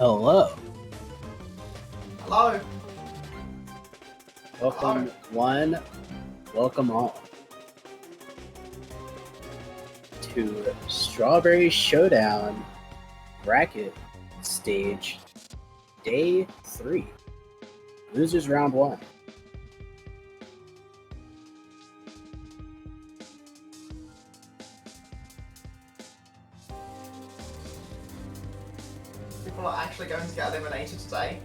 Hello. Hello. Welcome one, welcome all to Strawberry Showdown Bracket Stage Day 3. Losers Round 1. People are actually going to get eliminated today.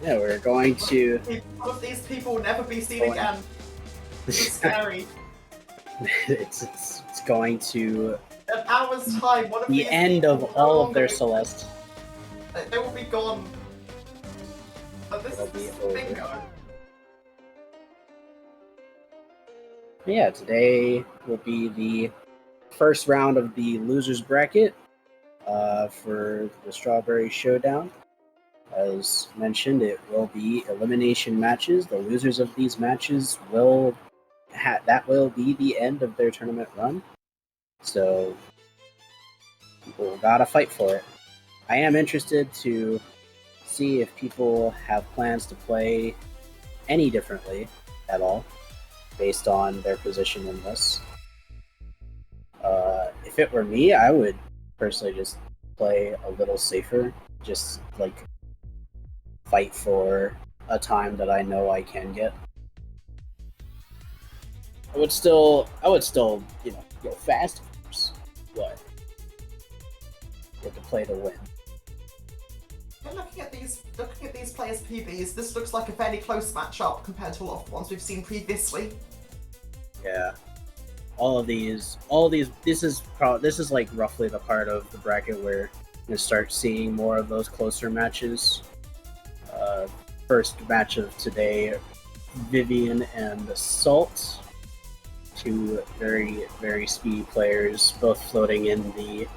Yeah, we're going to... Some of these people will never be seen again. It's scary. it's going to... In an hour's time, one of the these end of people all no of their longer Celeste. They will be gone. But this It'll is be the over. bingo. Yeah, today will be the first round of the losers bracket for the Strawberry Showdown. As mentioned, it will be elimination matches. The losers of these matches will be the end of their tournament run. So people gotta fight for it. I am interested to see if people have plans to play any differently at all, based on their position in this. If it were me, I would personally just play a little safer, just like fight for a time that I know I can get. I would still, go fast, of course, but you have to play to win. When looking at these players' PBs, this looks like a fairly close matchup compared to a lot of the ones we've seen previously. Yeah. This is like roughly the part of the bracket where you're gonna start seeing more of those closer matches. First match of today, Vivian and Salt, two very, very speedy players, both floating in the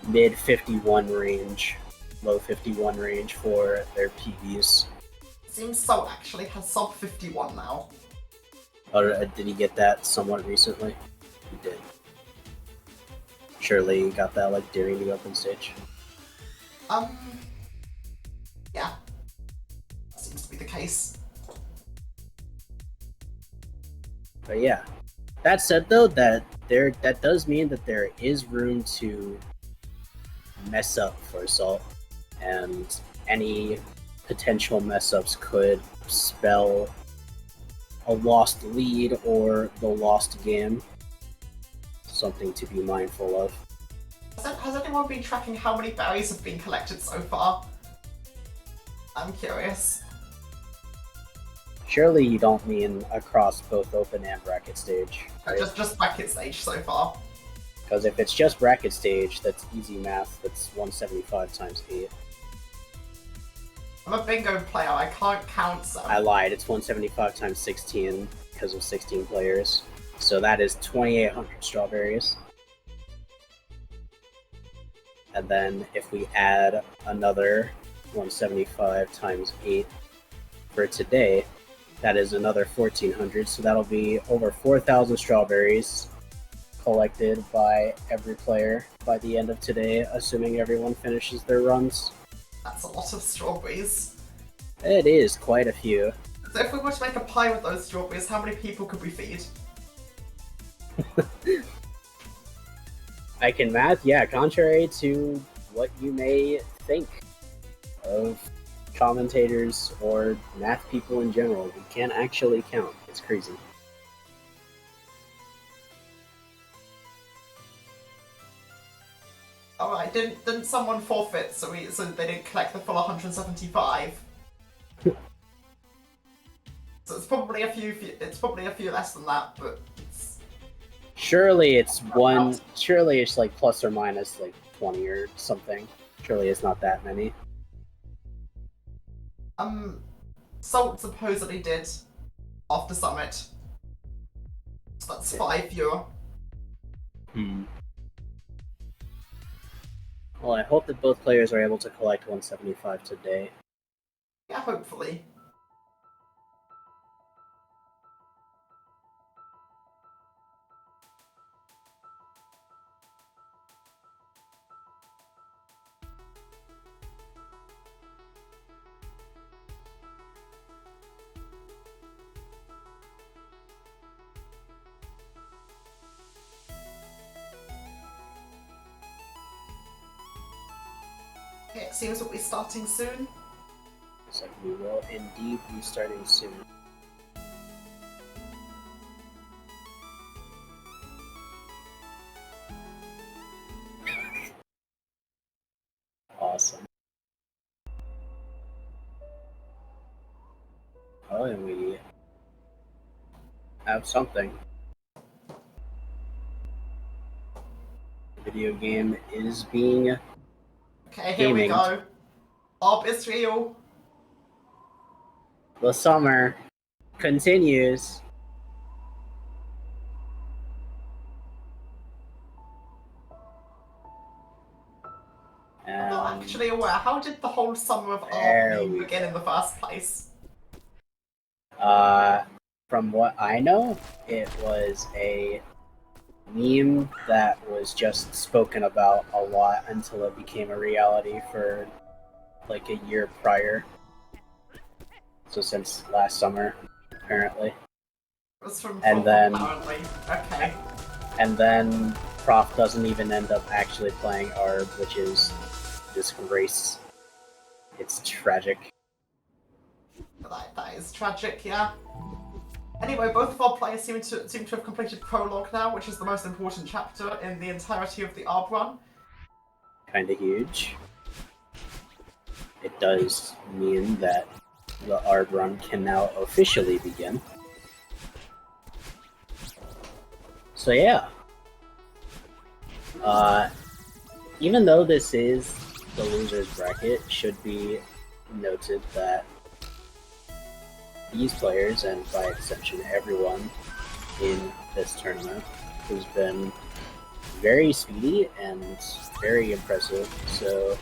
mid 51 range, low 51 range for their PBs. Seems Salt actually has sub 51 now. Or did he get that somewhat recently? He did. Surely he got that like during the open stage. Yeah. That seems to be the case. But yeah. That said though, that does mean that there is room to mess up for Salt, and any potential mess ups could spell a lost lead or the lost game. Something to be mindful of. Has anyone been tracking how many berries have been collected so far? I'm curious. Surely you don't mean across both open and bracket stage, right? Just bracket stage so far. Because if it's just bracket stage, that's easy math. That's 175 times 8. I'm a bingo player, I can't count them. I lied, it's 175 times 16 because of 16 players. So that is 2,800 strawberries. And then if we add another 175 times 8 for today, that is another 1,400. So that'll be over 4,000 strawberries collected by every player by the end of today, assuming everyone finishes their runs. That's a lot of strawberries. It is quite a few. So if we were to make a pie with those strawberries, how many people could we feed? I can math, yeah, contrary to what you may think of commentators or math people in general, we can't actually count. It's crazy. Alright, didn't someone forfeit so they didn't collect the full 175? So it's probably a few less than that, but it's... Surely it's like plus or minus like 20 or something. Surely it's not that many. Salt supposedly did after Summit. So that's 5 fewer. Well, I hope that both players are able to collect 175 today. Yeah, hopefully. It seems we'll be starting soon. Looks like we will indeed be starting soon. Awesome. Oh, and we have something. The video game is being Okay, here we gaming. go. Orb is real. The summer continues. I'm not actually aware. How did the whole summer of Orb begin in the first place? From what I know, it was a meme that was just spoken about a lot until it became a reality for like a year prior. So since last summer, apparently. It was from apparently. Okay. And then Prof doesn't even end up actually playing ARB, which is disgrace. It's tragic. That is tragic, yeah. Anyway, both of our players seem to have completed Prologue now, which is the most important chapter in the entirety of the ARB run. Kinda huge. It does mean that the ARB run can now officially begin. So yeah. Even though this is the loser's bracket, it should be noted that these players, and by extension everyone in this tournament, has been very speedy and very impressive, so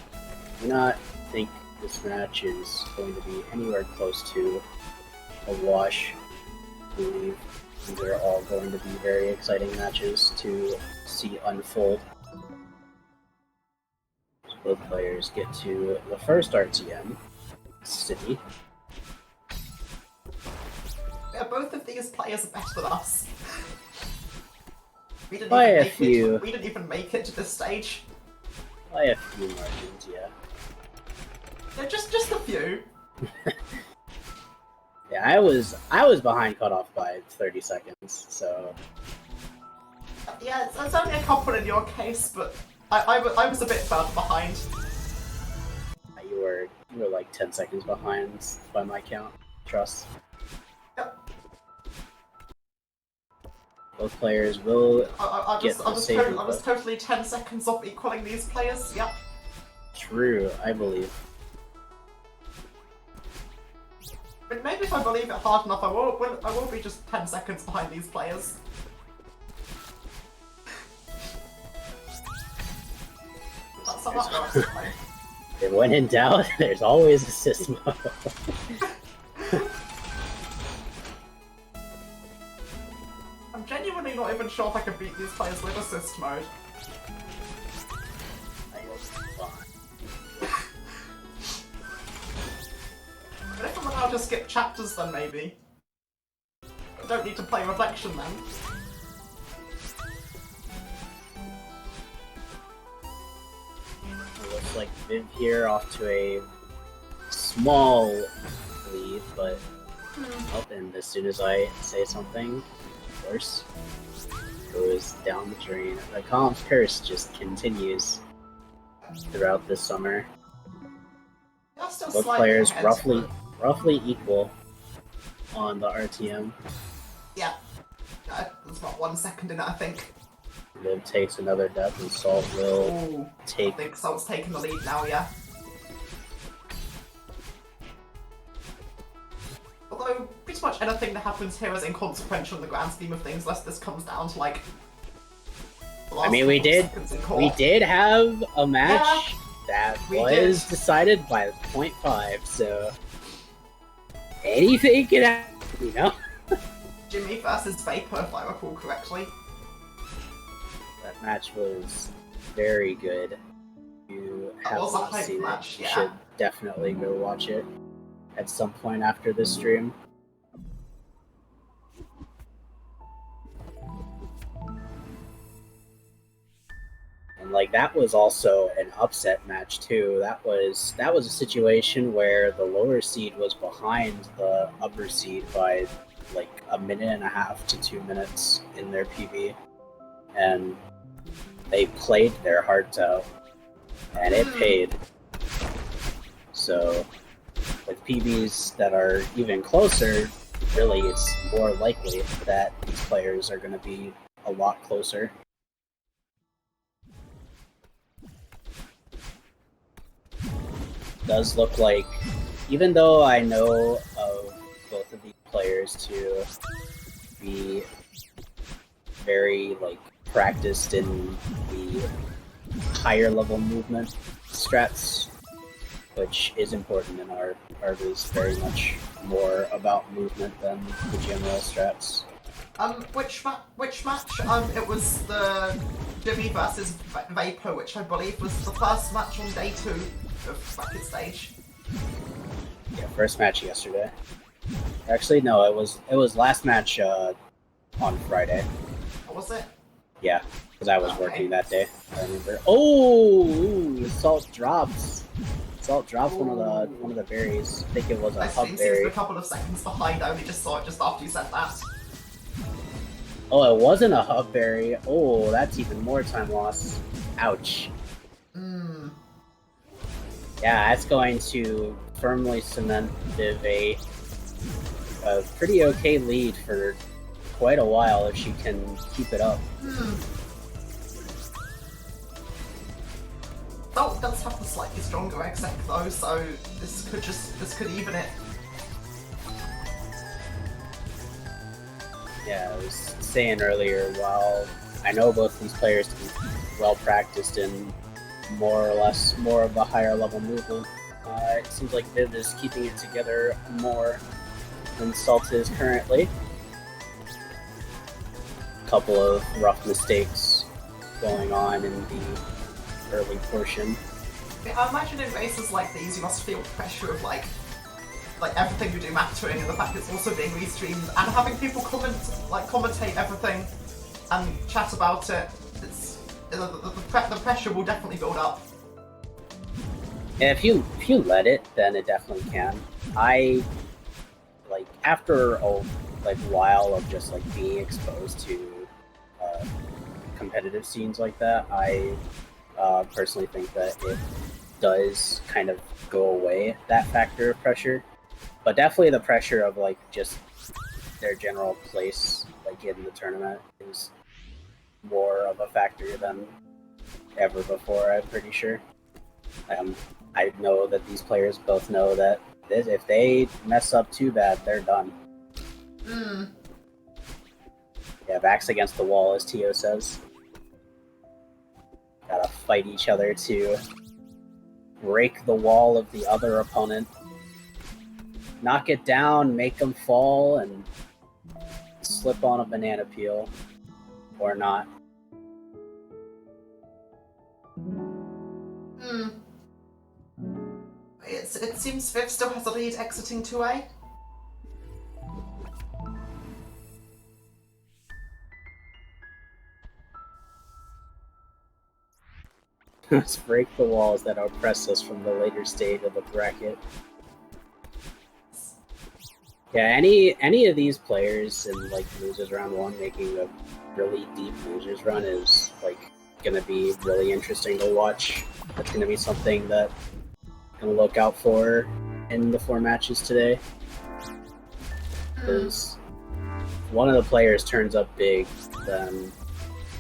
I do not think this match is going to be anywhere close to a wash. I believe these are all going to be very exciting matches to see unfold. Both players get to the first RTM, City. Yeah, both of these players are better than us. We didn't even make it to this stage. By a few margins, yeah. Yeah, just a few. Yeah, I was behind cutoff by 30 seconds, so... Yeah, it's only a couple in your case, but I was a bit further behind. You were like 10 seconds behind by my count. Trust. Yep. Both players will I was totally 10 seconds off equaling these players, yep. True, I believe. But maybe if I believe it hard enough, I will be just 10 seconds behind these players. That's how that works, anyway. And when in doubt, there's always assist mode. I'm genuinely not even sure if I can beat these players with assist mode. But if I'm allowed to skip chapters, then maybe. I don't need to play Reflection then. It looks like Viv here off to a small lead, but and as soon as I say something, of course, goes down the drain. The Column's Curse just continues throughout this summer. Both players roughly equal on the RTM. Yeah. There's about 1 second in it, I think. Viv takes another death, and Salt will take... I think Salt's taking the lead now, yeah. Although, pretty much anything that happens here is inconsequential in the grand scheme of things, unless this comes down to, like... I mean, we did have a match that was decided by 0.5, so... anything can happen, you know? Jimmy versus Vapor, if I recall correctly. That match was very good. You have not seen it, you should definitely go watch it at some point after this stream. And like that was also an upset match too. That was a situation where the lower seed was behind the upper seed by like a minute and a half to 2 minutes in their PB, and they played their hearts out, and it paid. So with PBs that are even closer, really it's more likely that these players are going to be a lot closer. Does look like, even though I know of both of these players to be very like practiced in the higher level movement strats, which is important in our is very much more about movement than the general strats. Which match? It was the Jimmy versus Vapor, which I believe was the first match on day 2 of bracket stage. Yeah, first match yesterday. Actually, no, it was last match on Friday. What was it? Yeah, because I was working that day. I remember. Oh, Salt drops. Salt drops one of the berries. I think it was a hub berry. A couple of seconds behind. I only just saw it just after you said that. Oh, it wasn't a hub berry. Oh, that's even more time loss. Ouch. Yeah, that's going to firmly cement Viv a pretty okay lead for quite a while if she can keep it up. That does have the slightly stronger exec though, so this could even it. Yeah, I was saying earlier, while I know both these players to be well practiced in more of the higher level movement, it seems like Viv is keeping it together more than Salt is currently. A couple of rough mistakes going on in the early portion. Yeah, I imagine in races like these you must feel the pressure of like everything you do mattering, and the fact it's also being restreamed, and having people commentate everything and chat about it. It's the pressure will definitely build up. Yeah, if you let it, then it definitely can. I like after a while of just being exposed to competitive scenes like that, I personally think that it does kind of go away, that factor of pressure. But definitely the pressure of just their general place in the tournament is more of a factor than ever before, I'm pretty sure. I know that these players both know that if they mess up too bad, they're done. Yeah, backs against the wall, as Tio says. Gotta fight each other to break the wall of the other opponent. Knock it down, make them fall, and slip on a banana peel. Or not. It seems Viv still has a lead exiting 2A. Let's break the walls that oppress us from the later stage of the bracket. Yeah, any of these players in losers round 1 making a really deep losers run is gonna be really interesting to watch. That's gonna be something that I'm gonna look out for in the 4 matches today. Because one of the players turns up big, then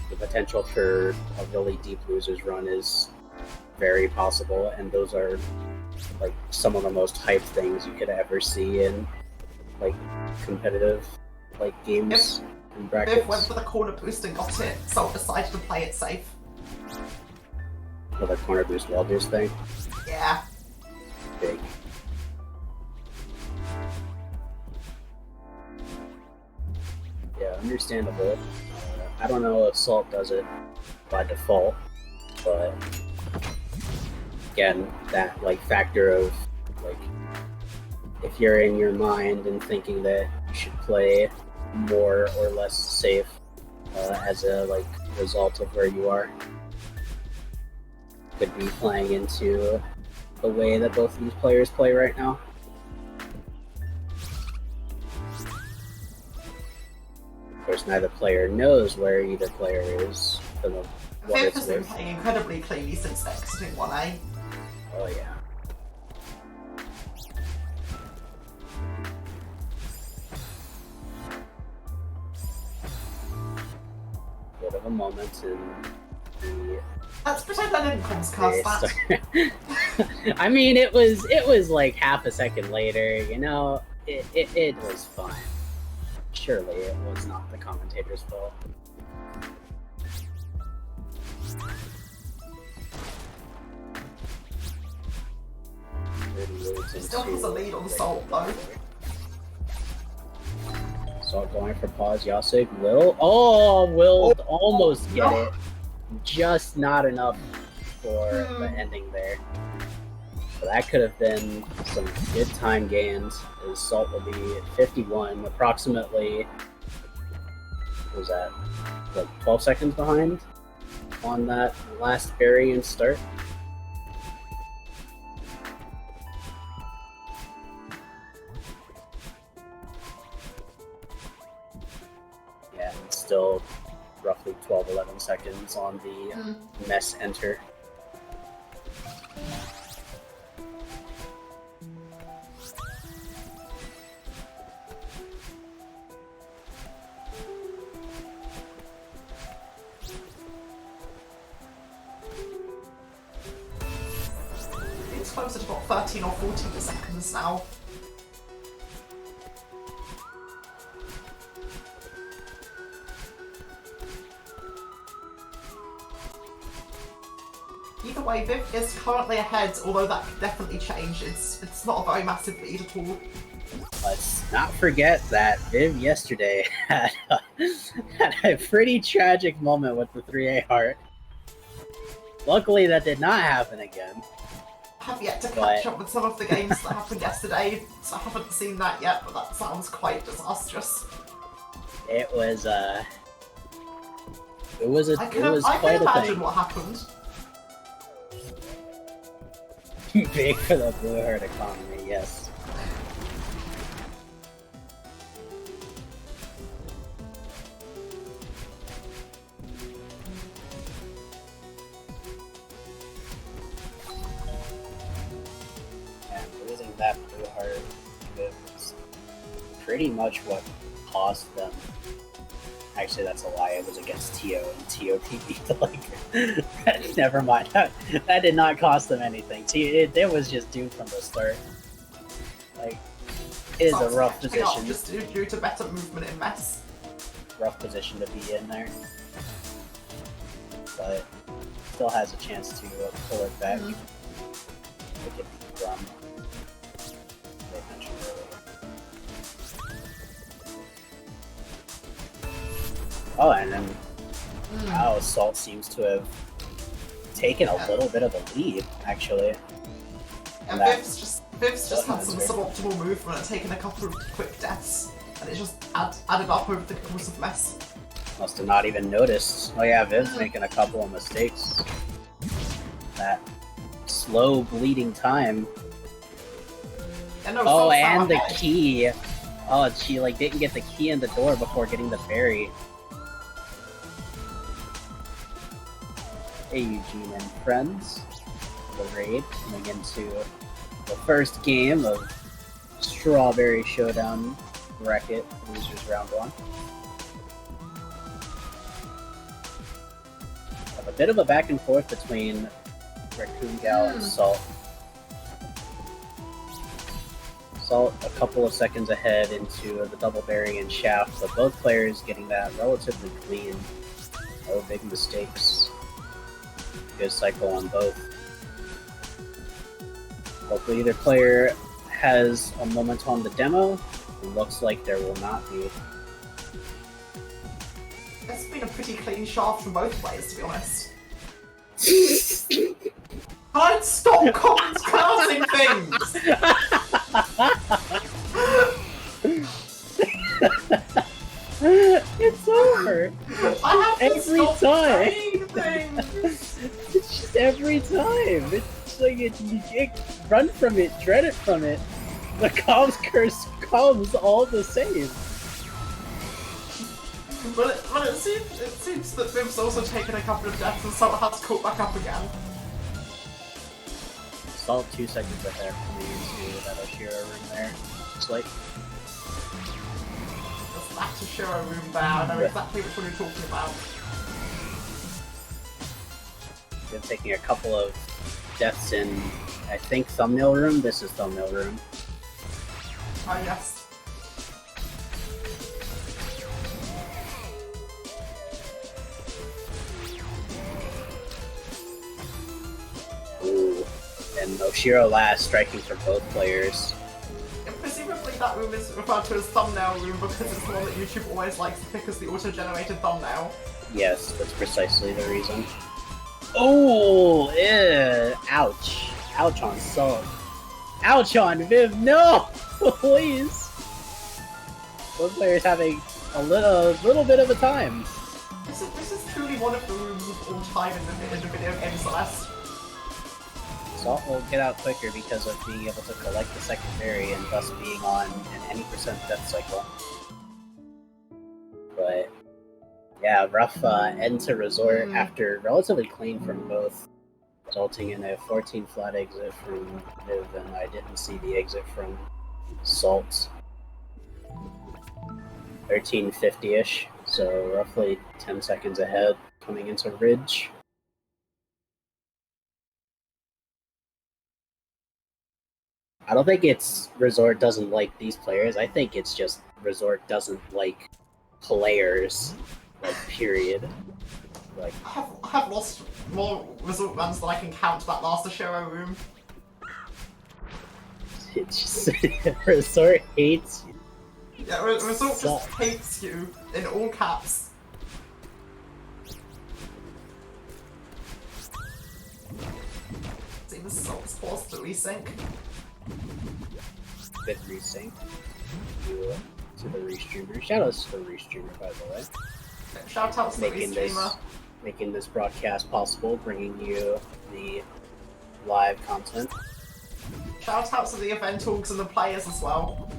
the potential for a really deep losers run is very possible, and those are some of the most hyped things you could ever see in competitive games and brackets. Viv went for the corner boost and got it, so decided to play it safe. For the corner boost wall boost thing? Yeah. Big. Yeah, understandable. I don't know if Salt does it by default, but again, that factor of if you're in your mind and thinking that you should play more or less safe as a result of where you are. could be playing into the way that both of these players play right now. Of course, neither player knows where either player is. Viv has been playing incredibly cleanly since exiting 1A. Oh yeah. Bit of a moment in the... Let's pretend I didn't cast that. I mean, it was like half a second later, you know? It was fine. Surely it was not the commentator's fault. Still has a lead on Salt though. Salt going for pause. Yasig will. Oh, will almost get it. Just not enough for the ending there. So that could have been some good time gains. As Salt will be at 51, approximately. What was that? Like 12 seconds behind on that last berry and start. Yeah, and still roughly 12-11 seconds on the mess enter. It's closer to about 13 or 14 seconds now. Either way, Viv is currently ahead, although that could definitely change. It's not a very massive lead at all. Let's not forget that Viv yesterday had a pretty tragic moment with the 3A heart. Luckily, that did not happen again. I have yet to catch up with some of the games that happened yesterday, so I haven't seen that yet, but that sounds quite disastrous. It was I quite can imagine a thing. what happened. Big for the blue heart economy, yes. And losing that blue heart was pretty much what cost them. Actually, that's a lie. It was against TO, and TO PB'd like... Never mind. That did not cost them anything. It was just doomed from the start. Like, it is a rough position. Just due to better movement in mess. Rough position to be in there. But still has a chance to pull it back. Look at the drum. They mentioned earlier. Oh, and then wow, Salt seems to have taken a little bit of a lead, actually. And Viv's just had some suboptimal movement and taken a couple of quick deaths, and it just added up over the course of mess. Must have not even noticed. Oh yeah, Viv's making a couple of mistakes. That slow bleeding time. Yeah, no, oh, and the key. Oh, she like didn't get the key in the door before getting the berry. Hey Eugene and friends, the raid coming into the first game of Strawberry Showdown bracket losers round 1. Have a bit of a back and forth between Raccoon Gal and Salt. Salt a couple of seconds ahead into the double berry and shaft, but both players getting that relatively clean. No big mistakes. Good cycle on both. Hopefully either player has a moment on the demo. It looks like there will not be. It's been a pretty clean shaft from both players, to be honest. I'd stop counting things! It's over! I have to Every stop time! saying things! every time. It's like it run from it, dread it from it. The Calm's curse comes all the same. But it seems that Viv's also taken a couple of deaths and somehow has caught back up again. Salt 2 seconds ahead from the into that Oshiro room there. It's like There's that Oshiro room there, I know exactly which one you're talking about. Been taking a couple of deaths in, I think, thumbnail room. This is thumbnail room. Oh yes. Ooh. And Oshiro last, striking for both players. And presumably that room is referred to as thumbnail room because it's the one that YouTube always likes to pick as the auto-generated thumbnail. Yes, that's precisely the reason. Oh, ouch. Ouch on Salt. Ouch on Viv, no! Please! Both players having a little bit of a time. This is truly one of the rooms of all time in the video game Celeste. Salt will get out quicker because of being able to collect the second berry and thus being on an any percent death cycle. But yeah, rough end to resort after relatively clean from both, resulting in a 14 flat exit from Viv, and I didn't see the exit from Salt. 1350-ish, so roughly 10 seconds ahead coming into Ridge. I don't think it's Resort doesn't like these players. I think it's just Resort doesn't like players, like, period. Like, I have lost more Resort runs than I can count that last Oshiro room. it's just Resort hates you. Yeah, Resort just hates you in all caps. Seems Salt's forced to resync. Bit resync to the restreamer. Shoutouts to the restreamer, by the way. Shout out to the restreamer. Making this broadcast possible, bringing you the live content. Shout out to the event orgs and the players as well.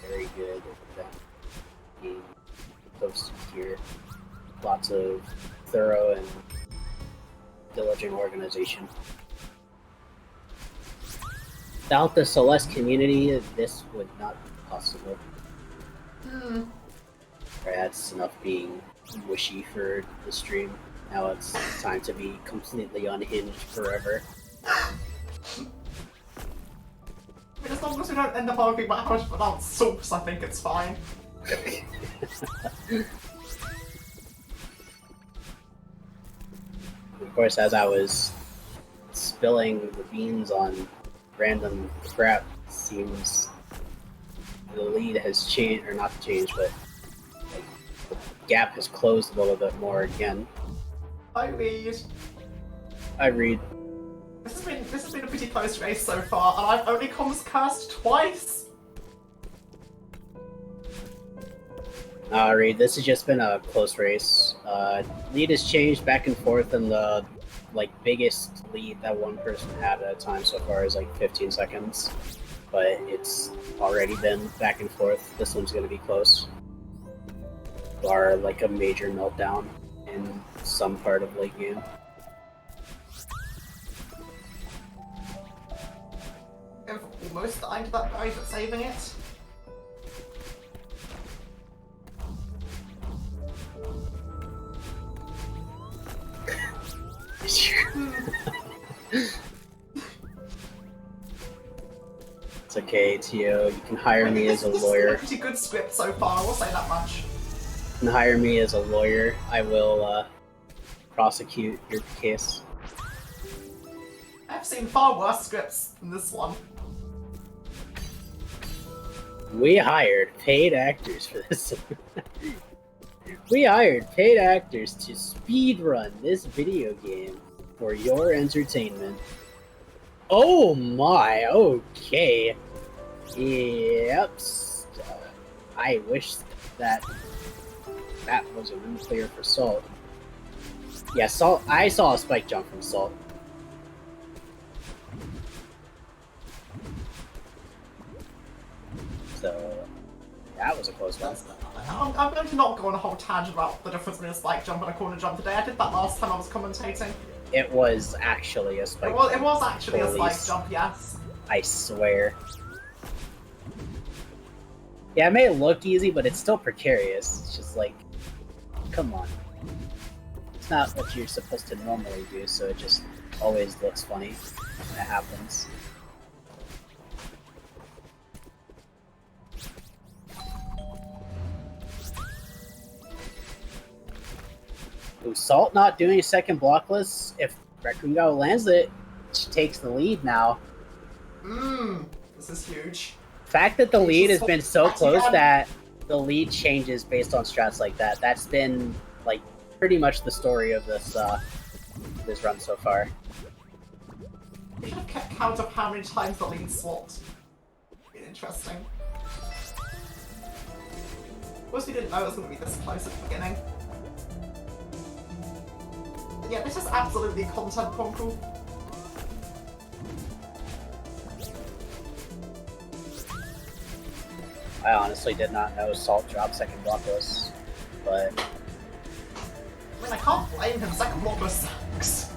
Very good event being posted here. Lots of thorough and diligent organization. Without the Celeste community, this would not be possible. That's enough being wishy for the stream. Now it's time to be completely unhinged forever. I mean, as long as we don't end up arguing about how to pronounce sauce, I think it's fine. Of course, as I was spilling the beans on random crap, seems the lead has changed, or not changed, but like, the gap has closed a little bit more again. I read. This has been a pretty close race so far, and I've only comms cursed twice. Reed, this has just been a close race. Lead has changed back and forth, and the biggest lead that one person had at a time so far is 15 seconds. But it's already been back and forth. This one's gonna be close. Or a major meltdown in some part of late game. I've almost died to that guy that's saving it. It's okay, Tio. You can hire me as a lawyer. This is a pretty good script so far, I will say that much. You can hire me as a lawyer. I will prosecute your case. I've seen far worse scripts than this one. We hired paid actors for this. We hired paid actors to speedrun this video game for your entertainment. Oh my, okay. Yep. I wish that was a room clear for Salt. Yeah, Salt. I saw a spike jump from Salt. So that was a close one. I'm going to not go on a whole tangent about the difference between a spike jump and a corner jump today. I did that last time I was commentating. It was actually a spike jump. It was actually a spike jump, yes. I swear. Yeah, it may look easy, but it's still precarious. It's just like, come on. It's not what you're supposed to normally do, so it just always looks funny when it happens. Ooh, Salt not doing a second blockless. If Raccoon Go lands it, she takes the lead now. This is huge. The fact that the lead has been so close that the lead changes based on strats like that, that's been like pretty much the story of this this run so far. We should have kept count of how many times the lead swapped. Interesting. Of course we didn't know it was going to be this close at the beginning. Yeah, this is absolutely content conquer. I honestly did not know Salt dropped second blockless, but I mean, I can't blame him. Second blockless sucks.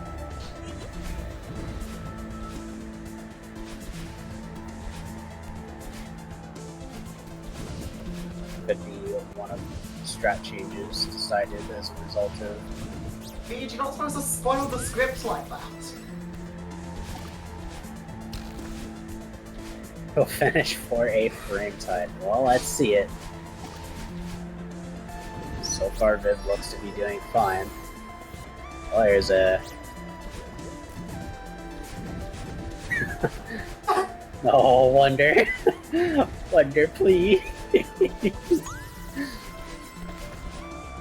could be one of the strat changes decided as a result of. You're not supposed to spoil the script like that. He'll finish for a frame tide. Well, let's see it. So far, Viv looks to be doing fine. Oh, there's a... Oh, Wonder. Wonder, please.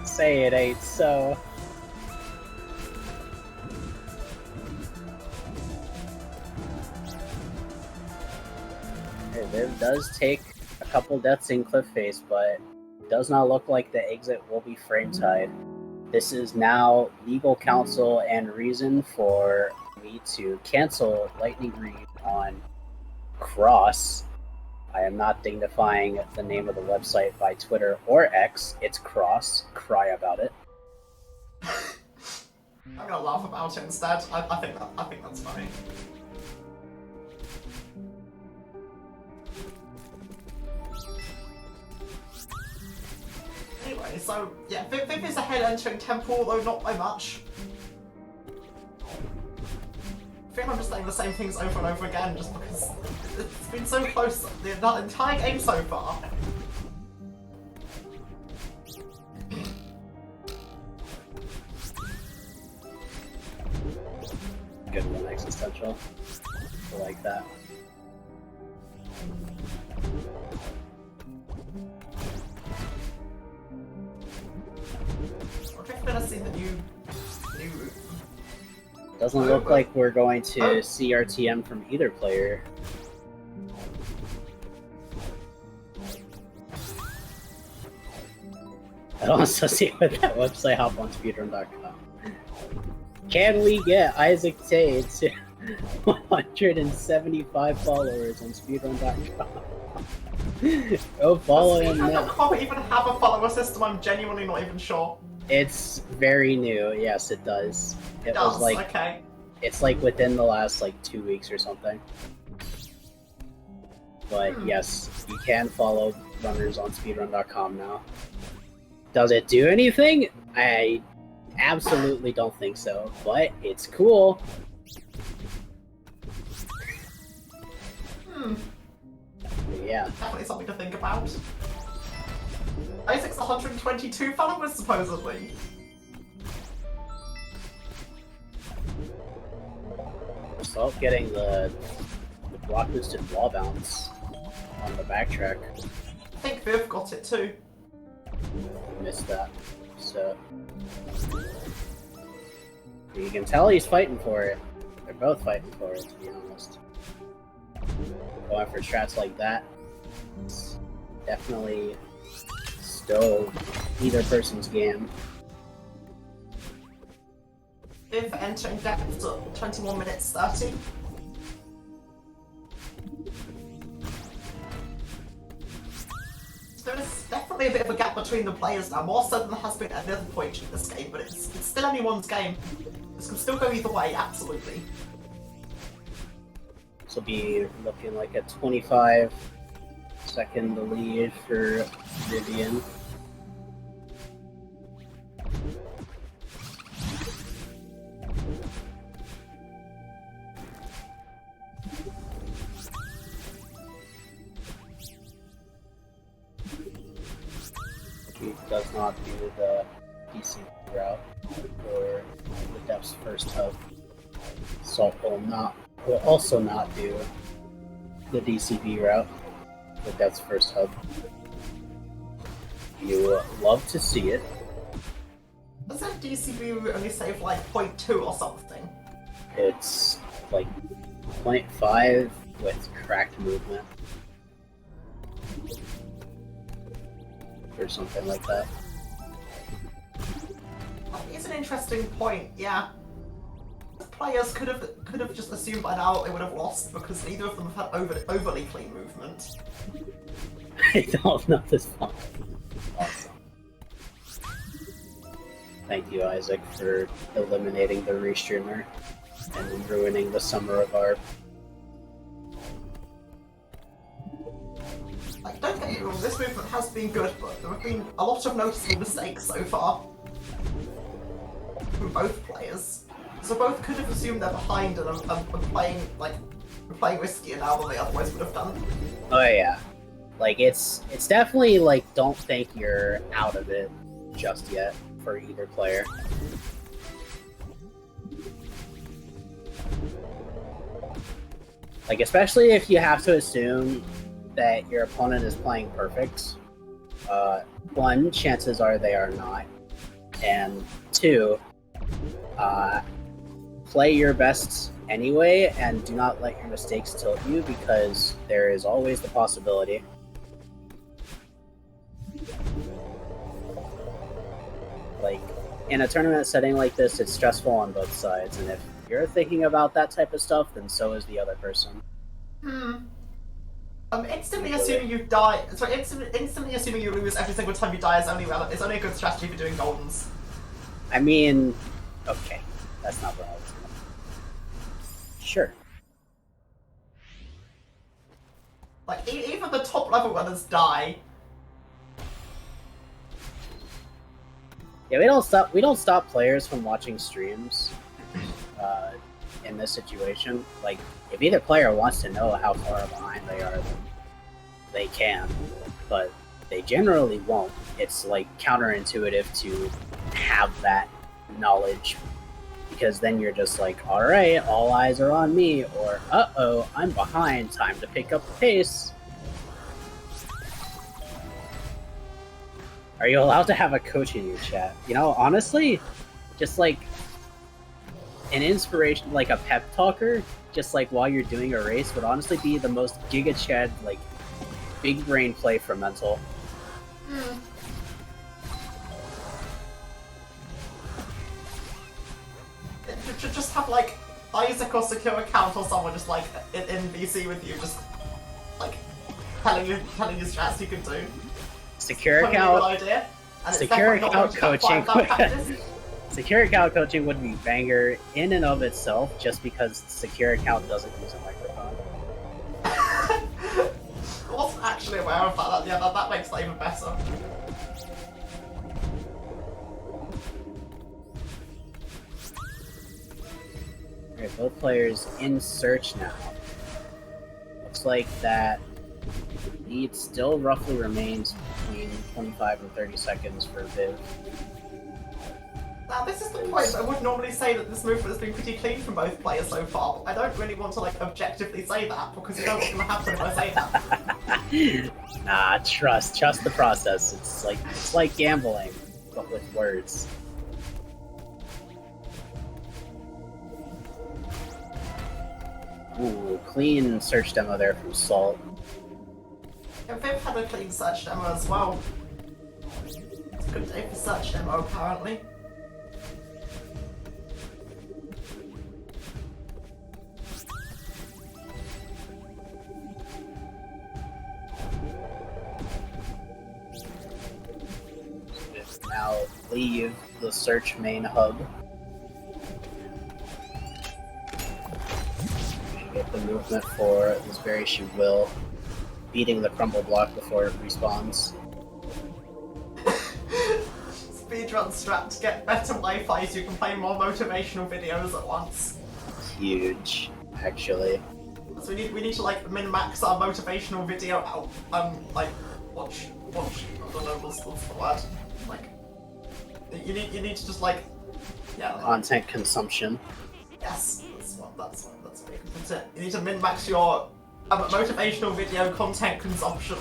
Say it ain't so. Viv does take a couple deaths in Cliff Face, but does not look like the exit will be frame tied. This is now legal counsel and reason for me to cancel Lightning Read on Cross. I am not dignifying the name of the website by Twitter or X. It's Cross. Cry about it. I'm gonna laugh about it instead. I think that's funny. Anyway, so yeah, Viv is ahead entering Temple, though not by much. I feel I'm just saying the same things over and over again, just because it's been so close the entire game so far. Good one, Existential. I like that. We're gonna see the new. Doesn't look like we're going to see RTM from either player. I don't also see what that website hop on speedrun.com. Can we get Isaac Tay to 175 followers on speedrun.com? Go follow him now. Speedrun.com even have a follower system, I'm genuinely not even sure. It's very new, yes it does. It was like, okay. It's like within the last like 2 weeks or something. But yes, you can follow runners on speedrun.com now. Does it do anything? I absolutely don't think so, but it's cool. Yeah. Definitely something to think about. Isaac's 122 followers, supposedly. Salt getting the block boosted wall bounce on the backtrack. I think Viv got it too. Missed that. So you can tell he's fighting for it. They're both fighting for it, to be honest. Going for strats like that, it's definitely still either person's game. Viv entering depth at 21 minutes 30. There is definitely a bit of a gap between the players now, more so than there has been at any other point in this game, but it's still anyone's game. This can still go either way, absolutely. This will be looking like a 25-second lead for Vivian. He does not do the DC route or the depth's first hub. Salt will also not do the DCB route, the depth's first hub. You love to see it. Does that DCB only save like 0.2 or something? It's like 0.5 with cracked movement. Or something like that. It's an interesting point, yeah. Players could have just assumed by now they would have lost because neither of them have had overly clean movement. I don't know this one. Awesome. Thank you, Isaac, for eliminating the restreamer and ruining the summer of art. Like, don't get me wrong, this movement has been good, but there have been a lot of noticeable mistakes so far from both players. So both could have assumed they're behind and are playing riskier now than they otherwise would have done. Oh yeah, like it's definitely like don't think you're out of it just yet for either player. Like especially if you have to assume that your opponent is playing perfect. One, chances are they are not, and two, play your best anyway, and do not let your mistakes tilt you, because there is always the possibility. Like, in a tournament setting like this, it's stressful on both sides, and if you're thinking about that type of stuff, then so is the other person. Instantly assuming you die. Sorry, instantly assuming you lose every single time you die is only a good strategy for doing goldens. I mean, okay, that's not what I was saying. Sure. Like even the top level runners die. Yeah, we don't stop players from watching streams in this situation. Like, if either player wants to know how far behind they are, then they can, but they generally won't. It's like counterintuitive to have that knowledge, because then you're just like, alright, all eyes are on me, or uh-oh, I'm behind, time to pick up the pace. Are you allowed to have a coach in your chat? You know, honestly, just like an inspiration, like a pep talker, just like while you're doing a race, would honestly be the most giga chad, like, big brain play for mental. Just have like Isaac or Secure Account or someone just like in VC with you, just like telling you strats you can do. Secure account coaching. Secure account coaching would be banger in and of itself, just because secure account doesn't use a microphone. I wasn't actually aware of that. Yeah, that makes that even better. Alright, both players in search now. Looks like that lead still roughly remains between 25 and 30 seconds for Viv. Now, this is the point. I would normally say that this movement has been pretty clean from both players so far. I don't really want to like objectively say that, because you know what's going to happen if I say that. Nah, trust the process. It's like gambling, but with words. Ooh, clean search demo there from Salt. Yeah, Viv had a clean search demo as well. It's a good day for search demo, apparently. leave the search main hub. She get the movement for this berry, she will, beating the crumble block before it respawns. Speedrun strat to get better Wi-Fi so you can play more motivational videos at once. Huge, actually. So we need to like min-max our motivational video out. Like watch. I don't know what's the word. Like you need to just like content consumption. Yes, that's it. You need to min-max your motivational video content consumption.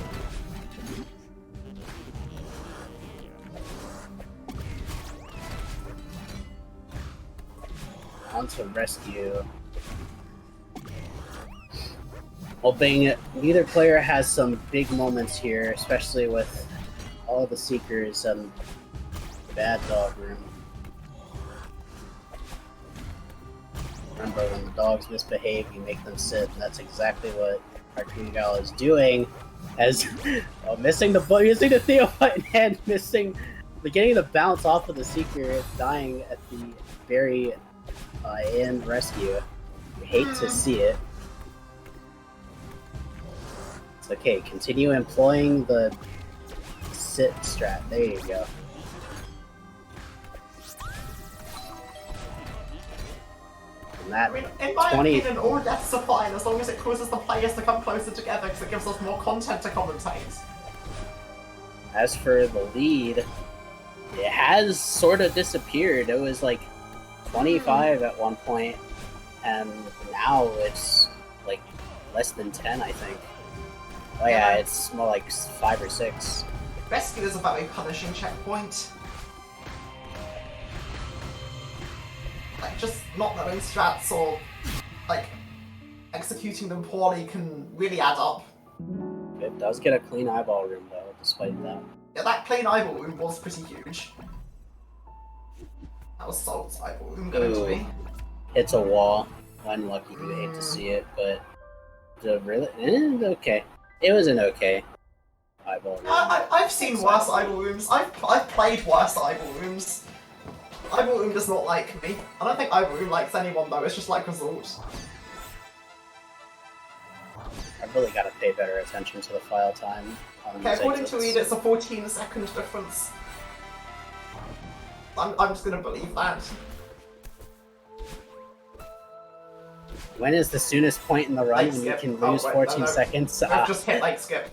On to rescue. Hoping neither player has some big moments here, especially with all the Seekers and bad dog room. Remember, when the dogs misbehave, you make them sit, and that's exactly what Cartoon Gal is doing. As missing the Theophyte and getting the bounce off of the Seeker, dying at the very end rescue. You hate to see it. It's okay, continue employing the sit strat. There you go. And that, I mean, in my opinion, all deaths are fine as long as it causes the players to come closer together because it gives us more content to commentate. As for the lead, it has sort of disappeared. It was like 25 at one point, and now it's like less than 10, I think. Oh yeah, it's more like 5 or 6. Rescue is a very punishing checkpoint. Like, just not knowing strats or, like, executing them poorly can really add up. It does get a clean eyeball room, though, despite that. Yeah, that clean eyeball room was pretty huge. That was Salt's eyeball room going to be. It's a wall. Unlucky, you hate to see it, but... okay. It was an okay eyeball room. I've seen worse eyeball rooms. I've played worse eyeball rooms. Eyeball room does not like me. I don't think eyeball room likes anyone though, it's just like Resort. I've really got to pay better attention to the file time. Okay, according to Reed, it's a 14-second difference. I'm just gonna believe that. When is the soonest point in the run when you can lose 14 seconds? I've just hit like skip.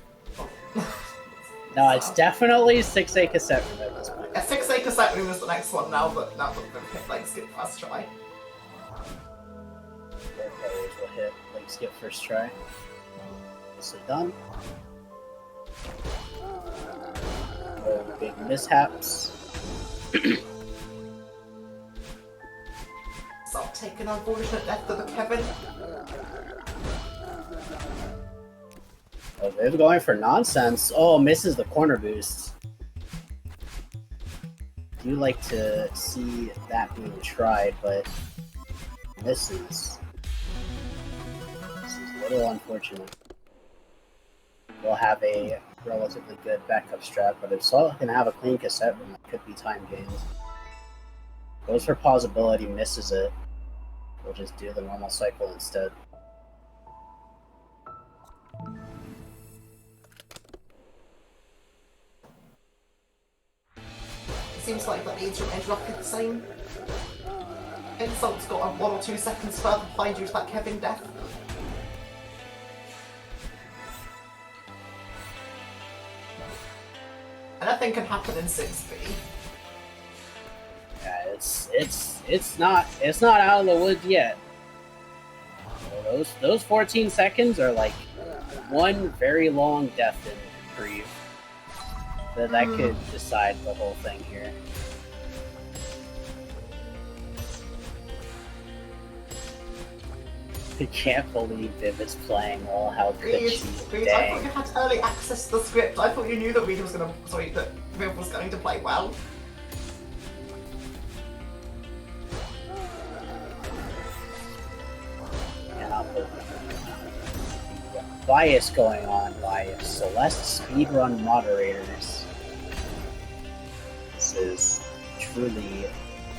No, it's definitely 6A cassette room at this point. Yeah, 6A cassette room is the next one now that we've hit like skip first try. Both players will hit like skip first try. So done. No big mishaps. Stop taking unfortunate death to the Kevin. Oh, they're going for nonsense. Oh, misses the corner boost. Do like to see that being tried, but misses. This is a little unfortunate. We'll have a relatively good backup strat, but if Saul can have a clean cassette room, that could be time gains. Goes for pausability, misses it. We'll just do the normal cycle instead. Seems like the leads from Edge Lock are the same. Insult's got a 1 or 2 seconds further behind you to that Kevin death. Anything can happen in 6B. Yeah, it's not out of the woods yet. Those 14 seconds are like one very long death in grief. That could decide the whole thing here. I can't believe Viv is playing all. How could she? Reed, I thought you had early access to the script. I thought you knew that Viv was going to play well. Bias going on by Celeste Speedrun Moderators. This is truly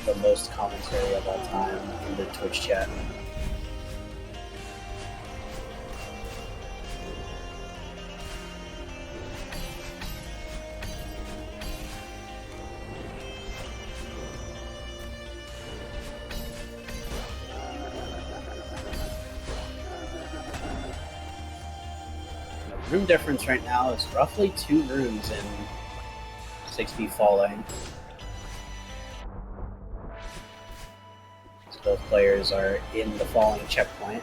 the most commentary of all time in the Twitch chat. The room difference right now is roughly 2 rooms in 6B falling. So both players are in the falling checkpoint.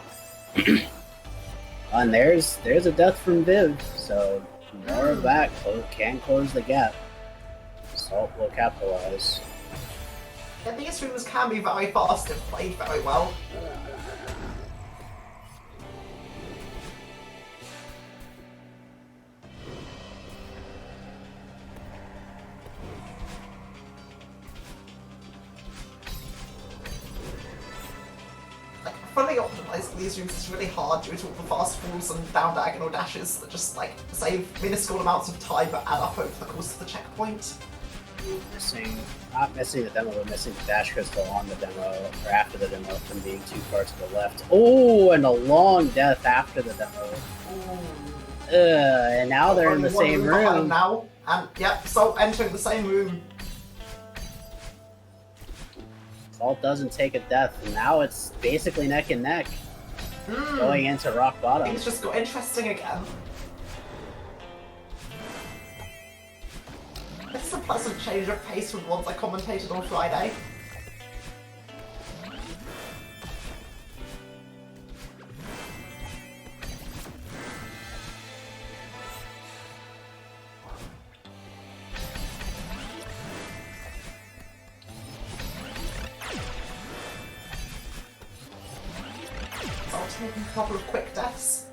And there's a death from Viv, so more of that can close the gap. Salt will capitalize. Yeah, these rooms can be very fast and played very well. Fully optimizing these rooms is really hard due to all the fast falls and down diagonal dashes that just like save minuscule amounts of time but add up over the course of the checkpoint. Not missing the demo, but missing the dash crystal on the demo, or after the demo, from being too far to the left. Oh, and a long death after the demo. And now they're in the same room. Now, and yep, so entering the same room. Salt doesn't take a death, and now it's basically neck and neck. Going into rock bottom. Things just got interesting again. This is a pleasant change of pace from the ones I commentated on Friday. Taking a couple of quick deaths.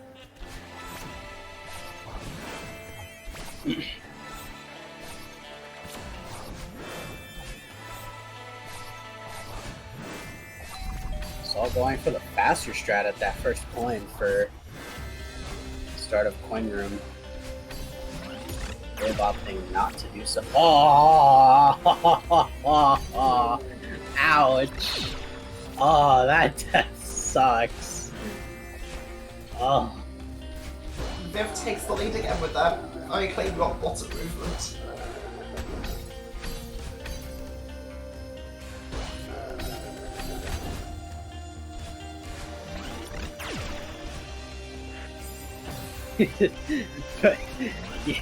Salt going for the faster strat at that first coin for start of coin room. They're opting not to do so. Oh, ouch! Oh, that death sucks. Oh. Viv takes the lead again with that very clean rock bottom movement.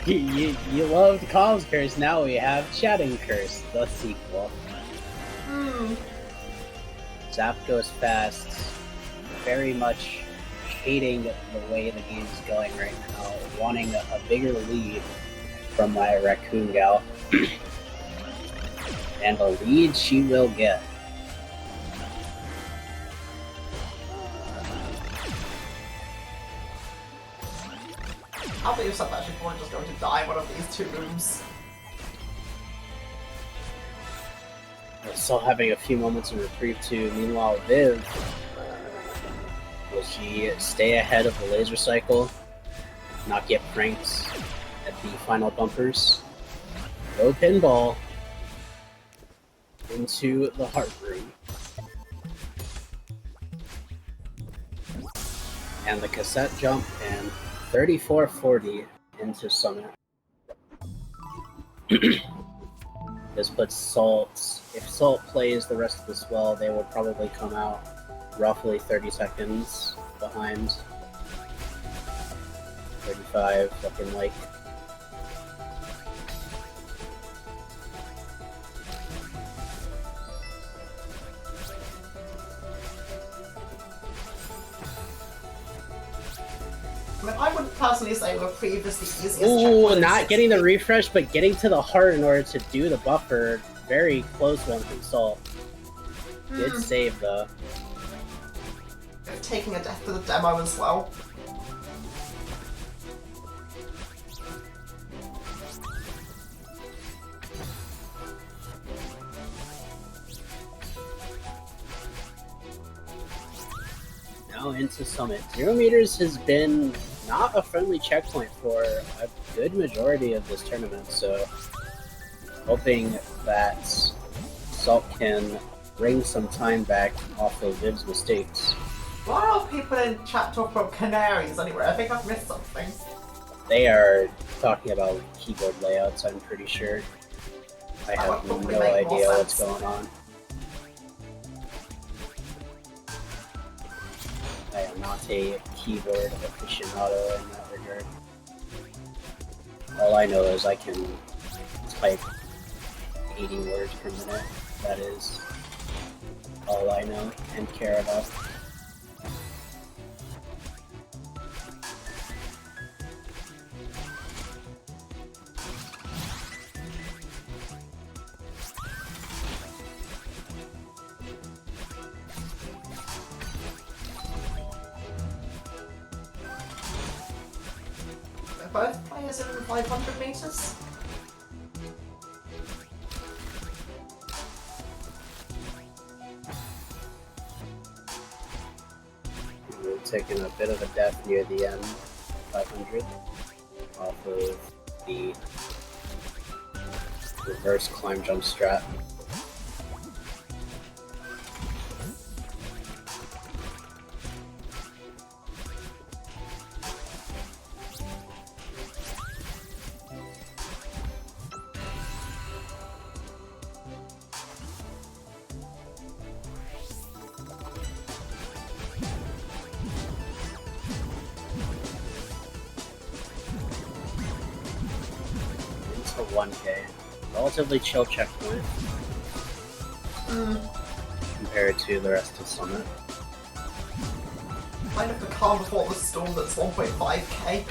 you loved Comms Curse, now we have Chatting Curse, the sequel. Zap goes fast, very much hating the way the game's going right now, wanting a bigger lead from my Raccoon Gal. And a lead she will get. I believe Sub actually probably just going to die in one of these 2 rooms. We're still having a few moments of reprieve too. Meanwhile, Viv, will she stay ahead of the laser cycle, not get pranked at the final bumpers? No pinball into the heart room. And the cassette jump and 3440 into Summit. This puts Salt, if Salt plays the rest of this well, they will probably come out roughly 30 seconds behind. 35, looking like. I mean, I would personally say reprieve is the easiest. Ooh, not getting the refresh, but getting to the heart in order to do the buffer. Very close one from Salt. Good save though. Taking a death to the demo as well. Now into Summit. 0 meters has been not a friendly checkpoint for a good majority of this tournament, so hoping that Salt can wring some time back off of Viv's mistakes. Why are people in chat talking about canaries anyway? I think I've missed something. They are talking about keyboard layouts, I'm pretty sure. I have no idea what's going on. I am not a keyboard aficionado in that regard. All I know is I can type 80 words per minute. That is all I know and care about. Both players in 500 meters? We're taking a bit of a death near the end, 500, off of the reverse climb jump strat. Into 1K. Relatively chill checkpoint compared to the rest of Summit. Kind of the calm before the storm that's 1.5k.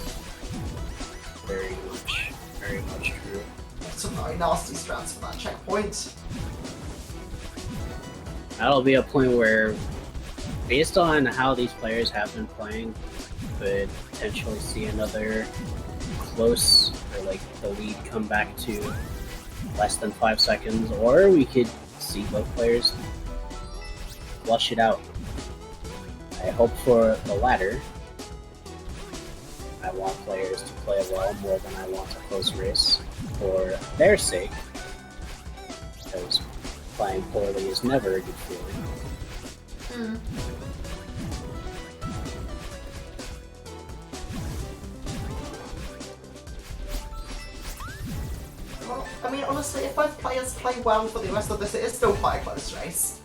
Very much true. Some very nasty strats for that checkpoint. That'll be a point where, based on how these players have been playing, could potentially see another close, or like the lead come back to less than 5 seconds, or we could see both players flush it out. I hope for the latter. I want players to play well more than I want a close race for their sake, because playing poorly is never a good feeling. Well, I mean, honestly, if both players play well for the rest of this, it is still quite a close race.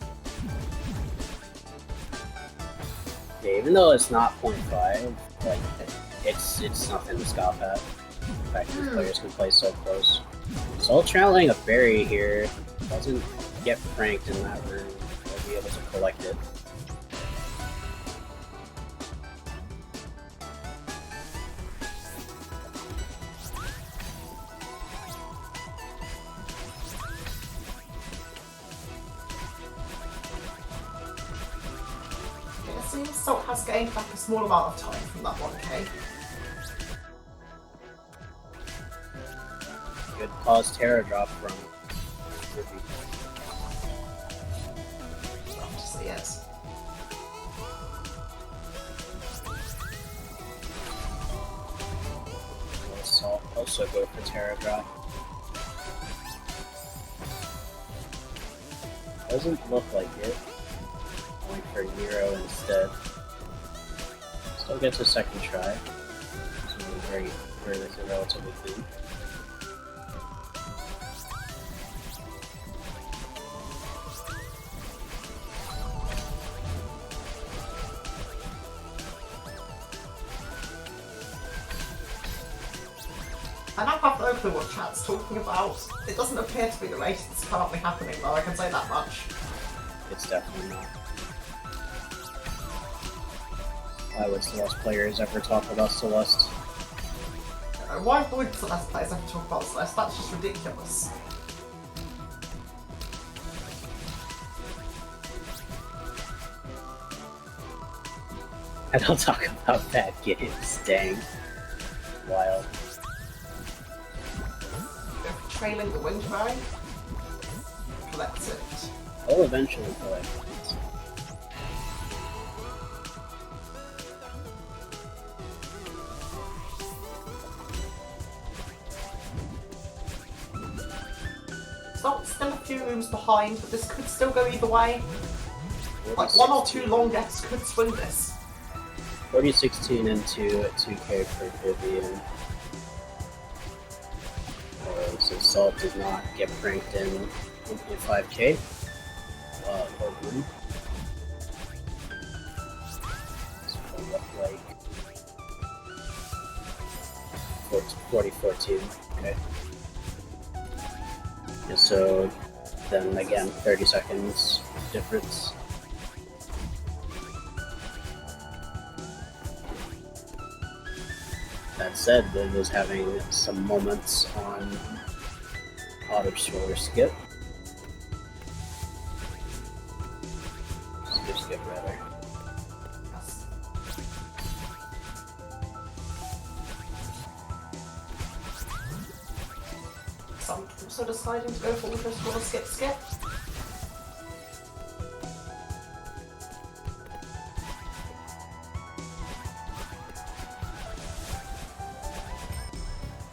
Yeah, even though it's not 0.5, like it's nothing to scoff at. The fact that these players can play so close. Soul channeling a berry here doesn't get pranked in that room. They'll be able to collect it. It seems Salt has gained back a small amount of time from that 1k. Good pause Terra drop from Ruby. Love to see it. Salt also go for Terra drop. Doesn't look like it. Going for Nero instead. Still gets a second try. So very relatively clean. I now have no clue what chat's talking about. It doesn't appear to be the race that's currently happening, though, I can say that much. It's definitely not. Why would Celeste players ever talk about Celeste? Why would Celeste players ever talk about Celeste? That's just ridiculous. I don't talk about bad games, dang. Wild. Trailing the wind berry. Collect it. I'll eventually collect it. Still a few rooms behind, but this could still go either way. Like, 1 or 2 long deaths could swing this. 40-16 into 2K for Vivian. So Salt does not get pranked in 1.5K. Or room. So it'll look like 40-14. Okay. And so then again, 30 seconds difference. That said, Viv is having some moments on auto shoulder skip. Skip rather. Yes. Some also deciding to go for auto scroller skip.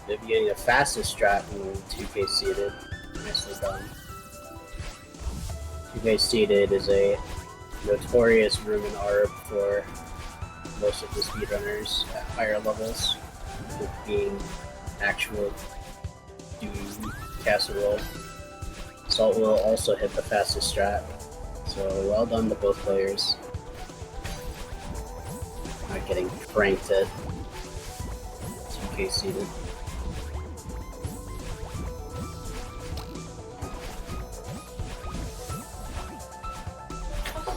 Viv getting the fastest strat in 2K seated. Nicely done. 2K seated is a notorious room in ARB for most of the speedrunners at higher levels, with being actual doing casserole. Salt will also hit the fastest strat, so well done to both players. Not getting pranked at 2K seated.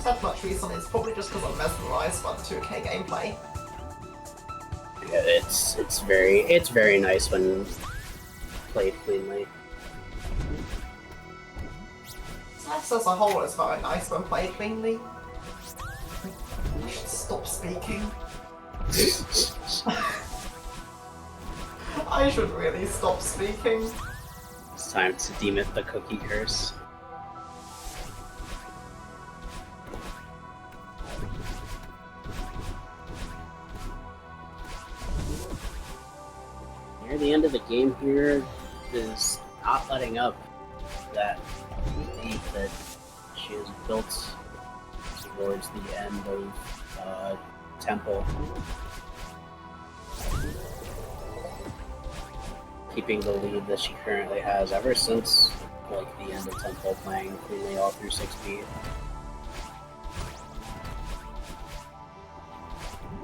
Had much recently, it's probably just because I'm mesmerised by the 2K gameplay. Yeah, it's very nice when played cleanly. Celeste as a whole is very nice when played cleanly. I should stop speaking. I should really stop speaking. It's time to deem it the cookie curse. Near the end of the game here is not letting up that lead that she has built towards the end of Temple. Keeping the lead that she currently has ever since like the end of Temple, playing cleanly all through 6B.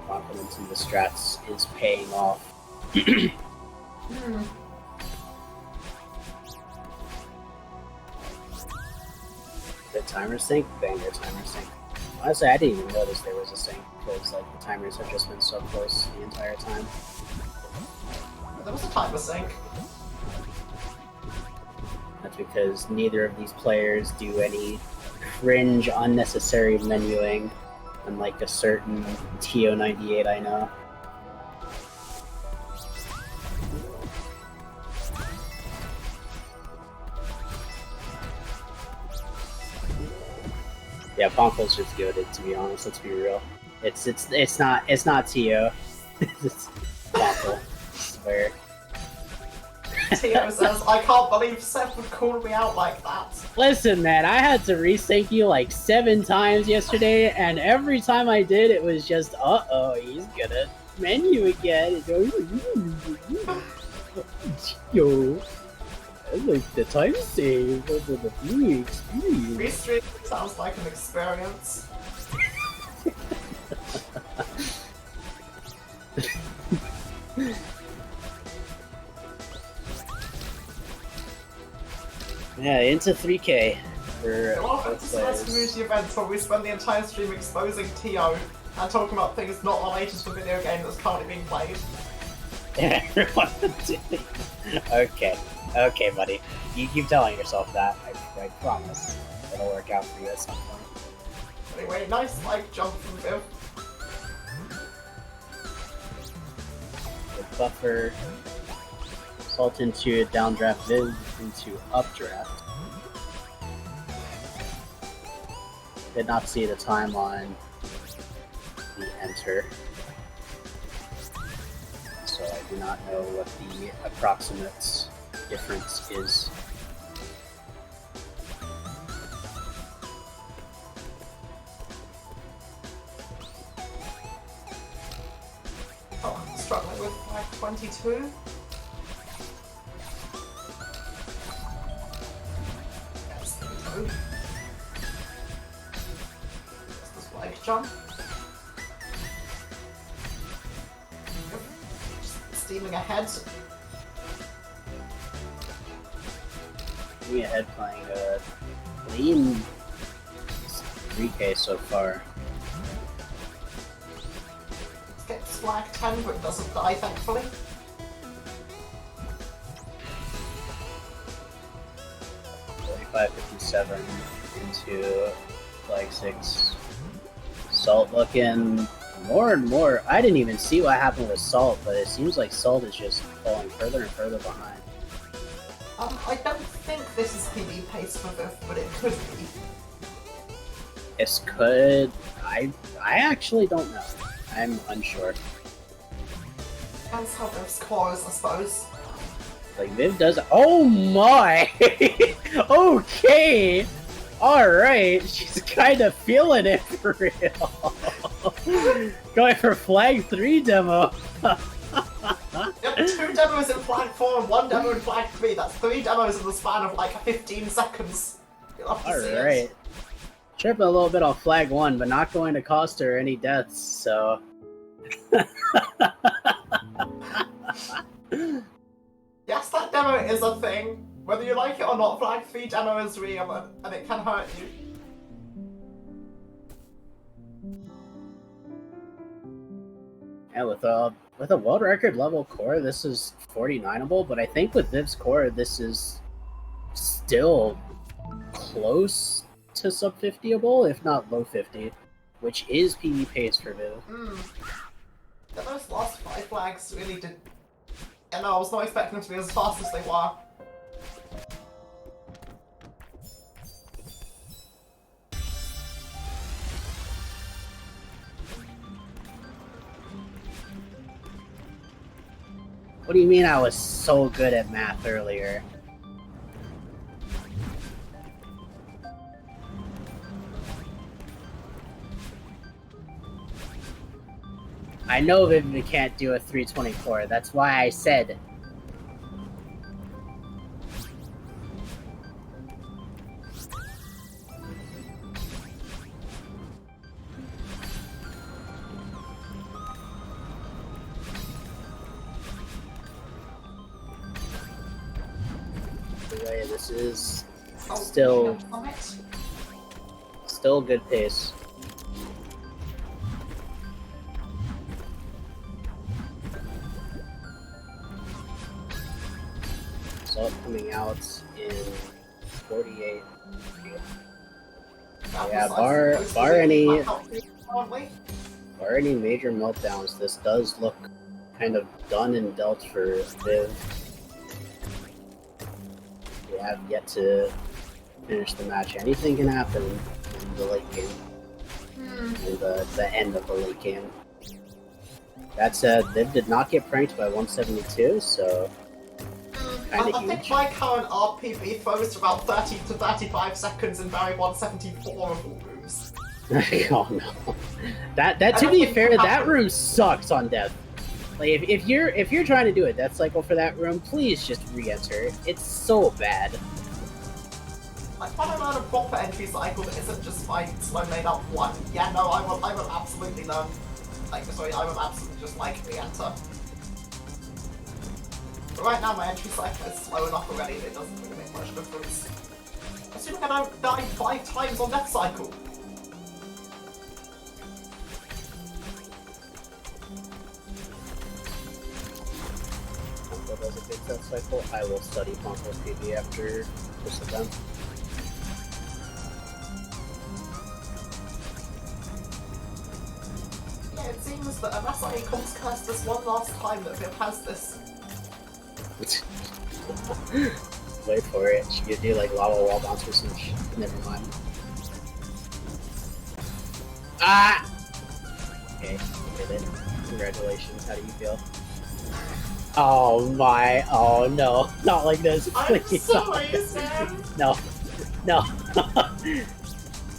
Confidence in the strats is paying off. The timer sync? Banger timer sync. Honestly, I didn't even notice there was a sync because like the timers have just been so close the entire time. There was a timer sync. That's because neither of these players do any cringe, unnecessary menuing, unlike a certain TO98 I know. Yeah, Ponko's just goated, to be honest. Let's be real. It's not TO. It's Ponko. I swear. Tio says, I can't believe Seth would call me out like that. Listen, man, I had to resync you like 7 times yesterday, and every time I did, it was just, uh-oh, he's gonna menu again. Yo, I like the time save over the viewing experience. Restream sounds like an experience. Yeah, into 3K for Welcome to Celeste community events where we spend the entire stream exposing TO and talking about things not related to the video game that's currently being played. Everyone. Okay, buddy. You keep telling yourself that. I promise it'll work out for you at some point. Anyway, nice like jump from Viv. The buffer. Salt into downdraft, Viv into updraft. Did not see the time on the enter, so I do not know what the approximate difference is. struggling with flag 22. Yes, there we go. This flag jump. Yep. Just steaming ahead. Me ahead playing a clean 3K so far. Let's get this flag 10, but it doesn't die, thankfully. $45.57 into flag 6. Salt looking more and more. I didn't even see what happened with Salt, but it seems like Salt is just falling further and further behind. I don't think this is PB pace for Viv, but it could be. This could... I actually don't know. I'm unsure. Depends how Viv's core is, I suppose. Like, Viv does... Oh my! Okay! Alright, she's kind of feeling it for real. Going for flag 3 demo. Yep, 2 demos in flag 4 and 1 demo in flag 3. That's 3 demos in the span of like 15 seconds. You'll have to see Alright. Tripping a little bit on flag 1, but not going to cost her any deaths, so... Yes, that demo is a thing. Whether you like it or not, flag 3 demo is real and it can hurt you. Yeah, with a world record level core, this is 49able, but I think with Viv's core, this is still close to sub 50able, if not low 50, which is PB pace for Viv. Those last 5 flags really did... Yeah, no, I was not expecting them to be as fast as they were. What do you mean I was so good at math earlier? I know Viv can't do a 324, that's why I said... Anyway, this is still good pace. Salt coming out in 48. Yeah, bar any major meltdowns, this does look kind of done and dealt for Viv. We have yet to finish the match. Anything can happen in the late game. And the end of the late game. That said, Viv did not get pranked by 172, so kind of huge. I think my current RPB throws to about 30 to 35 seconds in Barry 174 of all rooms. Oh no. That to be fair, that room sucks on death. Like if you're trying to do a death cycle for that room, please just re-enter. It's so bad. Like when I learn a proper entry cycle that isn't just my slow made up one. Yeah, no, I will absolutely learn. Like sorry, I will absolutely just like re-enter. But right now my entry cycle is slow enough already that it doesn't really make much difference. Assuming I don't die 5 times on death cycle. As a big death cycle, I will study Conquest PB after this event. Yeah, it seems that unless I comes curse this one last time that Viv has this. Wait for it. She could do like lava wall bounce or some shit. Never mind. Ah! Okay, you did it. Congratulations. How do you feel? Oh my! Oh no! Not like this! Please! I'm sorry, Sam. No! No!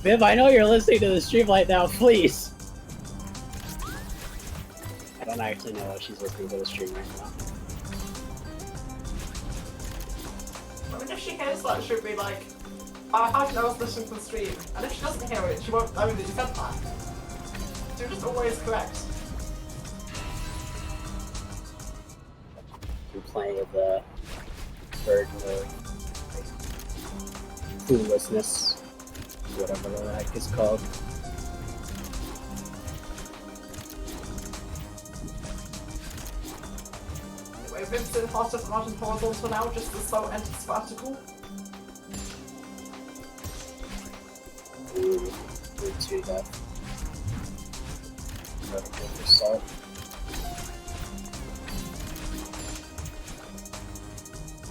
Viv, I know you're listening to the stream right now. Please! I don't actually know if she's listening to the stream right now. I mean, if she hears that, she'll be like, oh, how do you know I was listening to the stream? And if she doesn't hear it, she won't know that you said that. So you're just always correct. I'm playing with the burden of cluelessness, whatever the heck it's called. Anyway, Vincent faster than Martin horizontal now, just as so enters vertical. Ooh, move to that. Vertical for Salt.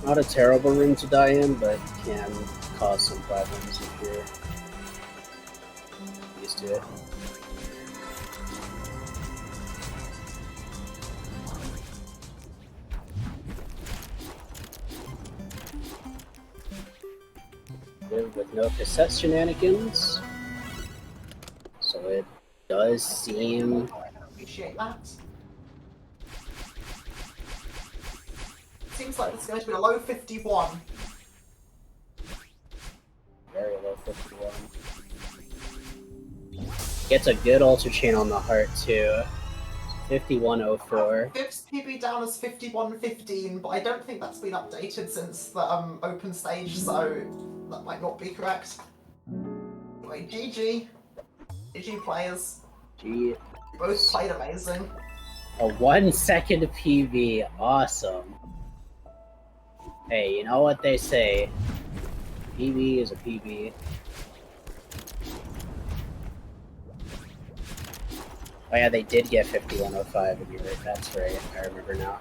Not a terrible room to die in, but can cause some problems if you're used to it. Live with no cassette shenanigans, so it does seem. I appreciate that. Seems like this is going to be a low 51. Very low 51. Gets a good ultra chain on the heart too. 5104. Viv's PB down as 5115, but I don't think that's been updated since the open stage, so that might not be correct. Anyway, GG. GG players. G. You both played amazing. A 1 second PV. Awesome. Hey, you know what they say? PB is a PB. Oh yeah, they did get 5105, and you're right, that's right, I remember now.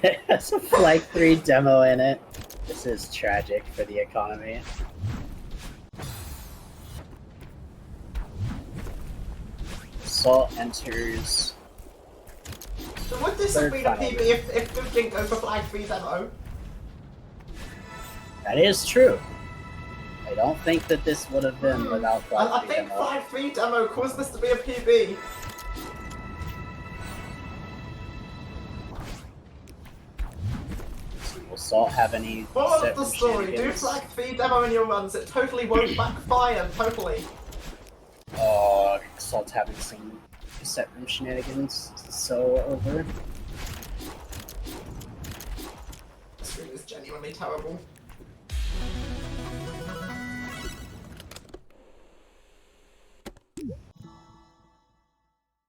There's a Flag 3 demo in it. This is tragic for the economy. Salt enters. So would this have been a PB if Viv didn't go for Flag 3 demo? That is true. I don't think that this would have been without Flag 3 I think demo. Flag 3 demo caused this to be a PB. Will Salt have any Moral set of the story, do shenanigans? Flag 3 demo in your runs, it totally won't backfire, totally. Oh, Salt's having some set room shenanigans. It's so over. This room is genuinely terrible.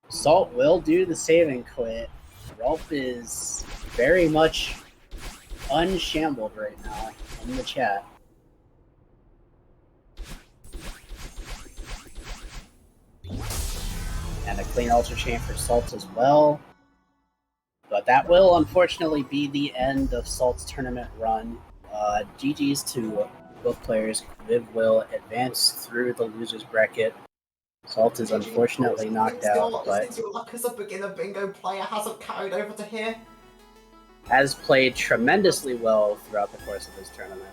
Salt will do the save and quit. Rolf is very much unshambled right now in the chat. And a clean ultra chain for Salt as well. But that will unfortunately be the end of Salt's tournament run. GG's to both players. Viv will advance through the losers bracket. Salt is unfortunately knocked out, but Since your luck as a beginner bingo player hasn't carried over to here. has played tremendously well throughout the course of this tournament.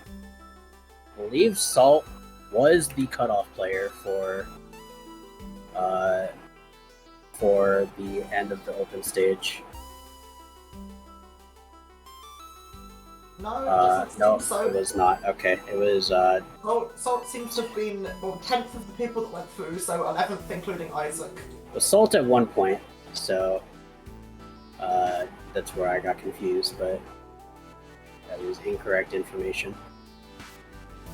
I believe Salt was the cutoff player for the end of the open stage. No, it doesn't No, seem so. it was not. Okay, it was. Salt seems to have been, well, 10th of the people that went through, so 11th including Isaac. It was Salt at one point, so that's where I got confused, but that was incorrect information.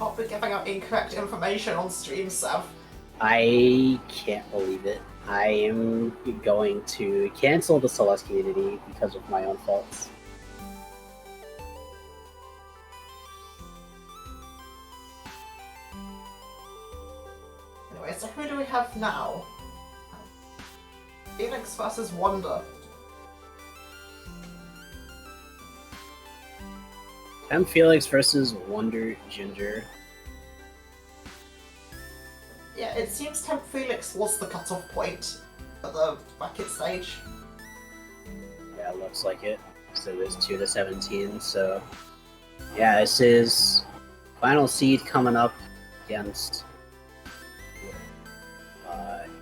Not be giving out incorrect information on stream, Sav. I can't believe it. I am going to cancel the Celeste community because of my own faults. Anyway, so who do we have now? Phoenix versus Wonder. M. Felix versus Wonder Ginger. Yeah, it seems Temp Felix was the cutoff point for the bracket stage. Yeah, it looks like it. So it was 2 to 17, so yeah, this is final seed coming up against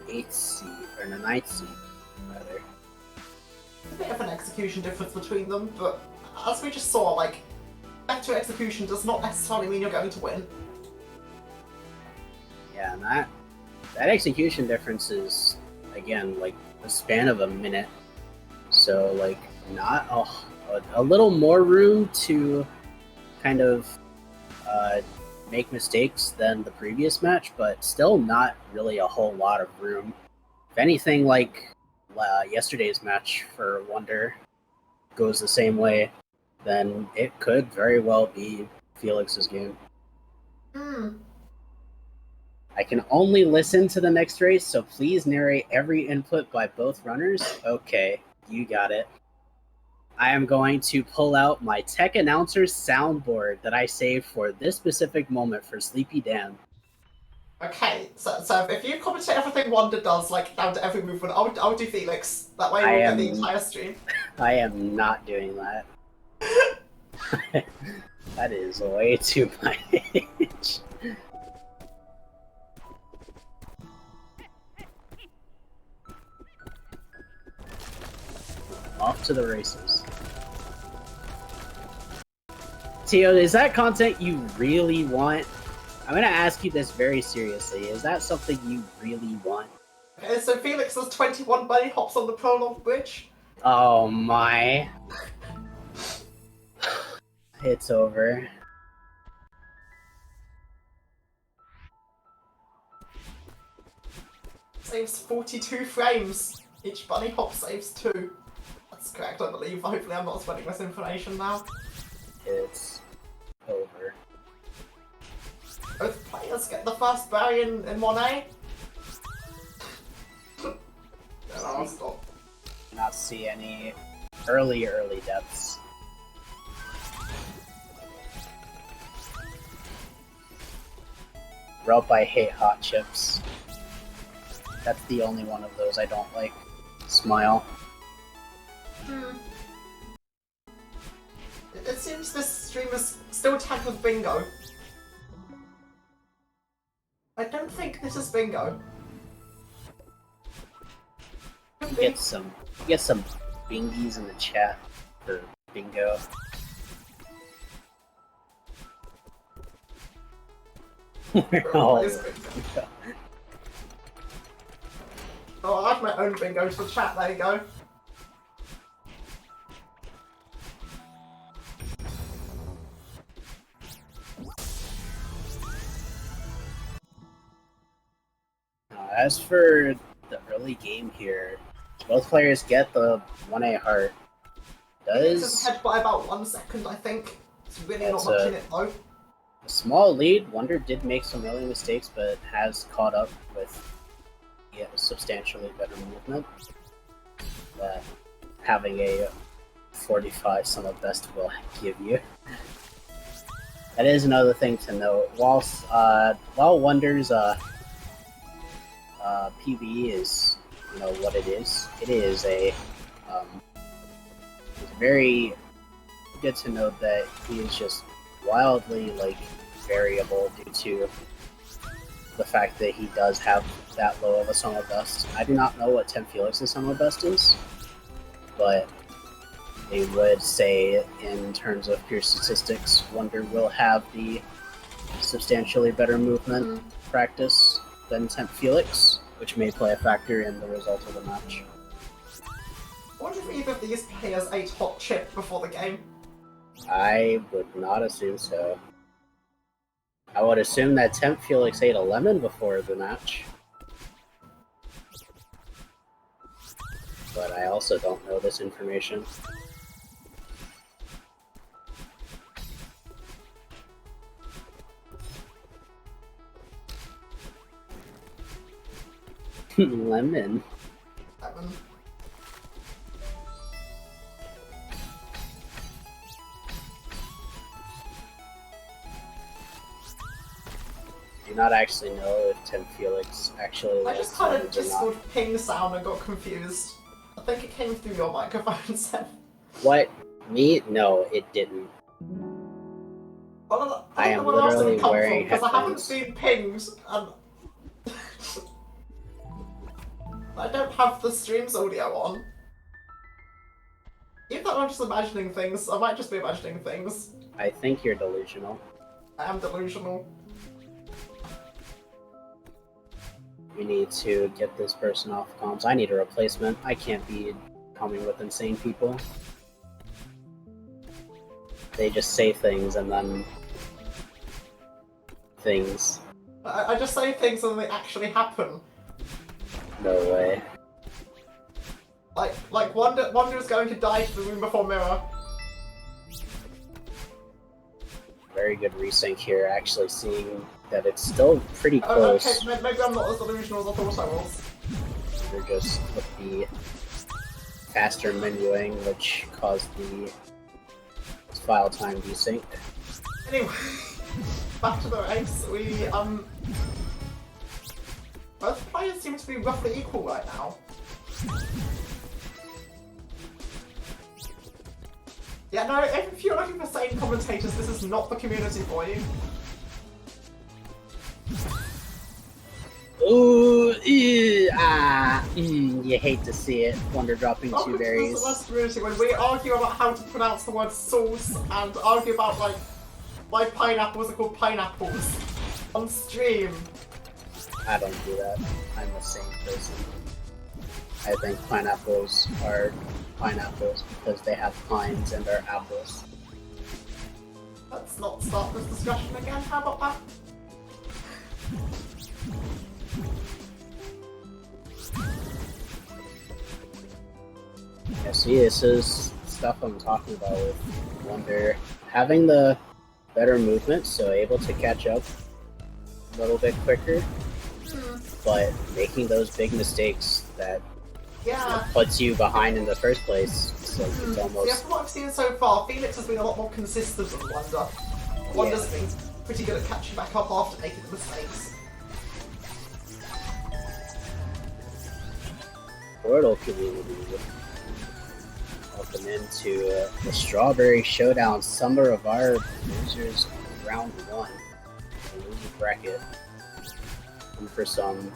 8th seed, or the 9th seed. Rather. A bit of an execution difference between them, but as we just saw, like, better execution does not necessarily mean you're going to win. Yeah, and that execution difference is, again, like a span of a minute. So, like, not a little more room to kind of make mistakes than the previous match, but still not really a whole lot of room. If anything, like yesterday's match for Wonder goes the same way, then it could very well be Felix's game. I can only listen to the next race, so please narrate every input by both runners. Okay, you got it. I am going to pull out my tech announcer's soundboard that I saved for this specific moment for Sleepy Dan. Okay, so if you commentate everything Wanda does, like down to every movement, I'll do Felix. That way we'll get the entire stream. I am not doing that. That is way too much. Off to the races. Tio, is that content you really want? I'm gonna ask you this very seriously. Is that something you really want? Okay, so Felix does 21 bunny hops on the prolonged bridge. Oh my. It's over. Saves 42 frames. Each bunny hop saves 2. That's correct, I believe. Hopefully I'm not spreading misinformation now. It's over. Both players get the first berry in 1A. I'll stop. Not see any early deaths. Rope, I hate hot chips. That's the only one of those I don't like. Smile. It seems this stream is still tagged with bingo. I don't think this is bingo. Get some bingies in the chat for bingo. Oh, I have my own bingo to the chat, there you go. As for the early game here, both players get the 1A heart. It's ahead by about 1 second, I think. It's really not much in it though. A small lead. Wonder did make some early mistakes, but has caught up with substantially better movement. That having a 45 sum of best will give you. That is another thing to note. While Wonder's PB is, what it is a it's very good to note that he is just wildly variable due to the fact that he does have that low of a sum of best. I do not know what Temp Felix's sum of best is, but they would say in terms of pure statistics, Wonder will have the substantially better movement practice than Temp Felix, which may play a factor in the result of the match. I wonder if either of these players ate hot chip before the game. I would not assume so. I would assume that Temp Felix ate a lemon before the match. But I also don't know this information. Lemon. Lemon. Do not actually know if Temp Felix actually. I just kind of Discord ping sound and got confused. I think it came through your microphone, Seth. What? Me? No, it didn't. I am literally wearing headphones. Because I haven't seen pings and... I don't have the stream's audio on. Even though I'm just imagining things, I might just be imagining things. I think you're delusional. I am delusional. We need to get this person off comms. I need a replacement. I can't be coming with insane people. They just say things and then... things. I just say things and they actually happen. No way. Like Wonder is going to die to the room before mirror. Very good resync here, actually seeing that it's still pretty close. Okay, maybe I'm not as delusional as I thought I was. They're just with the faster menuing, which caused the file time desync. Anyway, back to the race. Both players seem to be roughly equal right now. Yeah, no, if you're looking for sane commentators, this is not the community for you. Ooh, you hate to see it. Wonder dropping two berries. This is the worst community when we argue about how to pronounce the word sauce and argue about like why pineapples are called pineapples on stream. I don't do that. I'm the same person. I think pineapples are pineapples because they have pines and are apples. Let's not start this discussion again. How about that? Yeah, see, this is stuff I'm talking about with Wonder. Having the better movement, so able to catch up a little bit quicker, but making those big mistakes that puts you behind in the first place. So it's almost... Yeah, from what I've seen so far, Felix has been a lot more consistent than Wonder. Wonder's been pretty good at catching back up after making the mistakes. Portal community. Welcome into the Strawberry Showdown Summer of our losers round 1. The loser bracket. And for some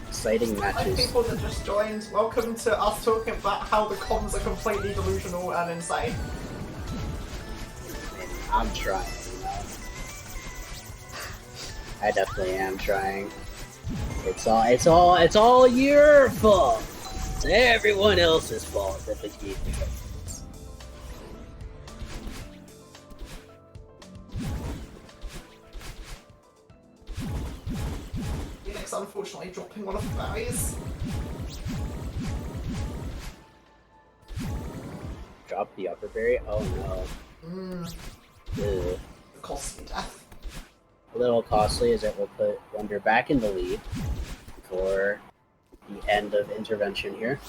exciting Hi matches. people that just joined, welcome to us talking about how the comms are completely delusional and insane. And I'm trying, you know. I definitely am trying. It's all your fault. It's everyone else's fault that the game fails. Felix unfortunately dropping one of the berries. Drop the upper berry? Oh no. Ew. Costly death. A little costly as it will put Wonder back in the lead for the end of intervention here.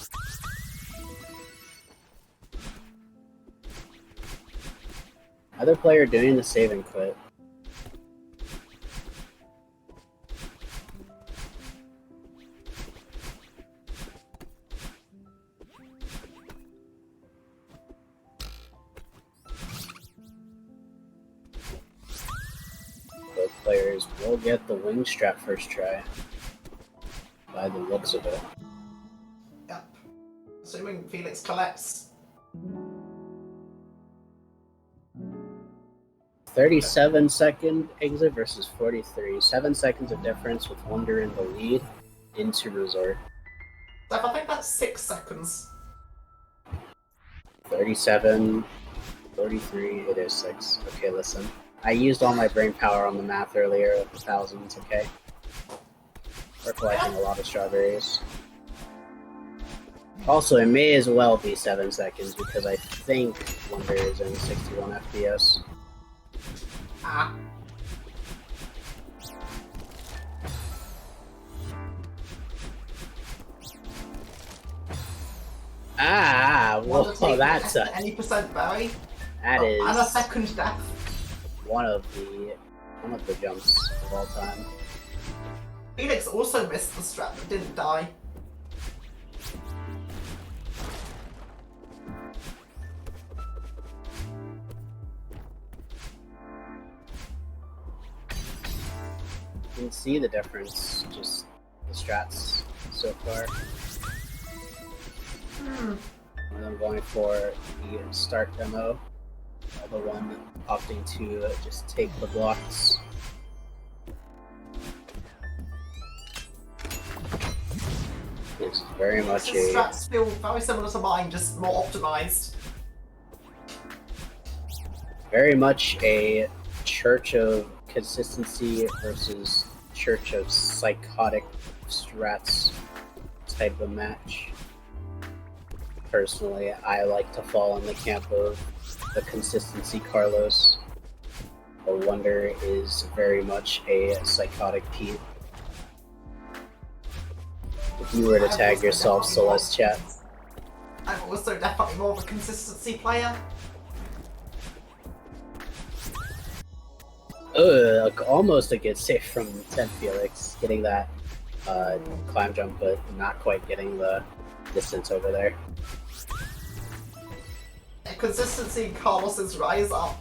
Other player doing the save and quit. Both players will get the wing strap first try, by the looks of it. Yep. Assuming Felix collects. 37-second exit versus 43. 7 seconds of difference with Wonder in the lead into resort. So I think that's 6 seconds. 37, 43, it is 6. Okay, listen. I used all my brain power on the math earlier with the thousands, okay? We're collecting a lot of strawberries. Also, it may as well be 7 seconds because I think Wonder is in 61 FPS. Ah. Well, that's a... any percent berry. That is... And a second death. One of the jumps of all time. Felix also missed the strat but didn't die. You can see the difference, just the strats so far. And I'm going for the start demo. The one opting to just take the blocks. It's very much His strats feel very similar to mine, just more optimized. Very much a church of consistency versus church of psychotic strats type of match. Personally, I like to fall in the camp of the consistency Carlos. The Wonder is very much a psychotic Pete. If you were to tag yourself, Celeste chat. I'm also definitely more of a consistency player. Almost a good save from 10 Felix, getting that climb jump, but not quite getting the distance over there. Consistency Carlos's rise up.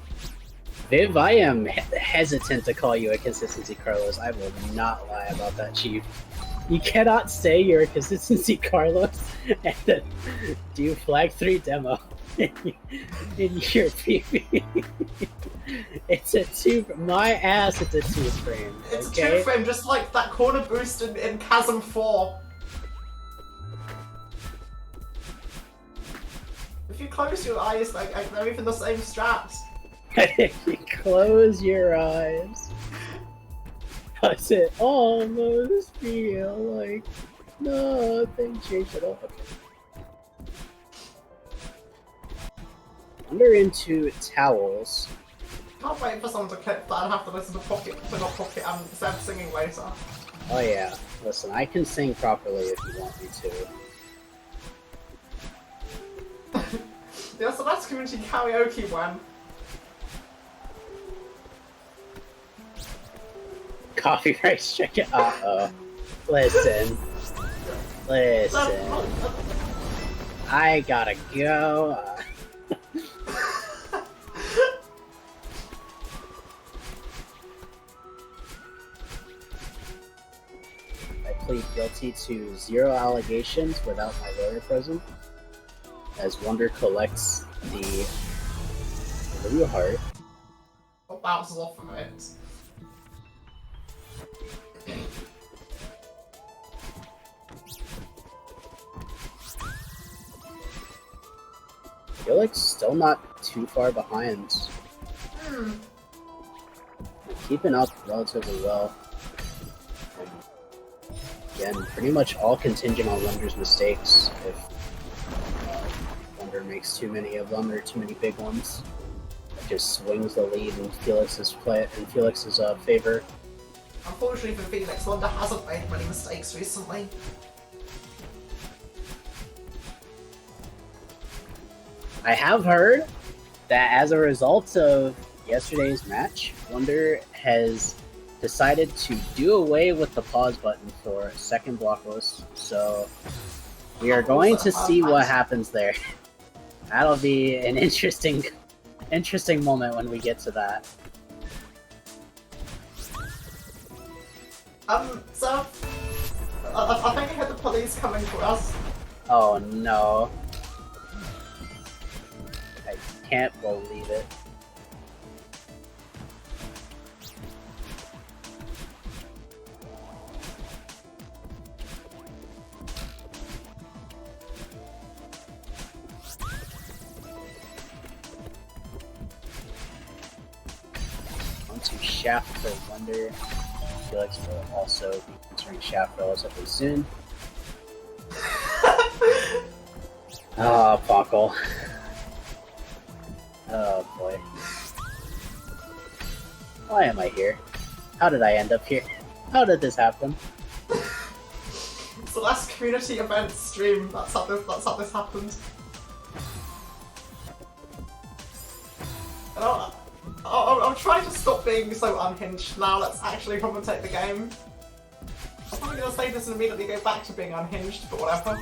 Viv, I am hesitant to call you a consistency Carlos. I will not lie about that, Chief. You cannot say you're a consistency Carlos and then do flag 3 demo in your PV. It's a 2. My ass, it's a 2 frame. It's okay? a 2 frame, just like that corner boost in Chasm 4. If you close your eyes, like they're even the same strats. If you close your eyes, does it almost feel like nothing changed at all? Okay. Under into towels. Can't wait for someone to clip that and have to listen to Pocket, not Pocket, and Zeb singing later. Oh yeah, listen, I can sing properly if you want me to. The Celeste community karaoke one. Copyright strike it. Uh-oh. Listen. I gotta go. I plead guilty to 0 allegations without my lawyer present. As Wonder collects the blue heart. Or bounces off of it. Felix still not too far behind. Keeping up relatively well. And again, pretty much all contingent on Wonder's mistakes. If Wonder makes too many of them or too many big ones, it just swings the lead in Felix's favor. Unfortunately for Felix, Wonder hasn't made many mistakes recently. I have heard that as a result of yesterday's match, Wonder has decided to do away with the pause button for second block list, so we are going to see what happens there. That'll be an interesting moment when we get to that. So I think I heard the police coming for us. Oh no. I can't believe it. Onto Shaft for Wonder. Felix will also be entering Shaft relatively soon. Oh, Pockle. Oh boy. Why am I here? How did I end up here? How did this happen? It's the last community event stream. That's how this happened. I'm trying to stop being so unhinged now. Let's actually commentate the game. I'm probably gonna say this and immediately go back to being unhinged, but whatever.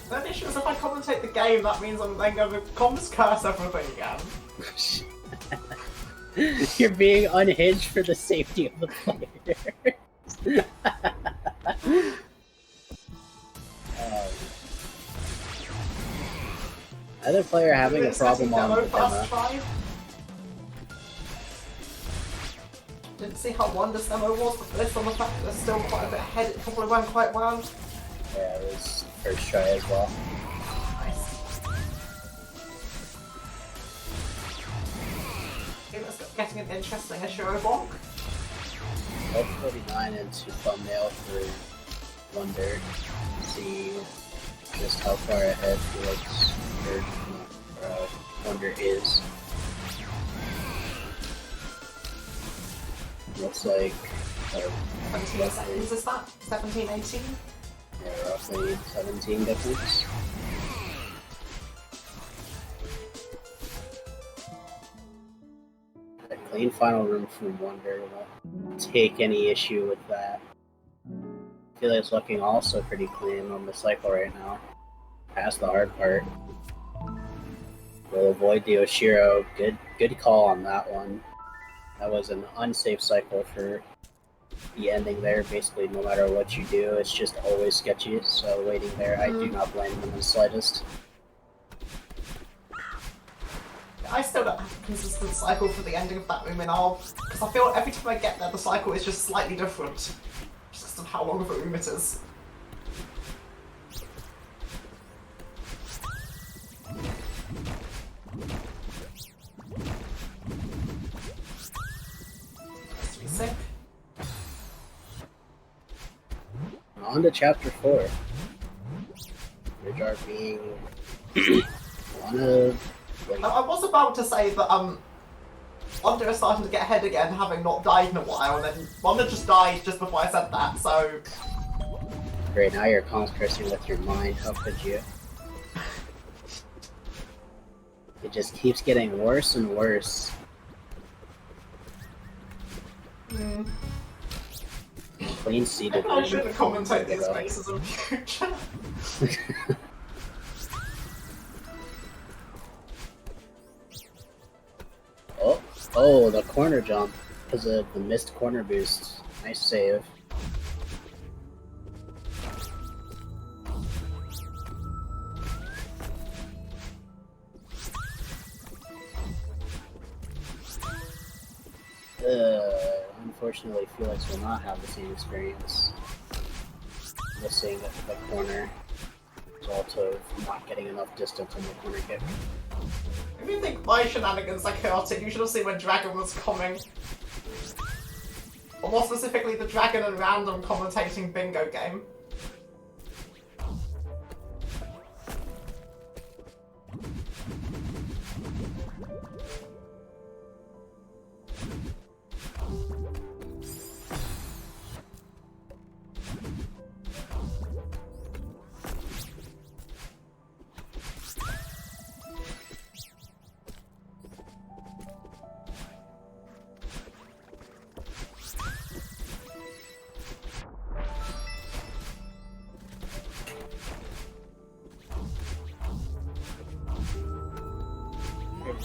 The issue is if I commentate the game, that means I'm then going to curse everything again. You're being unhinged for the safety of the players. Other player having a problem on the demo. Didn't see how one this demo was, but this on the fact that they're still quite a bit ahead, it probably went quite well. Yeah, it was first try as well. Nice. Okay, let's get getting an interesting issue of Bonk. 49 into thumbnail for Wonder. See just how far ahead Felix or Wonder is. Looks like 17 seconds is that? 17, 18? Yeah, roughly 17 difference. A clean final room from Wonder won't take any issue with that. I feel like it's looking also pretty clean on the cycle right now. Past the hard part. Will avoid the Oshiro. Good call on that one. That was an unsafe cycle for the ending there. Basically, no matter what you do, it's just always sketchy. So waiting there, I do not blame them in the slightest. I still don't have a consistent cycle for the ending of that room in R, because I feel every time I get there, the cycle is just slightly different. Just because of how long of a room it is. Sick. On to chapter 4. Ridge being one of. I was about to say that Wonder is starting to get ahead again, having not died in a while, and then Wonder just died just before I said that. So Great, now you're cursing with your mind. How could you? It just keeps getting worse and worse. Clean seated. I shouldn't commentate these faces in future. Oh, the corner jump because of the missed corner boost. Nice save. Unfortunately, Felix will not have the same experience. Missing the corner, result of not getting enough distance on the corner kick. If you think my shenanigans are chaotic, you should have seen when Dragon was coming. Or more specifically, the Dragon and Random commentating bingo game.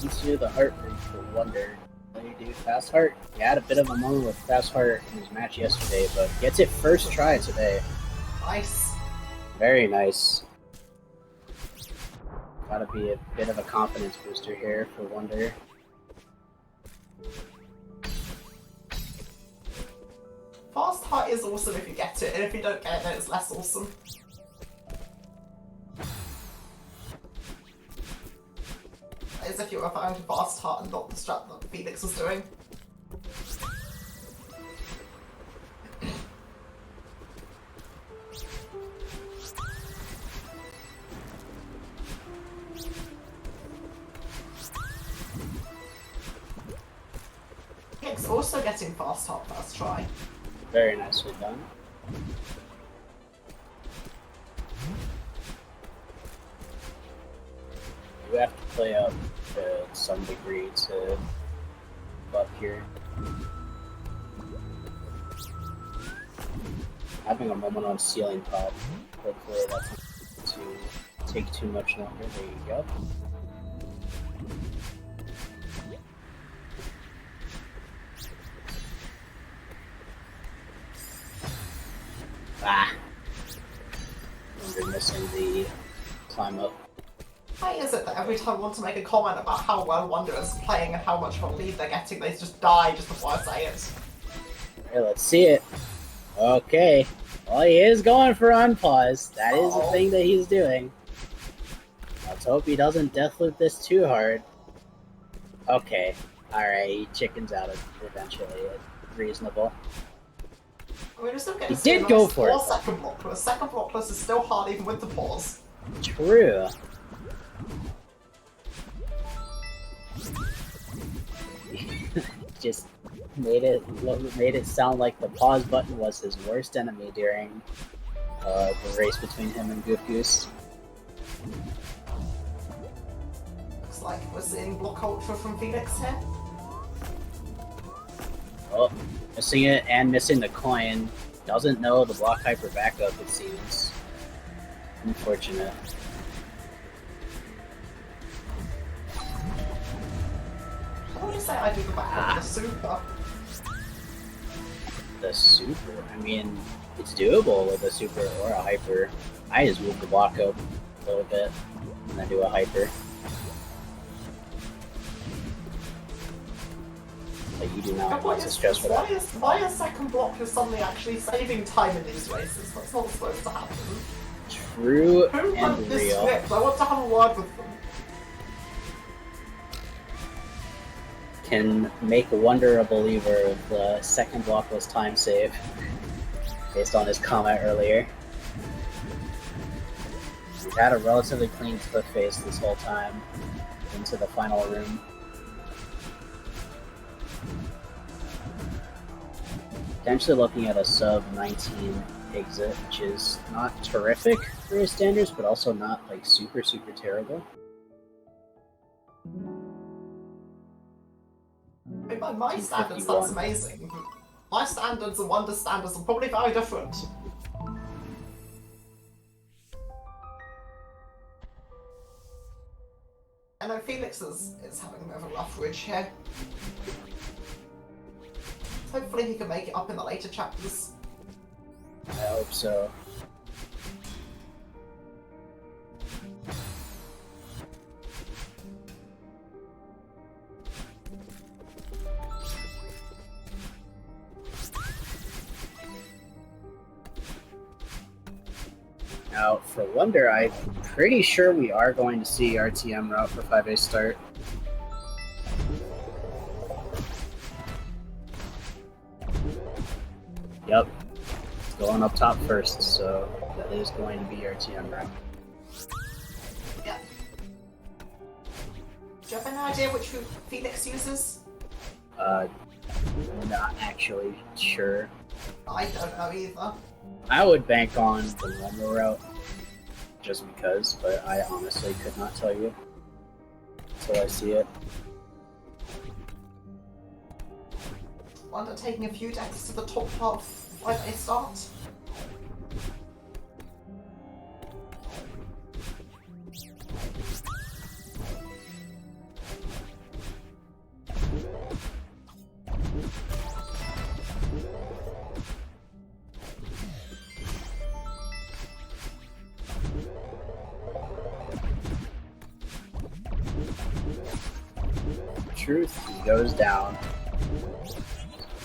Let's do the heart break for Wonder. What do you do? Fast heart. He had a bit of a moment with fast heart in his match yesterday, but gets it first try today. Nice. Very nice. Gotta be a bit of a confidence booster here for Wonder. Fast heart is awesome if you get it, and if you don't get it, then it's less awesome. As if you're referring to fast heart and not the strat that Felix was doing. Felix also getting fast heart first try. Very nicely done. You have to play up to some degree to up here. Having a moment on ceiling pop. Hopefully that's not too take too much longer. There you go. Ah! You're missing the climb up. Why is it that every time I want to make a comment about how well Wonder is playing and how much of a lead they're getting, they just die just before I say it? Hey, let's see it. Okay. Well, he is going for unpause. That is the thing that he's doing. Let's hope he doesn't deathloop this too hard. Okay. Alright, he chickens out eventually. Reasonable. I mean, we're still He did go for it. Second blockless. Second blockless is still hard even with the pause. True. Just made it sound like the pause button was his worst enemy during the race between him and Goof Goose. Looks like we're seeing Block Ultra from Phoenix here. Oh, missing it and missing the coin. Doesn't know the block hyper backup, it seems. Unfortunate. What would you say I do the backup with the super? The super? I mean, it's doable with a super or a hyper. I just move the block up a little bit and then do a hyper. But you do not want to stress for that. Why is second block is suddenly actually saving time in these races? That's not supposed to happen. True Who and wrote this real. script? I want to have a word with them. Can make Wonder a believer of the second blockless time save based on his comment earlier. We've had a relatively clean split face this whole time into the final room. Potentially looking at a sub 19 exit, which is not terrific for his standards, but also not like super terrible. I mean, by my standards, that's amazing. My standards and Wonder's standards are probably very different. I know Felix is having a bit of a rough ridge here. Hopefully he can make it up in the later chapters. I hope so. Now, for Wonder, I'm pretty sure we are going to see RTM route for 5A start. Yep, it's going up top first, so that is going to be RTM route. Yeah. Do you have any idea which route Felix uses? Not actually sure. I don't know either. I would bank on the normal route, just because, but I honestly could not tell you until I see it. Wonder taking a few decks to the top part of 5A start. Truth, he goes down.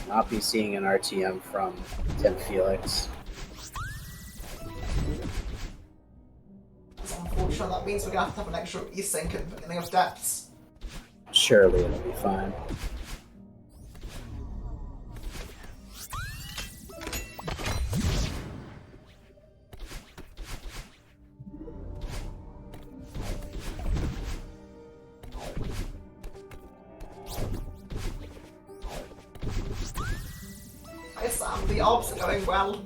Not be seeing an RTM from Tim Felix. That's unfortunate. That means we're gonna have to have an extra resync at the beginning of depths. Surely it'll be fine. Hi Sam, the orbs are going well.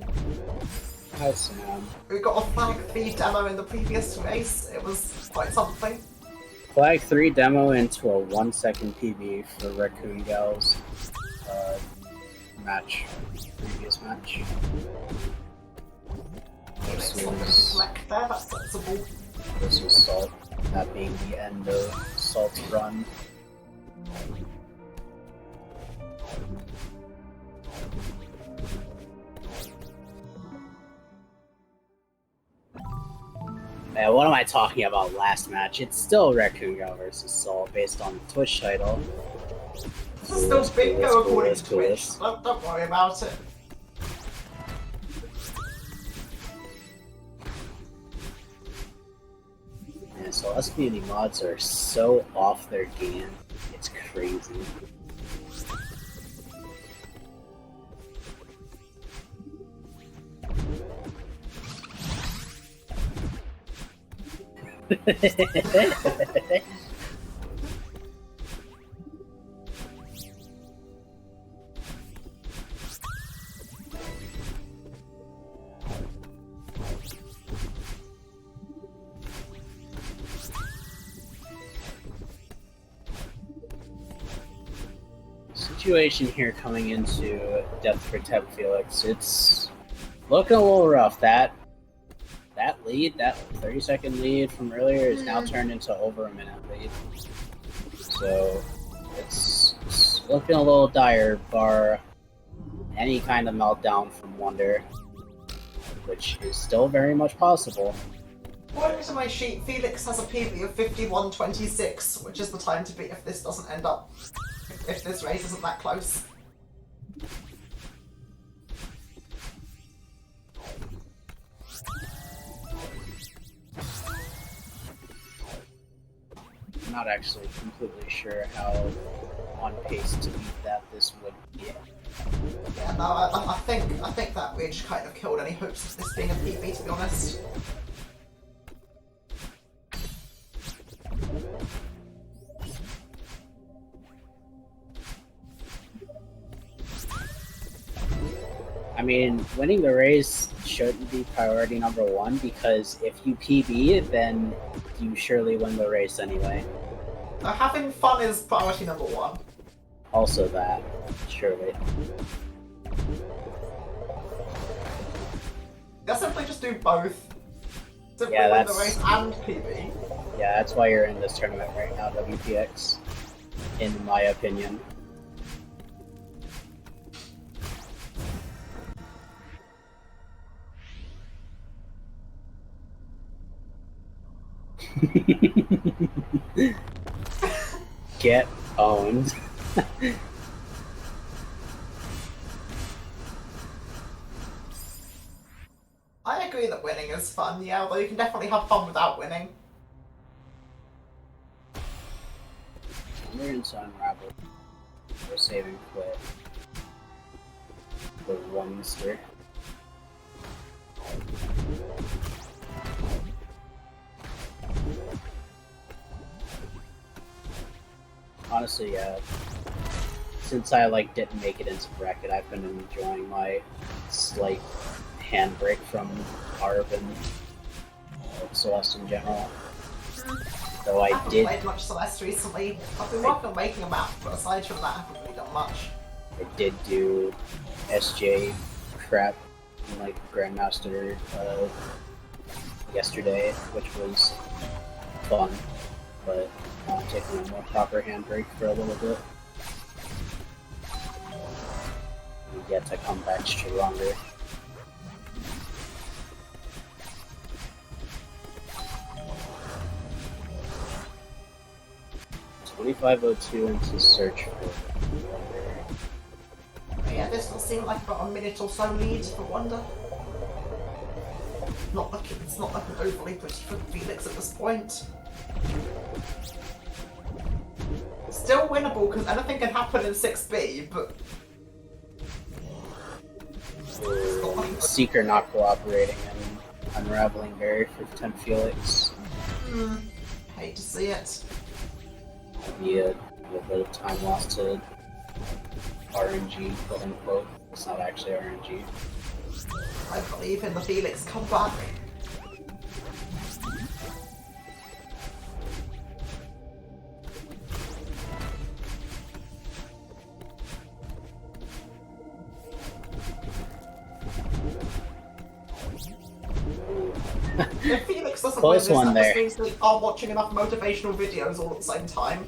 Hi Sam. We got a flag 3 demo in the previous race. It was quite something. Flag 3 demo into a 1 second PB for Raccoon Gal's previous match. Felix wanted to collect there, that's sensible. versus Salt. That being the end of Salt's run. Man, what am I talking about last match? It's still Raccoon Girl versus Salt based on the Twitch title. This is still bingo according to Twitch. Don't worry about it. Man, Celeste community mods are so off their game. It's crazy. Situation here coming into Depth for Tep Felix, it's looking a little rough. That lead, that 30-second lead from earlier is now turned into over a minute lead. So it's looking a little dire, bar any kind of meltdown from Wonder, which is still very much possible. According to my sheet, Felix has a PB of 51.26, which is the time to beat if this doesn't end up, if this race isn't that close. I'm not actually completely sure how on pace to beat that this would be. Yeah, no, I think that Ridge kind of killed any hopes of this being a PB, to be honest. I mean, winning the race shouldn't be priority number one, because if you PB, then you surely win the race anyway. Now, having fun is priority number one. Also that, surely. They'll simply just do both. Simply Yeah, win the race and PB. Yeah, that's why you're in this tournament right now, WPX, in my opinion. Get owned. I agree that winning is fun, yeah, although you can definitely have fun without winning. We're into Unravel. We're saving Quit. The Runster. Honestly, since I didn't make it into bracket, I've been enjoying my slight handbrake from Arb and Celeste in general. Though I haven't played much Celeste recently. I've been working on making a map, but aside from that, I haven't really done much. I did do SJ crap in Grandmaster yesterday, which was fun, but I'm taking a more proper handbrake for a little bit. We get to come back stronger. $25.02 into search for Wonder. Yeah, this will seem like about a minute or so lead for Wonder. It's not looking overly pretty for Felix at this point. Still winnable because anything can happen in 6B, but Seeker not cooperating and unraveling Berry for 10 Felix. Hate to see it. Be a little bit of time lost to RNG, quote unquote. It's not actually RNG. I believe in the Felix comeback. If Felix 26 doesn't Close win this, one that there. just means they are watching enough motivational videos all at the same time.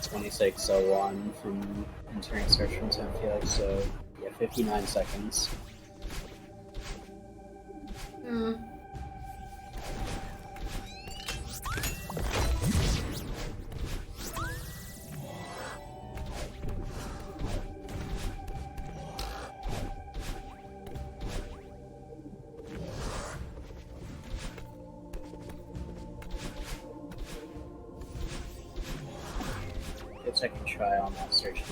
26:01 from entering search from 10 Felix, so yeah, 59 seconds. Hmm. Second try on that search.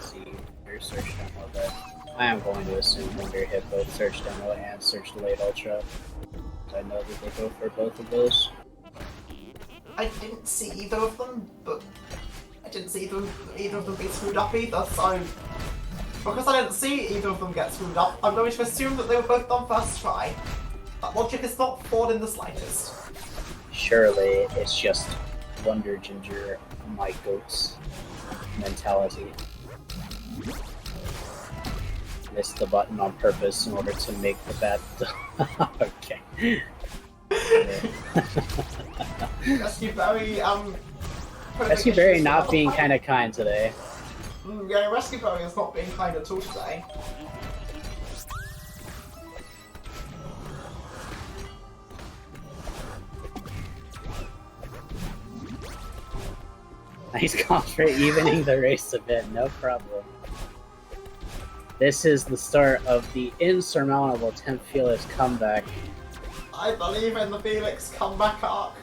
See your search demo, but I am going to assume Wonder hit both search demo and search delayed ultra. I know that they go for both of those. I didn't see either of them, but I didn't see either of them be screwed up either, so because I didn't see either of them get screwed up, I'm going to assume that they were both done first try. That logic is not flawed in the slightest. Surely it's just Wonder Ginger, my goats mentality. Missed the button on purpose in order to make the bad. Okay. Rescue Berry, Rescue Berry not being kind of kind today. Yeah, Rescue Berry is not being kind at all today. Nice call for evening the race a bit, no problem. This is the start of the insurmountable 10th Felix comeback. I believe in the Felix comeback arc.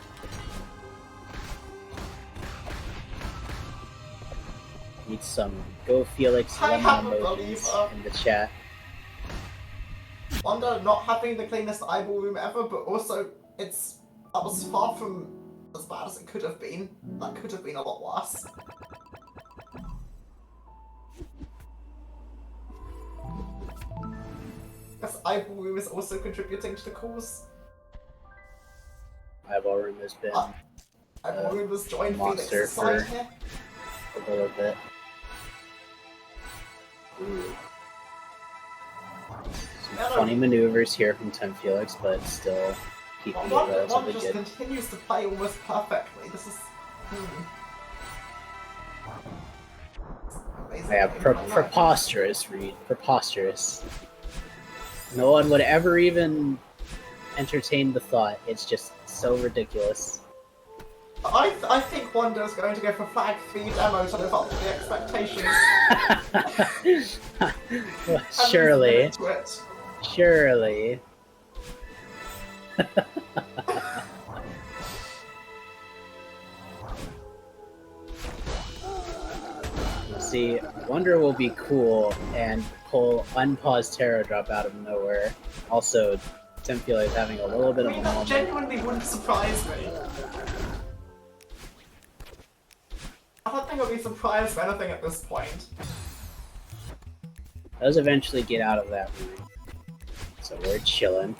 Need some Go Felix I lemon have a emojis believer. in the chat. Wonder not having the cleanest eyeball room ever, but also that was far from as bad as it could have been. That could have been a lot worse. Guess eyeball room is also contributing to the cause. Eyeball room has been Eyeball room has joined monster Felix's side for here. a little bit. Ooh. Some funny maneuvers here from 10 Felix, but still keeping it One relatively just good. continues to play almost perfectly. This is amazing. Yeah, preposterous, Reed. Preposterous. No one would ever even entertain the thought. It's just so ridiculous. I think Wonder's going to go for flag 3 demo to live up to the expectations. Well, surely. Surely. See, Wonder will be cool and pull unpaused Terror Drop out of nowhere. Also, Tempula is having a little bit of a That moment. genuinely wouldn't surprise me. I don't think I'll be surprised by anything at this point. Does eventually get out of that room. So we're chilling.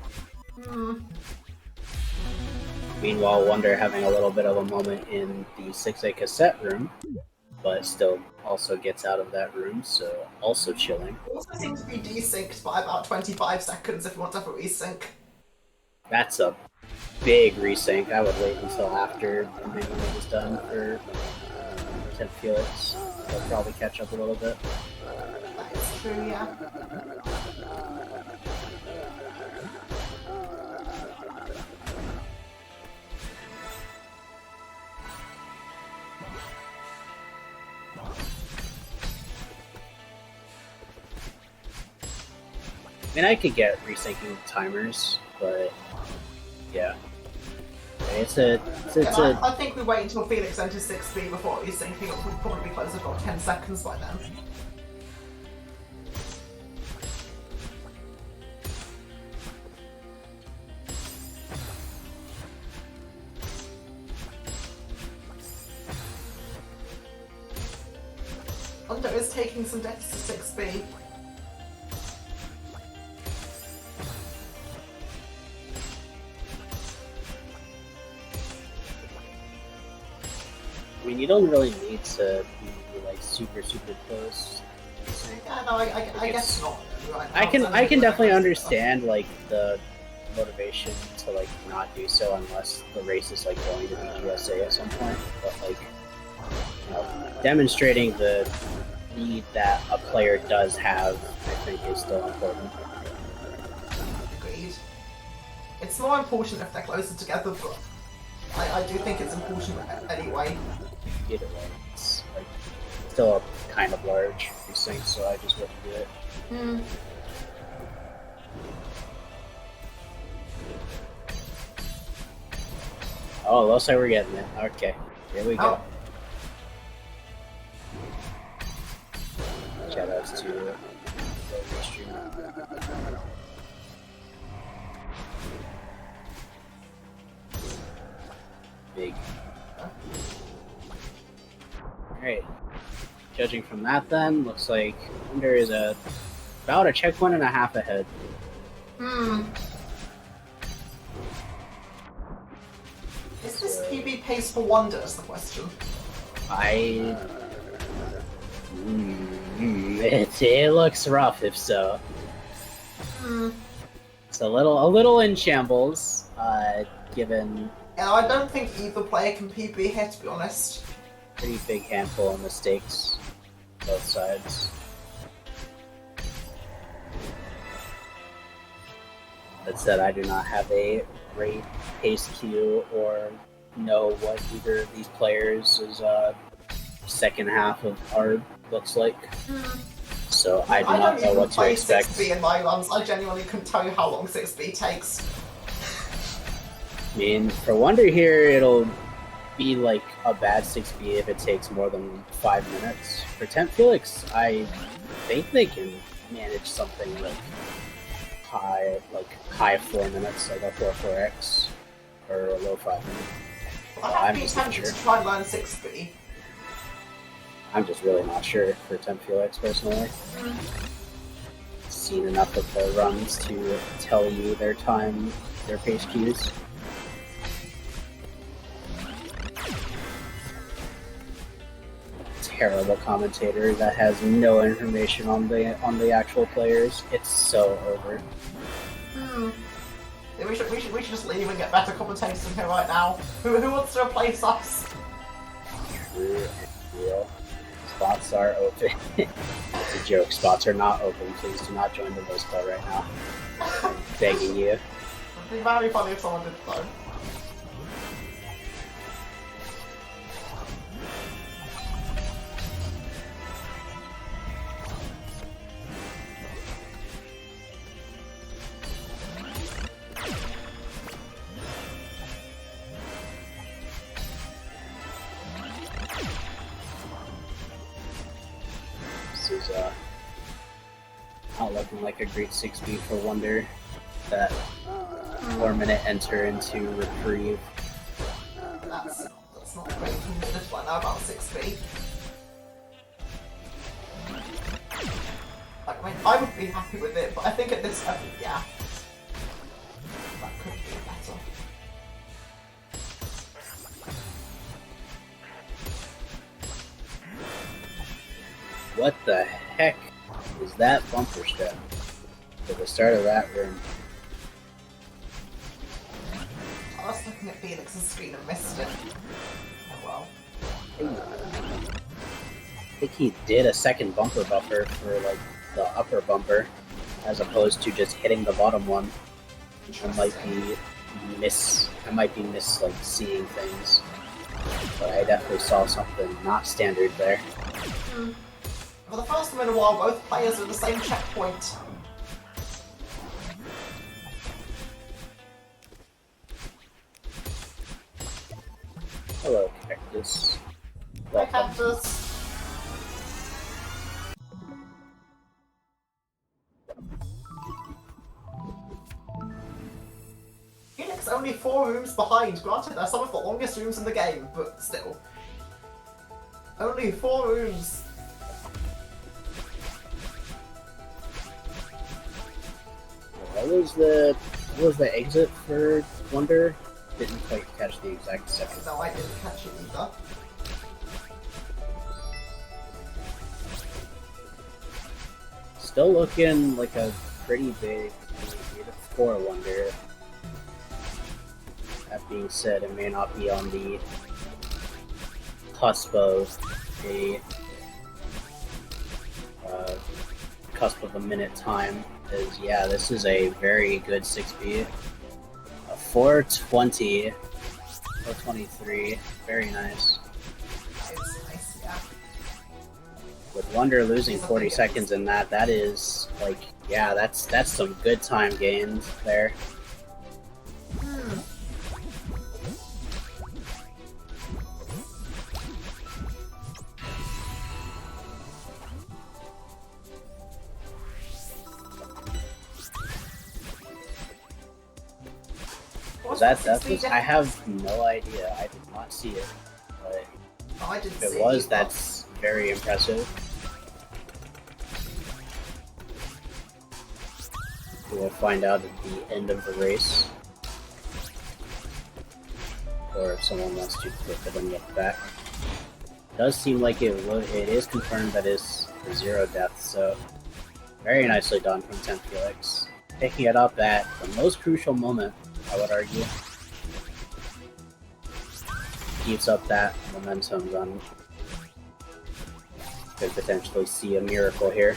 Meanwhile, Wonder having a little bit of a moment in the 6A cassette room, but still also gets out of that room, so also chilling. It also seems to be desynced by about 25 seconds if you want to have a resync. That's a big resync. I would wait until after the main was done for 10 Felix. They'll probably catch up a little bit. That is true, yeah. I mean, I could get resyncing timers, but yeah. I think we wait until Felix enters 6B before resyncing. It will probably be closer to about 10 seconds by then. Under is taking some deaths to 6B. I mean, you don't really need to be like super close. Yeah, no, I guess not. Right now, I can definitely understand like the motivation to like not do so unless the race is like going to be GSA at some point. But like, you know, demonstrating the need that a player does have, I think, is still important. Agreed. It's more important if they're closer together, but I do think it's important anyway. Either way, it's like still a kind of large precinct, so I just wouldn't do it. Oh, looks like we're getting it. Okay, here we go. Shoutouts to the stream. Big. Alright. Judging from that then, looks like Wonder is about a checkpoint and a half ahead. Is this PB pace for Wonder is the question? It looks rough if so. It's a little in shambles, given... Yeah, I don't think either player can PB here, to be honest. Pretty big handful of mistakes, both sides. That said, I do not have a great pace cue or know what either of these players' second half of ARB looks like. So I do not know what to expect. 6B in my runs. I genuinely couldn't tell you how long 6B takes. I mean, for Wonder here, it'll be like a bad 6B if it takes more than 5 minutes. For Temp Felix, I think they can manage something like high 4 minutes, like a 4-4X or a low 5 minute. I have been tempted to try and learn 6B. I'm just really not sure for Temp Felix personally. Seen enough of the runs to tell you their time, their pace cues. Terrible commentator that has no information on the actual players. It's so over. Yeah, we should just leave and get better commentators in here right now. Who wants to replace us? True and real. Spots are open. It's a joke. Spots are not open. Please do not join the voice call right now. I'm begging you. It'd be very funny if someone did so. This is not looking like a great 6B for Wonder. That 4-minute enter into reprieve. That's not great from this one now about 6B. Like, I mean, I would be happy with it, but I think at this level, yeah, that could be better. What the heck is that bumper step at the start of that room? I was looking at Felix's screen and missed it. Oh well. I think he did a second bumper buffer for like the upper bumper, as opposed to just hitting the bottom one. I might be miss like seeing things, but I definitely saw something not standard there. For the first time in a while, both players are at the same checkpoint. Hello, Cactus. Hi, Cactus. Felix only 4 rooms behind. Granted, they're some of the longest rooms in the game, but still. Only 4 rooms. What was the exit for Wonder? Didn't quite catch the exact second. No, I didn't catch it either. Still looking like a pretty big lead for Wonder. being said, it may not be on the cusp of a minute time. Is yeah, this is a very good 6B. A 420, 423, very nice. Nice, yeah. With Wonder losing 40 seconds in that is like, yeah, that's some good time gains there. I have no idea. I did not see it, but if it was, that's very impressive. We'll find out at the end of the race, or if someone wants to flip it and look back. It does seem like it is confirmed that it's for 0 deaths, so very nicely done from Temp Felix. Picking it up at the most crucial moment, I would argue. Keeps up that momentum run. Could potentially see a miracle here.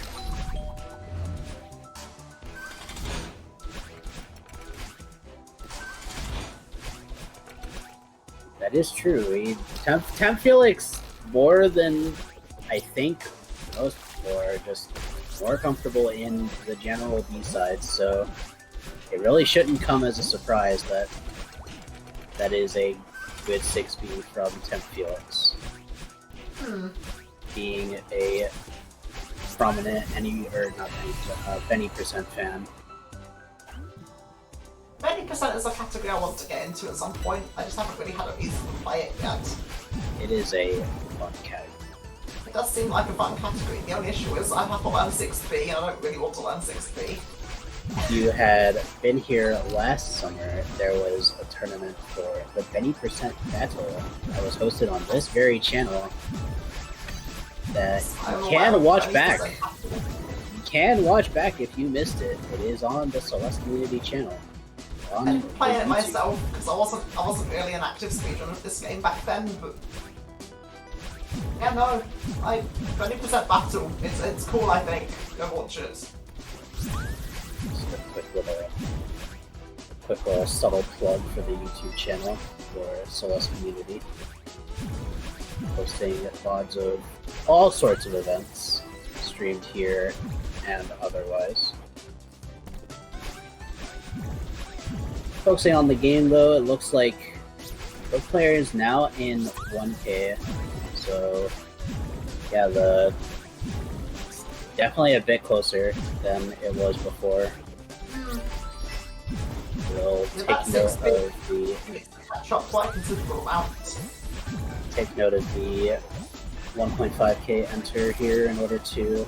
That is true. Temp Felix, more than I think most people are just more comfortable in the general B-sides, so it really shouldn't come as a surprise that is a good 6B from Temp Felix. Being a prominent Benny% fan. Benny% is a category I want to get into at some point. I just haven't really had a reason to play it yet. It is a fun category. It does seem like a fun category. The only issue is I have to learn 6B and I don't really want to learn 6B. You had been here last summer. There was a tournament for the Benny% Battle that was hosted on this very channel that you can watch back. You can watch back if you missed it. It is on the Celeste Community channel. I didn't play it myself because I wasn't really an active speedrunner of this game back then, but yeah, no, Benny% Battle. It's cool. I think go watch it. Just a quick little subtle plug for the YouTube channel for Celeste Community. Posting VODs of all sorts of events, streamed here and otherwise. Focusing on the game though, it looks like both players now in 1K, so yeah, definitely a bit closer than it was before. We'll take note of the take note of the 1.5K enter here in order to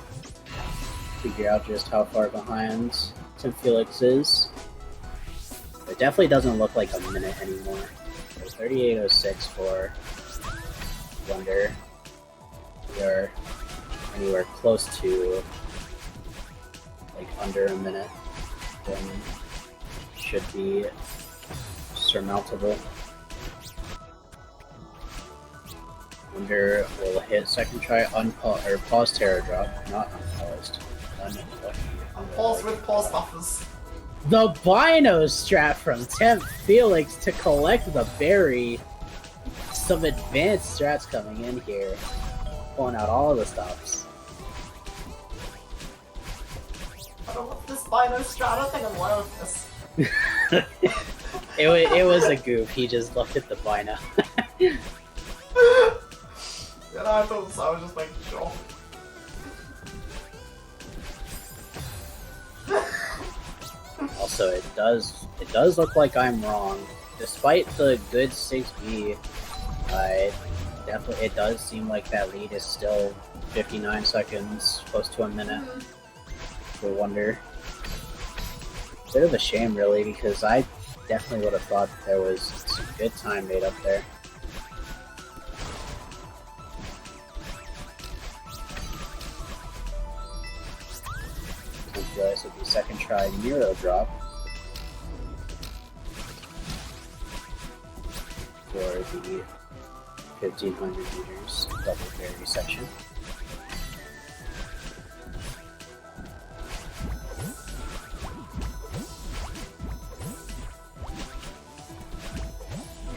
figure out just how far behind Temp Felix is. It definitely doesn't look like a minute anymore. There's 38:06 for Wonder. We are anywhere close to like under a minute, then should be surmountable. Wonder will hit second try pause terror drop, not unpaused. Unpaused with pause buffers. The Bino strat from Temp Felix to collect the berry. Some advanced strats coming in here. Pulling out all the stops. I don't want this Bino strat. I don't think I'm aware of this. It was a goof. He just looked at the Bino. Yeah, no, I thought so. I was just making sure. Also, it does look like I'm wrong. Despite the good 6B, it does seem like that lead is still 59 seconds, close to a minute for Wonder. Bit of a shame, really, because I definitely would have thought there was some good time made up there. This would be second try Nero drop. for the 1500 meters double berry section.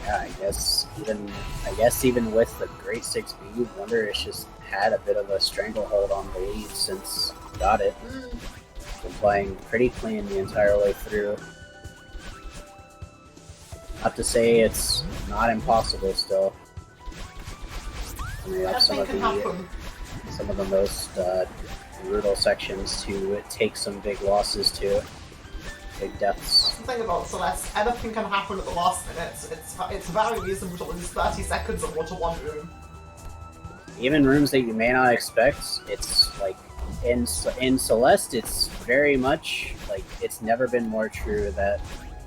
Yeah, I guess even with the great 6B, Wonderish just had a bit of a stranglehold on the lead since he got it. Been playing pretty clean the entire way through. Not to say it's not impossible still. I mean, have some of the most brutal sections to take some big losses to. Big deaths. That's the thing about Celeste, anything can happen at the last minute. It's very reasonable to lose 30 seconds of one room. Even rooms that you may not expect, it's like in Celeste, it's very much like it's never been more true that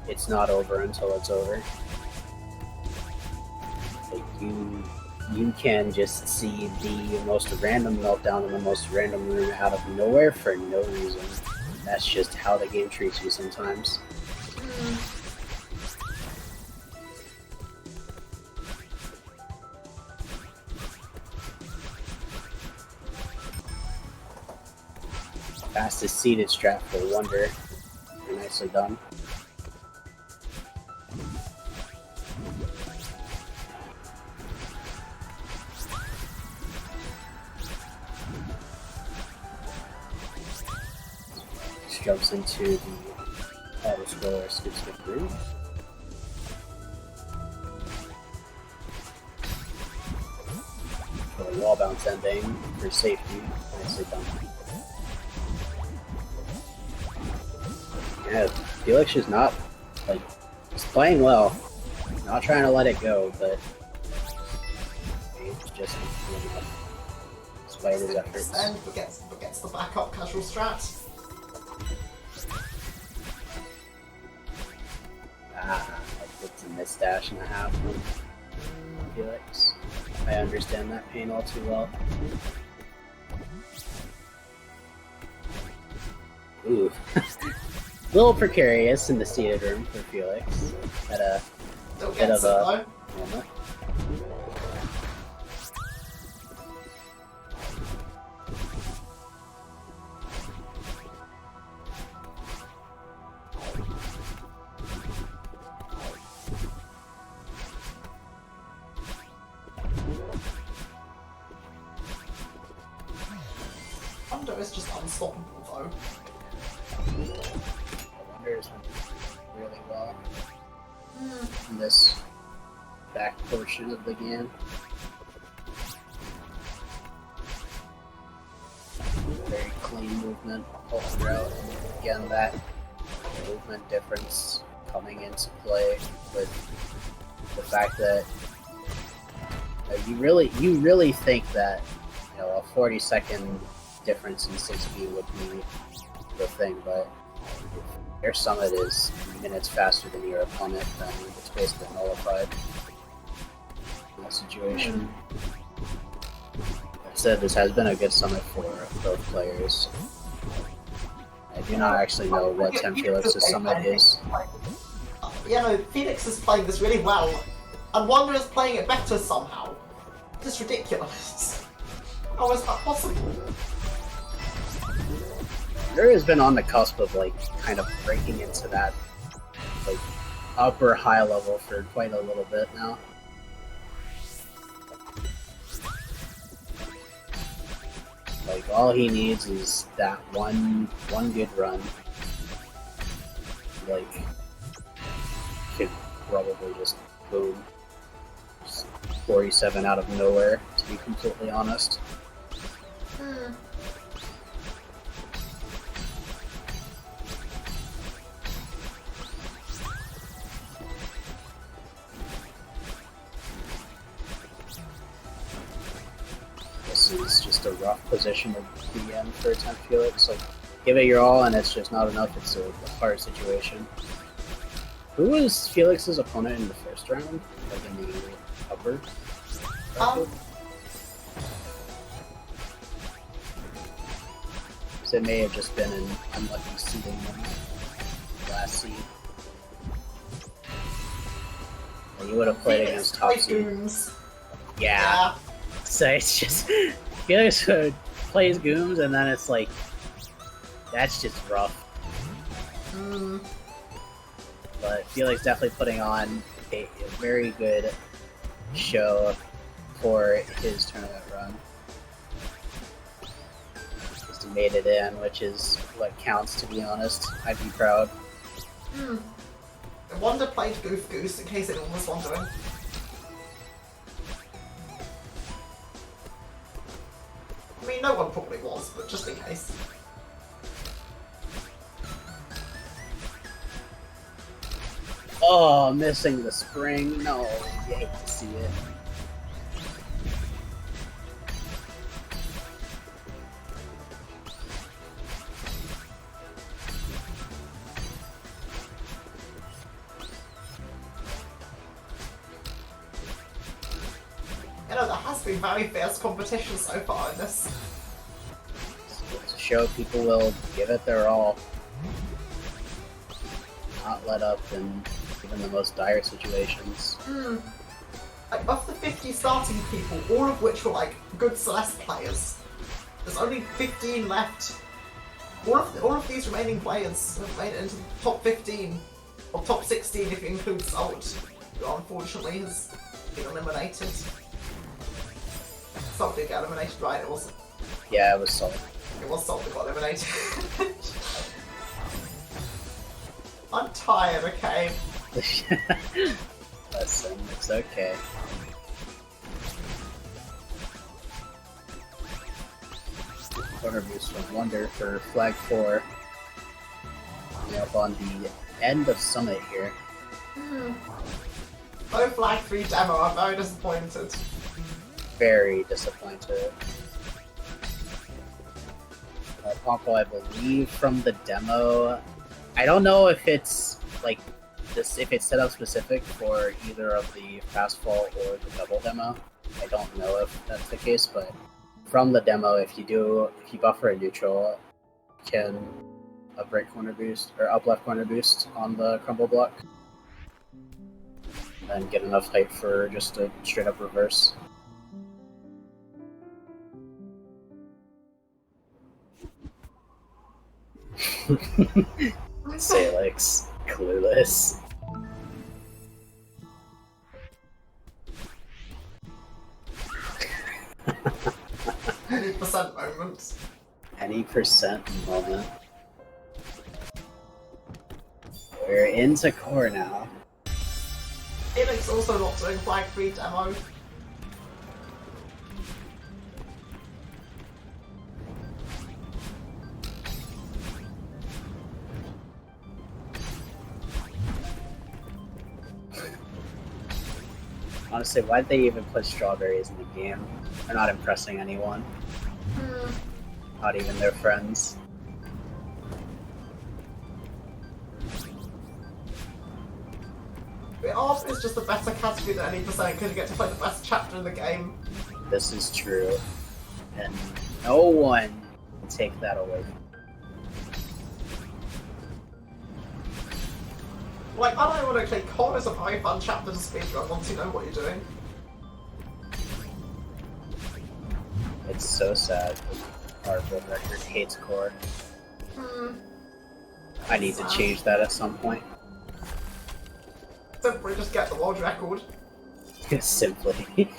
it's not over until it's over. Like you can just see the most random meltdown in the most random room out of nowhere for no reason. That's just how the game treats you sometimes. Fastest seated strat for Wonder. Very nicely done. Jumps into the auto scroller, skip through. For a wall bounce ending for safety, nicely done. Yeah, Felix is not like he's playing well, not trying to let it go, but he's just doing enough despite his efforts. And forgets the backup casual strat. It's a misdash and a half from Felix. I understand that pain all too well. Ooh. A little precarious in the seated room for Felix. Had a bit of a moment. Wonder is just unstoppable though. Wonder is really well in this back portion of the game. Very clean movement all throughout. And again, that movement difference coming into play with the fact that you really think that a 40-second difference in 6B would be the thing, but if your summit is minutes faster than your opponent, then it's basically nullified in that situation. That said, this has been a good summit for both players. I do not actually know what Tim Felix's summit is. Felix is playing this really well, and Wonder is playing it better somehow. It's ridiculous. How is that possible? Wonder has been on the cusp of kind of breaking into that upper high level for quite a little bit now. All he needs is that one good run. Could probably just boom. 47 out of nowhere, to be completely honest. This is just a rough position to be in for Temp Felix. Give it your all, and it's just not enough. It's a hard situation. Who was Felix's opponent in the first round? In the upper? So it may have just been an unlucky seeding last seed. And you would have played against top seed. Goons. Yeah. So it's just Felix plays Gooms, and then it's like that's just rough. But Felix definitely putting on a very good show for his tournament run. Just made it in, which is what counts, to be honest. I'd be proud. Wanda played Goof Goose, in case anyone was wondering. I mean, no one probably was, but just in case. Oh, missing the spring. No, you hate to see it. You know, there has been very fierce competition so far in this. It's a show people will give it their all. Not let up in even the most dire situations. Like, of the 50 starting people, all of which were like good Celeste players, there's only 15 left. All of these remaining players have made it into the top 15, or top 16 if you include Salt, who unfortunately has been eliminated. Salt did get eliminated, right? It wasn't. Yeah, it was Salt. It was Salt that got eliminated. I'm tired, okay? Listen, it's okay. Corner boost from Wonder for flag 4. Up on the end of Summit here. No flag 3 demo, I'm very disappointed. Very disappointed. Ponko, I believe, from the demo. I don't know if it's like this, if it's set up specific for either of the fast fall or the double demo. I don't know if that's the case, but from the demo, if you buffer a neutral, you can up right corner boost or up left corner boost on the crumble block, and then get enough height for just a straight up reverse. Salix, clueless. Any percent moment. Any percent moment. We're into core now. Felix also not doing flag 3 demo. Honestly, why'd they even put strawberries in the game? They're not impressing anyone. Not even their friends. The art is just a better category than any percent because you get to play the best chapter in the game. This is true. And no one can take that away. Like, unironically, Core is a very fun chapter to speedrun once you know what you're doing. It's so sad. Our world record hates core. I need to change that at some point. Simply just get the world record. Simply.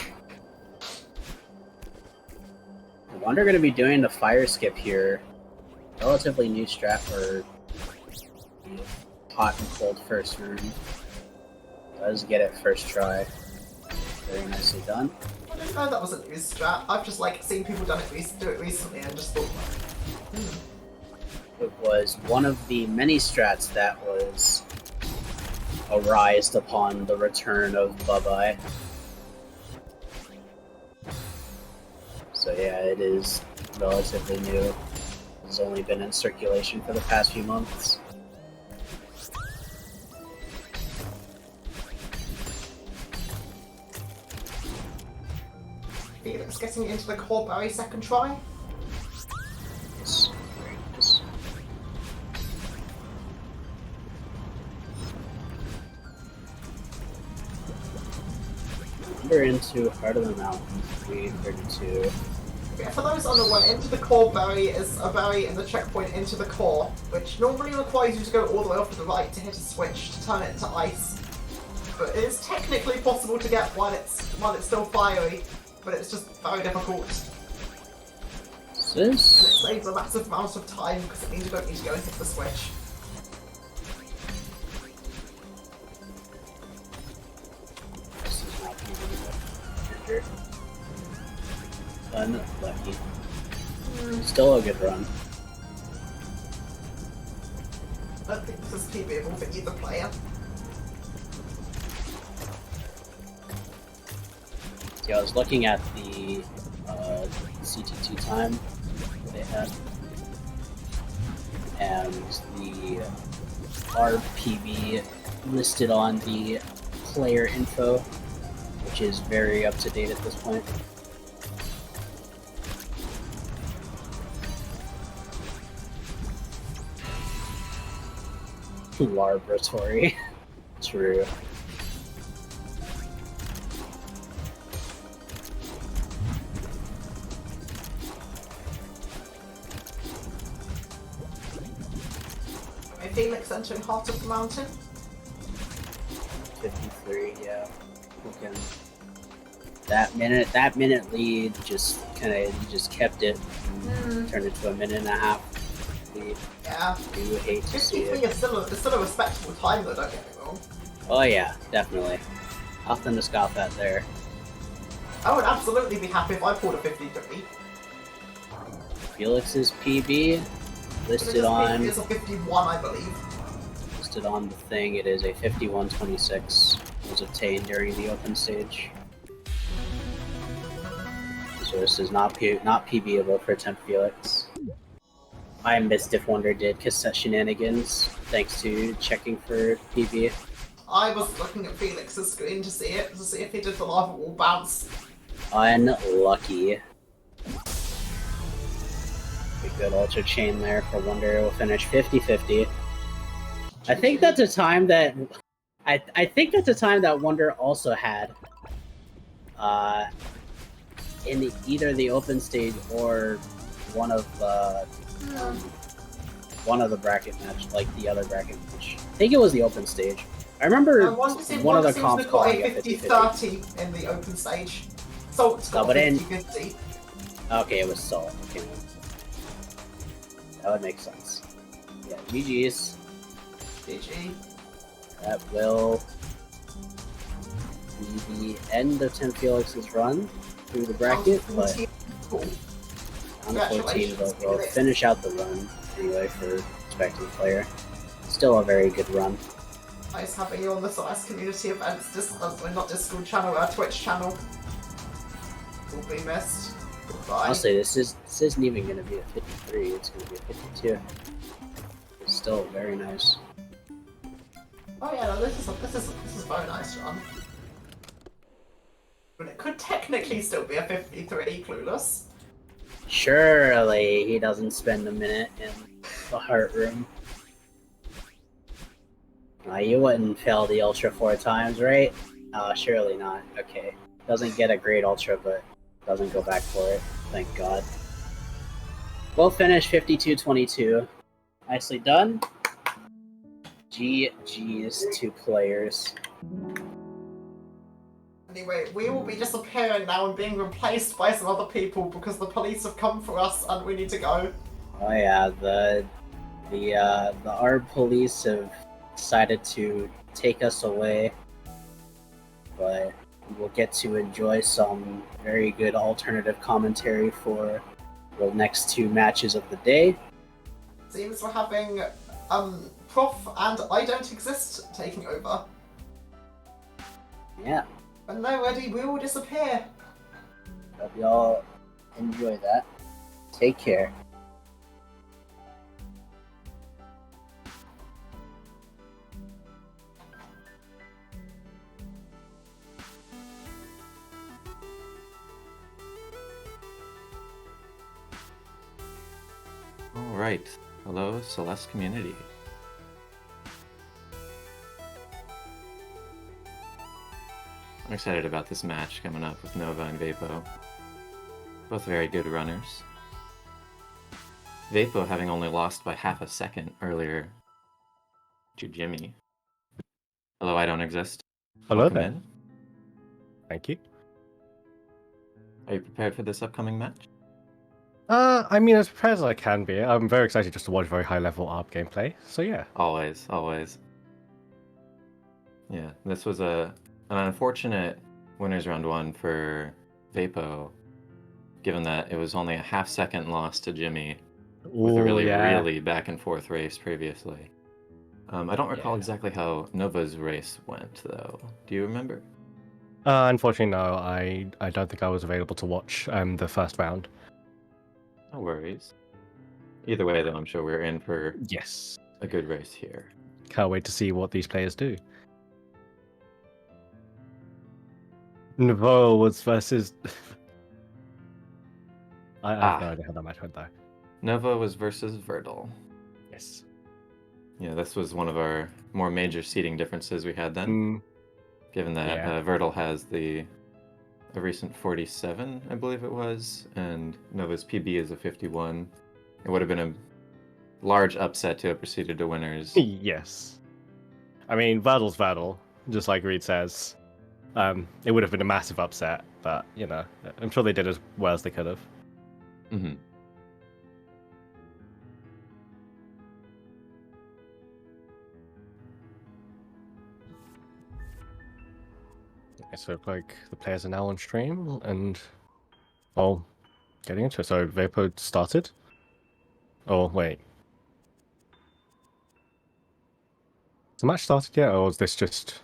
I wonder going to be doing the fire skip here. Relatively new strat for hot and cold first room. Does get it first try. Very nicely done. I didn't know that was a new strat. I've just like seen people do it recently and just thought, It was one of the many strats that was arised upon the return of Bye-Bye. So yeah, it is relatively new. It's only been in circulation for the past few months. Felix getting into the core berry second try. Yes, very nice. further into Heart of the Mountain, 332. Yeah, for those unaware, Into the Core berry is a berry in the checkpoint Into the Core, which normally requires you to go all the way off to the right to hit a switch to turn it into ice. But it is technically possible to get while it's still fiery, but it's just very difficult. And it saves a massive amount of time because it means you don't need to go and hit the switch. Unlucky. Still a good run. I don't think this is PBable for either player. See, I was looking at the CT2 time they had, and the RPB listed on the player info, which is very up to date at this point. Laboratory. True. Felix entering Heart of the Mountain. 53, yeah. Okay. That minute lead just kept it and turned it to a minute and a half lead. Yeah. You would hate to see 53 it. is still a respectable time though, don't get me wrong. Oh yeah, definitely. Nothing to scoff at there. I would absolutely be happy if I pulled a 53. Felix's PB listed on It's a 51, I believe. listed on the thing. It is a 51.26. Was obtained during the open stage. So this is not PBable for Temp Felix. I missed if Wonder did cassette shenanigans, thanks to checking for PB. I was looking at Felix's screen to see if he did the lava wall bounce. Unlucky. A good ultra chain there for Wonder. Will finish 50-50. I think that's a time that I think that's a time that Wonder also had in either the open stage or one of the bracket match, like the other bracket match. I think it was the open stage. I remember one of the comps calling it 50-30 in the open stage. So it's got 50-50. Okay, it was Salt. Okay. That would make sense. Yeah, GG's. GG. That will be the end of Tim Felix's run through the bracket, but on the 14, but we'll finish out the run anyway for expecting player. Still a very good run. Nice having you on the Celeste community events, not Discord channel, our Twitch channel. Will be missed. Goodbye. Honestly, this isn't even going to be a 53, it's going to be a 52. It's still very nice. Oh yeah, no, this is a very nice run. But it could technically still be a 53, Clueless. Surely he doesn't spend a minute in the heart room. You wouldn't fail the Ultra 4 times, right? Surely not. Okay. Doesn't get a great Ultra, but doesn't go back for it. Thank God. We'll finish 52-22. Nicely done. GG's to players. Anyway, we will be disappearing now and being replaced by some other people because the police have come for us and we need to go. Oh yeah, the ARB police have decided to take us away, but we'll get to enjoy some very good alternative commentary for the next two matches of the day. Seems we're having Prof and I Don't Exist taking over. Yeah. When they're ready, we will disappear. Hope y'all enjoy that. Take care. Alright, hello Celeste community. I'm excited about this match coming up with Nova and Vapo. Both very good runners. Vapo having only lost by half a second earlier to Jimmy. Hello, I don't exist. Hello Welcome there. in. Thank you. Are you prepared for this upcoming match? I mean, as prepared as I can be. I'm very excited just to watch very high-level ARP gameplay. So yeah. Always, always. Yeah, this was an unfortunate winners round 1 for Vapo, given that it was only a half-second loss to Jimmy with a Ooh, really, yeah. really back-and-forth race previously. I don't recall exactly how Nova's race went, though. Do you remember? Unfortunately, no. I don't think I was available to watch the first round. No worries. Either way, though, I'm sure we're in for Yes. a good race here. Can't wait to see what these players do. Nouveau was versus. I have no idea how that match went though. Nova was versus Verdal. Yes. Yeah, this was one of our more major seeding differences we had then. Given that yeah. Verdal has a recent 47, I believe it was, and Nova's PB is a 51. It would have been a large upset to have proceeded to winners. Yes. I mean, Verdal's Verdal, just like Reed says. It would have been a massive upset, but, you know, I'm sure they did as well as they could have. Mm-hmm. Okay, so like the players are now on stream and well, getting into it. So Vapo started. Oh wait, has the match started yet, or is this just?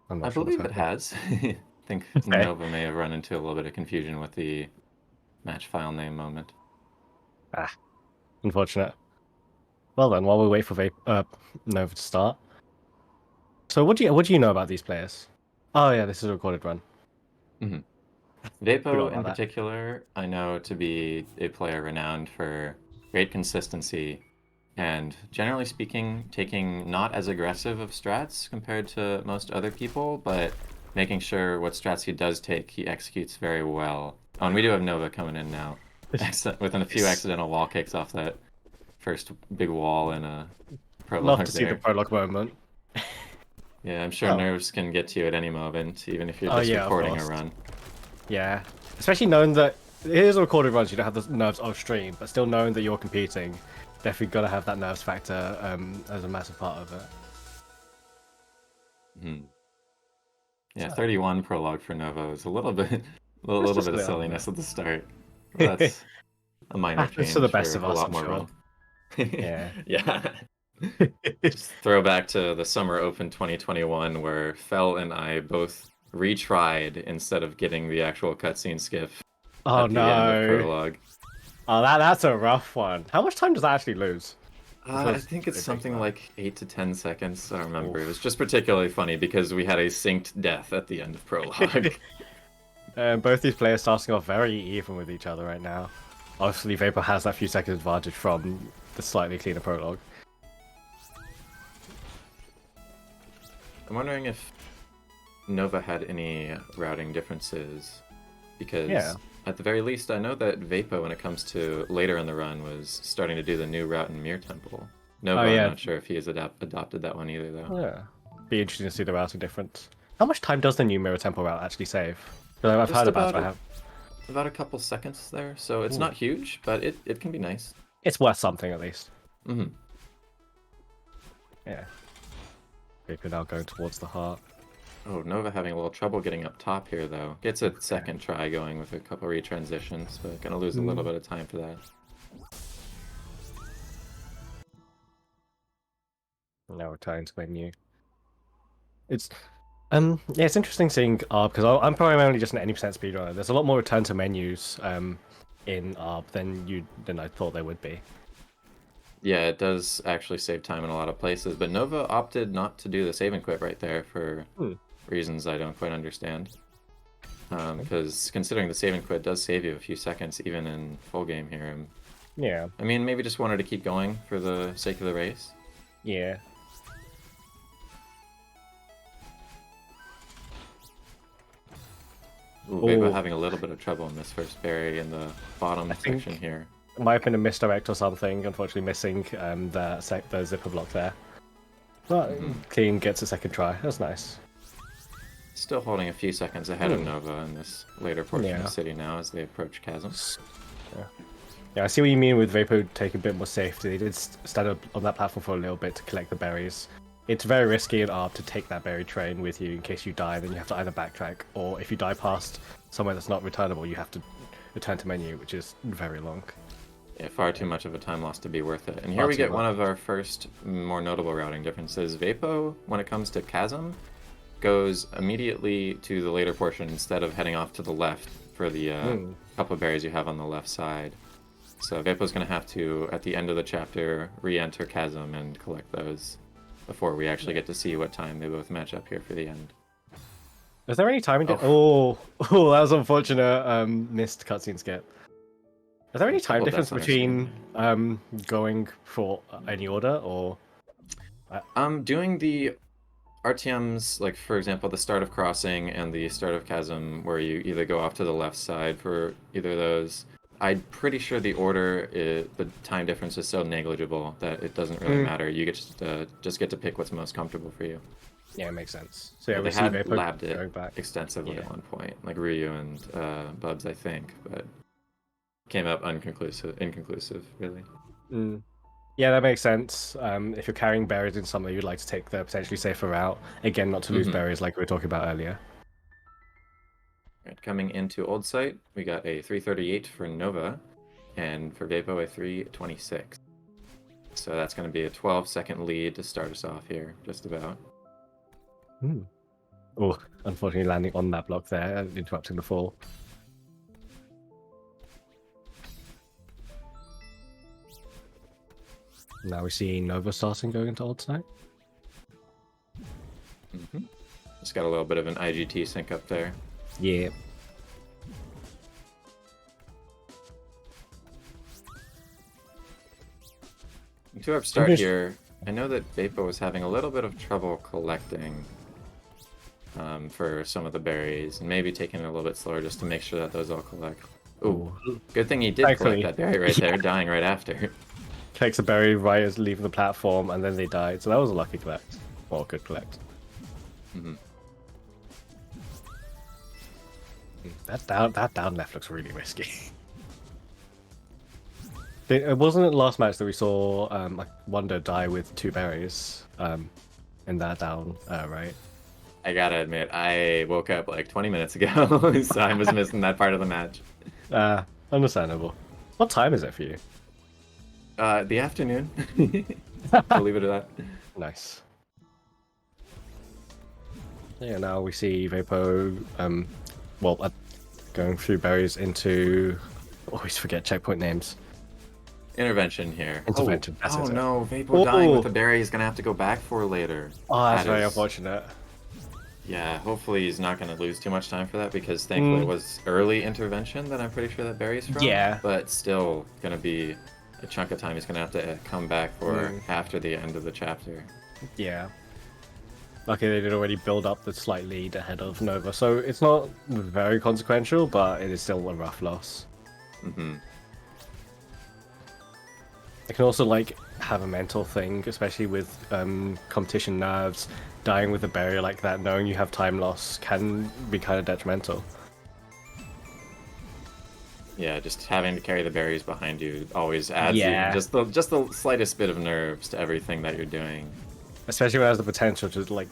I'm not I sure what's believe it happening. has. I think Okay. Nova may have run into a little bit of confusion with the match file name moment. Ah, unfortunate. Well then, while we wait for Nova to start. So what do you know about these players? Oh yeah, this is a recorded run. Mm-hmm. Forgot Vapo, in about that. particular, I know to be a player renowned for great consistency and, generally speaking, taking not as aggressive of strats compared to most other people, but making sure what strats he does take, he executes very well. Oh, and we do have Nova coming in now, within a few accidental wall kicks off that first big wall in a prologue Love to see the there. prologue moment. Yeah, I'm sure nerves can get to you at any moment, even if you're Oh, just yeah, of recording a course. run. Yeah, especially knowing that it is a recorded run, so you don't have the nerves off stream, but still knowing that you're competing, definitely got to have that nerves factor as a massive part of it. Hmm. Yeah, 31 prologue for Nova is a little bit, a little bit of silliness at the start. That's a minor Happens change to the best for of a us, lot I'm more sure. roll. Yeah. Yeah. Just throw back to the Summer Open 2021 where Fel and I both retried instead of getting the actual cutscene skip at the end of prologue. Oh, that's a rough one. How much time does that actually lose? I think it's something like 8 to 10 seconds. I remember. It was just particularly funny because we had a synced death at the end of prologue. Both these players starting off very even with each other right now. Obviously, Vapor has that few seconds advantage from the slightly cleaner prologue. I'm wondering if Nova had any routing differences, because at the very least, I know that Vapo, when it comes to later in the run, was starting to do the new route in Mir Temple. Nova, I'm not sure if he has adopted that one either, though. Yeah, be interesting to see the routing difference. How much time does the new Mirror Temple route actually save? I've heard about it. About a couple seconds there, so it's not huge, but it can be nice. It's worth something at least. Mm-hmm. Yeah. Vapo now going towards the heart. Oh, Nova having a little trouble getting up top here, though. Gets a second try going with a couple retransitions, but gonna lose a little bit of time for that. Now returning to menu. It's it's interesting seeing ARB because I'm primarily just an 80% speedrunner. There's a lot more return to menus in ARB than I thought there would be. Yeah, it does actually save time in a lot of places, but Nova opted not to do the save and quit right there for reasons I don't quite understand. Because considering the save and quit does save you a few seconds even in full game here. Yeah. I mean, maybe just wanted to keep going for the sake of the race. Yeah. Ooh, Vapo having a little bit of trouble in this first berry in the bottom section here. It might have been a misdirect or something, unfortunately missing the zipper block there. But Clean gets a second try. That's nice. Still holding a few seconds ahead of Nova in this later portion Yeah. of City now as they approach Chasm. Yeah, I see what you mean with Vapo taking a bit more safety. They did stand up on that platform for a little bit to collect the berries. It's very risky in ARB to take that berry train with you in case you die, then you have to either backtrack, or if you die past somewhere that's not returnable, you have to return to menu, which is very long. Yeah, far too much of a time loss to be worth it. And here we get one of our first more notable routing differences. Vapo, when it comes to Chasm, goes immediately to the later portion instead of heading off to the left for the couple of berries you have on the left side. So Vapo's going to have to, at the end of the chapter, re-enter Chasm and collect those before we actually get to see what time they both match up here for the end. Is there any timing? Oh, that was unfortunate. Missed cutscene skip. Is there any time difference between going for any order or? Doing the RTMs, like for example, the start of Crossing and the start of Chasm, where you either go off to the left side for either of those. I'm pretty sure the order, the time difference is so negligible that it doesn't really matter. You just get to pick what's most comfortable for you. Yeah, it makes sense. So yeah, they we had see labbed it going back extensively at one point, like Ryu and Bubs, I think, but came up inconclusive, really. Yeah, that makes sense. If you're carrying berries in somewhere, you'd like to take the potentially safer route. Again, not to lose berries like we were talking about earlier. Right, coming into Old Site, we got a 338 for Nova, and for Vapo a 326. So that's going to be a 12-second lead to start us off here, just about. Oh, unfortunately landing on that block there, interrupting the fall. Now we see Nova starting going into Old Site. Just got a little bit of an IGT sync up there. Yeah. To our start here, I know that Vapo was having a little bit of trouble collecting for some of the berries, and maybe taking it a little bit slower just to make sure that those all collect. Ooh, good thing he did collect that berry right there, dying right after. Collects a berry right as leaving the platform, and then they died, so that was a lucky collect. Or a good collect. That down left looks really risky. It wasn't it last match that we saw like Wonder die with 2 berries in that down, right? I gotta admit, I woke up like 20 minutes ago, so I was missing that part of the match. Understandable. What time is it for you? The afternoon. I'll leave it at that. Nice. Yeah, now we see Vapo, going through berries into... Always forget checkpoint names. Intervention here. Intervention. Oh no, Vapo dying with the berry is gonna have to go back for later. Oh, that's very unfortunate. Yeah, hopefully he's not gonna lose too much time for that, because thankfully it was early intervention that I'm pretty sure that berry's from. Yeah. But still gonna be a chunk of time he's gonna have to come back for after the end of the chapter. Yeah. Luckily they did already build up the slight lead ahead of Nova, so it's not very consequential, but it is still a rough loss. It can also have a mental thing, especially with competition nerves. Dying with a barrier like that, knowing you have time loss, can be kind of detrimental. Yeah, just having to carry the berries behind you always adds just the slightest bit of nerves to everything that you're doing. Especially when it has the potential to I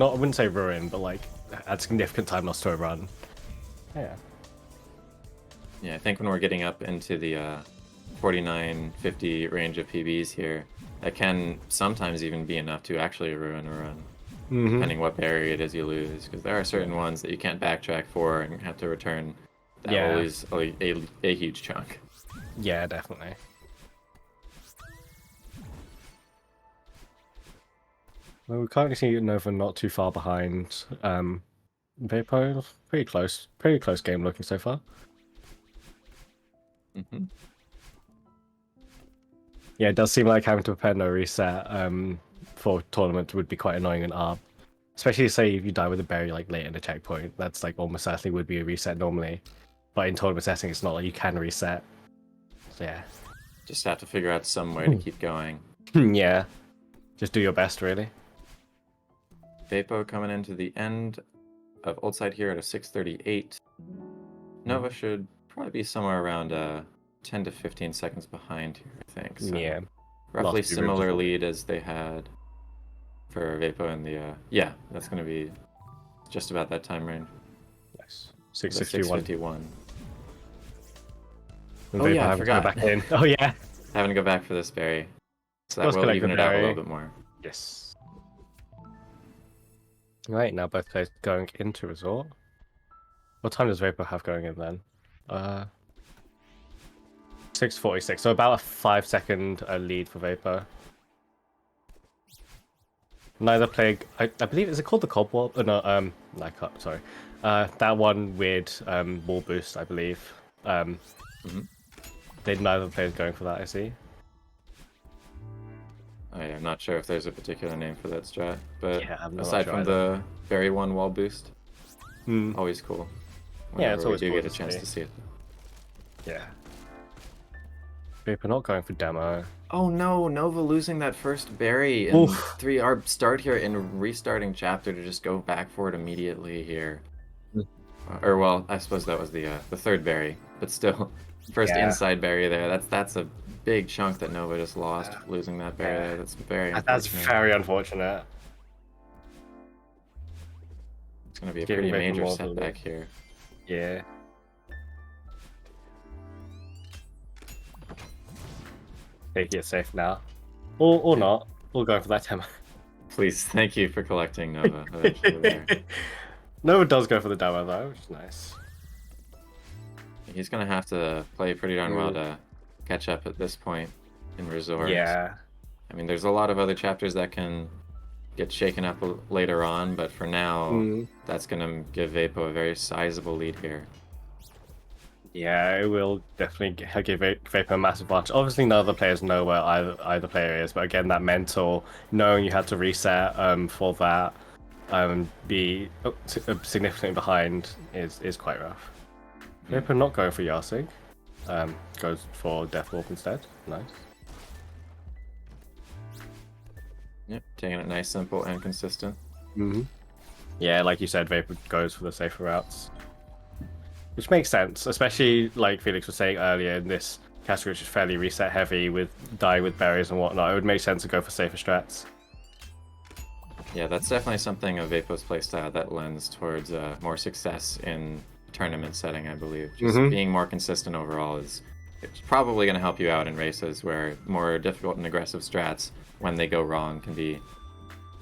wouldn't say ruin, but add significant time loss to a run. Yeah. Yeah, I think when we're getting up into the 49-50 range of PBs here, that can sometimes even be enough to actually ruin a run, depending what berry it is you lose, because there are certain ones that you can't backtrack for and have to return. That always a huge chunk. Yeah, definitely. Well, we currently see Nova not too far behind. Vapo, pretty close game looking so far. Yeah, it does seem like having to prepare no reset for tournament would be quite annoying in ARB. Especially say if you die with a berry like late in the checkpoint, that's like almost certainly would be a reset normally. But in tournament setting, it's not like you can reset. So yeah. Just have to figure out some way to keep going. Yeah. Just do your best, really. Vapo coming into the end of Old Side here at a 6:38. Nova should probably be somewhere around 10 to 15 seconds behind here, I think. So Yeah. roughly Last few similar moves. lead as they had for Vapo in the yeah, that's going to be just about that time range. Nice. The 6:51. 6:51. And Oh, Vapor yeah, I having to go forgot. back in. Oh yeah. Having to go back for this berry. So that Let's will collect even the it out a berry. little bit more. Yes. Right, now both players going into resort. What time does Vapor have going in then? 6:46. So about a 5-second lead for Vapor. Neither player, I believe, is it called the Cob Wall? No, not Cob, sorry. That one weird wall boost, I believe. Neither player's going for that, I see. I'm not sure if there's a particular name for that strat, but Yeah, I'm not aside sure from either. the berry one wall boost, Hmm. always cool. Yeah, it's Whenever we always do cool get a to chance see. to see it. Yeah. Vapor not going for demo. Oh no, Nova losing that first berry in Oof. 3 our start here and restarting chapter to just go back for it immediately here. Or well, I suppose that was the third berry, but still, first Yeah. inside berry there. That's a big chunk that Nova just lost losing that berry there. That's very That's unfortunate. very unfortunate. It's gonna be a Giving pretty Vapor major more of a setback lead. here. Yeah. Take it safe now. Or not. We'll go for that demo. Please, thank you for collecting Nova eventually there. Nova does go for the demo though, which is nice. He's gonna have to play pretty darn well to catch up at this point in Resort. Yeah. I mean, there's a lot of other chapters that can get shaken up later on, but for now, that's gonna give Vapo a very sizable lead here. Yeah, it will definitely give Vapor a massive advantage. Obviously, none of the players know where either player is, but again, that mental, knowing you had to reset for that, be significantly behind is quite rough. Vapor not going for Yasig, goes for Death Warp instead. Nice. Yep, taking it nice, simple, and consistent. Yeah, like you said, Vapor goes for the safer routes. Which makes sense, especially like Felix was saying earlier in this category, which is fairly reset heavy with dying with berries and whatnot. It would make sense to go for safer strats. Yeah, that's definitely something of Vapo's playstyle that lends towards more success in tournament setting, I believe. Just being more consistent overall it's probably going to help you out in races where more difficult and aggressive strats, when they go wrong, can be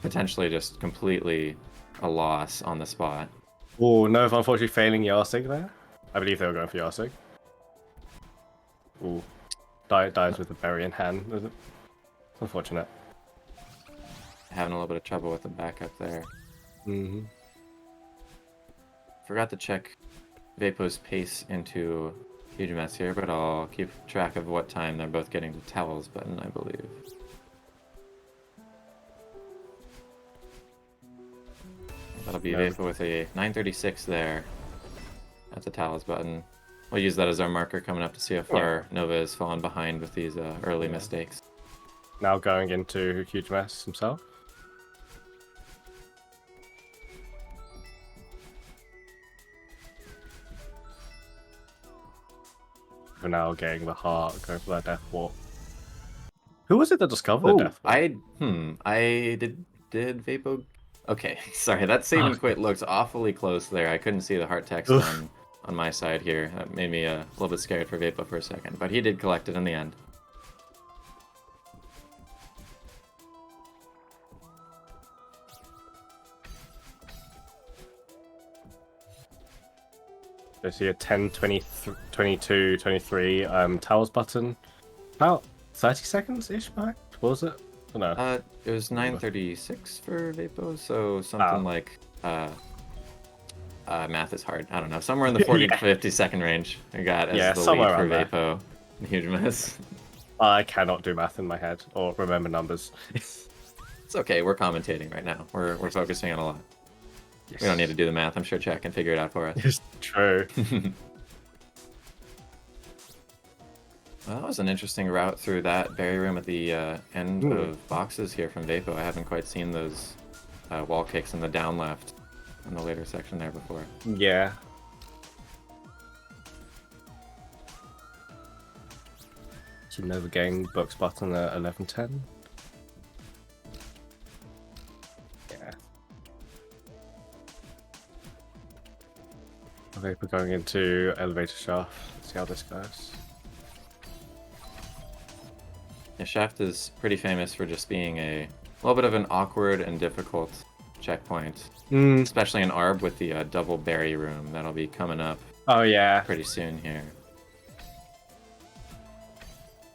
potentially just completely a loss on the spot. Oh, Nova unfortunately failing Yasig there. I believe they were going for Yasig. Ooh. Dies with the berry in hand. It's unfortunate. Having a little bit of trouble with the backup there. Forgot to check Vapo's pace into huge mess here, but I'll keep track of what time they're both getting to towels button, I believe. That'll be Vapo with a 9:36 there at the towels button. We'll use that as our marker coming up to see how far Nova has fallen behind with these early mistakes. Now going into huge mess himself. For now, getting the heart, going for that death warp. Who was it that discovered the death warp? I did Vapo. Okay, sorry, that save and quit looks awfully close there. I couldn't see the heart text on my side here. That made me a little bit scared for Vapo for a second, but he did collect it in the end. I see a 10, 20, 22, 23 towels button. About 30 seconds-ish back? What was it? I don't know. It was 9:36 for Vapo, so something like math is hard. I don't know, somewhere in the 40 to 50 second range. I got as the lead for Vapo. Huge mess. I cannot do math in my head or remember numbers. It's okay. We're commentating right now. We're focusing on a lot. Yes. We don't need to do the math. I'm sure Chat can figure it out for us. It's true. Well, that was an interesting route through that berry room at the end of boxes here from Vapo. I haven't quite seen those wall kicks in the down left in the later section there before. Yeah. So Nova getting book spot on the 11-10. Yeah. Okay, we're going into elevator shaft. Let's see how this goes. Yeah, Shaft is pretty famous for just being a little bit of an awkward and difficult checkpoint, especially in ARB with the double berry room that'll be coming up Oh yeah. pretty soon here.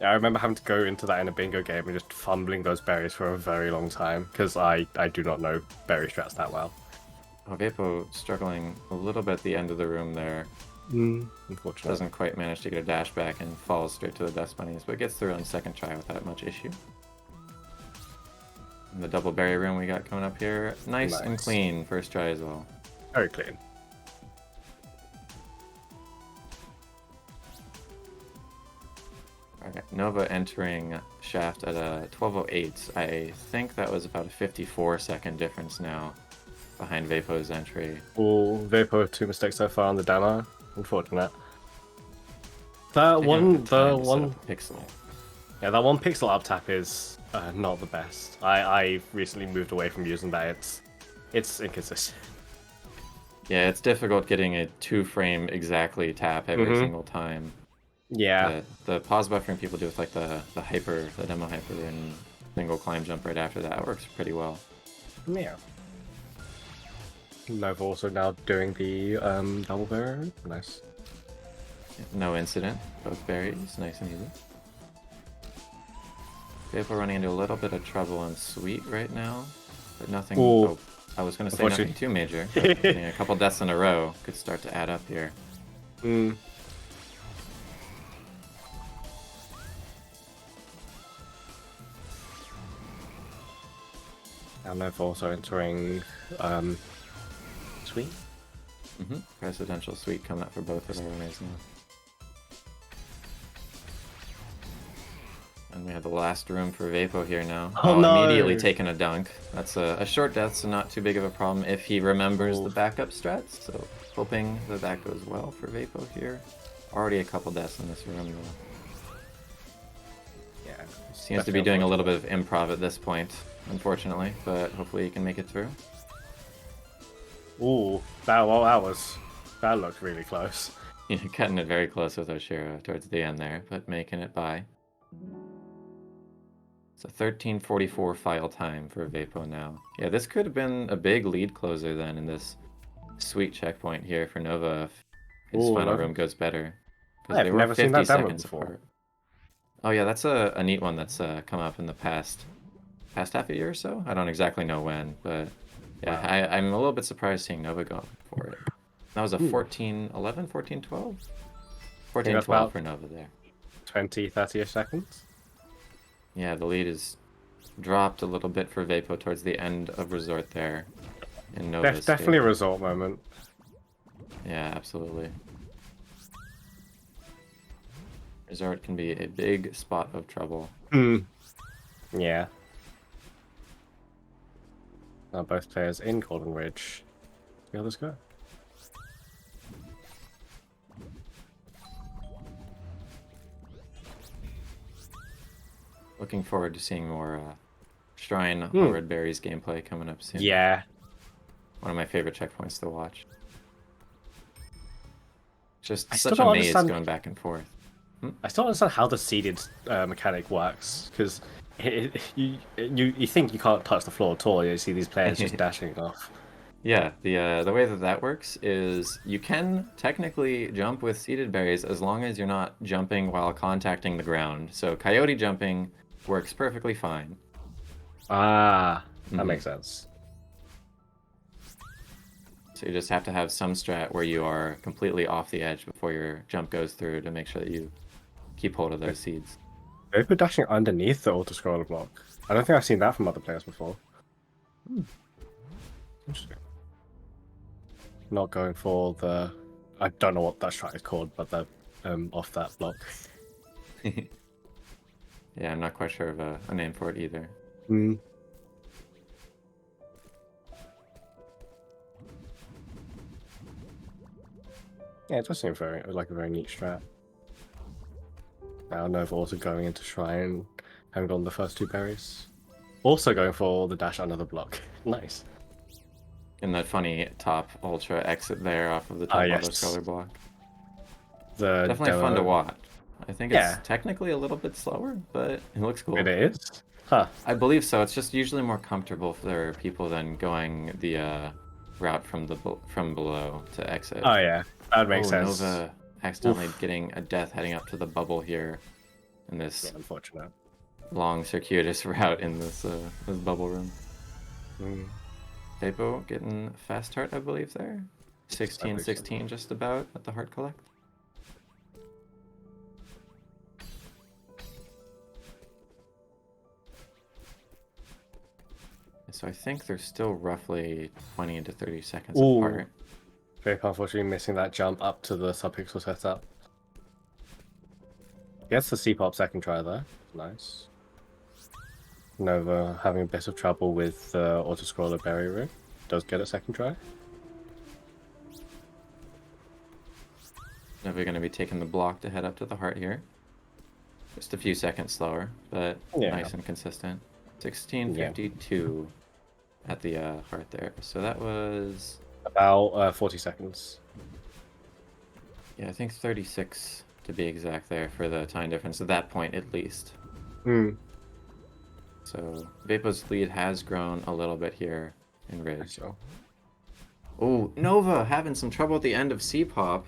Yeah, I remember having to go into that in a bingo game and just fumbling those berries for a very long time because I do not know berry strats that well. Oh, Vapo struggling a little bit at the end of the room there. Unfortunately. Doesn't quite manage to get a dash back and falls straight to the Dust Bunnies, but gets through on second try without much issue. And the double berry room we got coming up here. Nice and clean first try as well. Very clean. Alright, Nova entering Shaft at a 12:08. I think that was about a 54-second difference now behind Vapo's entry. Oh, Vapo 2 mistakes so far on the demo. Unfortunate. That one pixel. Yeah, that one pixel up tap is not the best. I recently moved away from using that. It's inconsistent. Yeah, it's difficult getting a 2-frame exactly tap every single time. Yeah. The pause buffering people do with like the demo hyper and single climb jump right after that works pretty well. Yeah. Nova also now doing the double berry. Nice. No incident. Both berries, nice and easy. Vapo running into a little bit of trouble on Sweet right now, but nothing. Oh, I was going to say nothing too major. But getting a couple deaths in a row could start to add up here. And Nova also entering Sweet. Presidential Sweet coming up for both of our runners now. And we have the last room for Vapo here now. Oh, no. Immediately taking a dunk. That's a short death, so not too big of a problem if he remembers the backup strats. So hoping that goes well for Vapo here. Already a couple deaths in this room though. Yeah. Seems to be doing a little bit of improv at this point, unfortunately, but hopefully he can make it through. Ooh, that looked really close. Yeah, cutting it very close with Oshiro towards the end there, but making it by. It's a 13:44 file time for Vapo now. Yeah, this could have been a big lead closer then in this sweet checkpoint here for Nova if his final room goes better. I've never seen that demo before. Apart. Oh yeah, that's a neat one that's come up in the past half a year or so. I don't exactly know when, but yeah, wow. I'm a little bit surprised seeing Nova going for it. That was a 14-11, 14-12? 14-12 for Nova there. 20, 30-ish seconds? Yeah, the lead is dropped a little bit for Vapo towards the end of Resort there. In Nova's definitely a Resort moment. Yeah, absolutely. Resort can be a big spot of trouble. Yeah. Now both players in Golden Ridge. See how this go. Looking forward to seeing more Shrine All Red Berries gameplay coming up soon. Yeah. One of my favorite checkpoints to watch. Just such a maze going back and forth. I still don't understand how the seeded mechanic works, because you think you can't touch the floor at all. You see these players just dashing off. Yeah, the way that works is you can technically jump with seeded berries as long as you're not jumping while contacting the ground. So coyote jumping works perfectly fine. Ah, that makes sense. So you just have to have some strat where you are completely off the edge before your jump goes through to make sure that you keep hold of those seeds. Vapo dashing underneath the auto-scroller block. I don't think I've seen that from other players before. Interesting. Not going for the... I don't know what that strat is called, but the off that block. Yeah, I'm not quite sure of a name for it either. Mm. Yeah, it does seem like a very neat strat. Now Nova also going into Shrine, having gotten the first 2 berries. Also going for the dash under the block. Nice. And that funny top ultra exit there off of the top auto scroller block. The Definitely fun to watch. I think Yeah. it's technically a little bit slower, but it looks cool. It is? Huh. I believe so. It's just usually more comfortable for people than going the route from below to exit. Oh yeah, that would make sense. Nova accidentally getting a death heading up to the bubble here in this unfortunate long circuitous route in this bubble room. Vapo getting fast heart, I believe there. 16-16 just about at the heart collect. So I think they're still roughly 20 to 30 seconds apart. Vapo unfortunately missing that jump up to the subpixel setup. Gets the C-pop second try there. Nice. Nova having a bit of trouble with auto-scroller berry room. Does get a second try. Nova going to be taking the block to head up to the heart here. Just a few seconds slower, but nice and consistent. 16:52 at the heart there. So that was about 40 seconds. Yeah, I think 36 to be exact there for the time difference at that point at least. So Vapo's lead has grown a little bit here in Ridge. Oh, Nova having some trouble at the end of C-pop.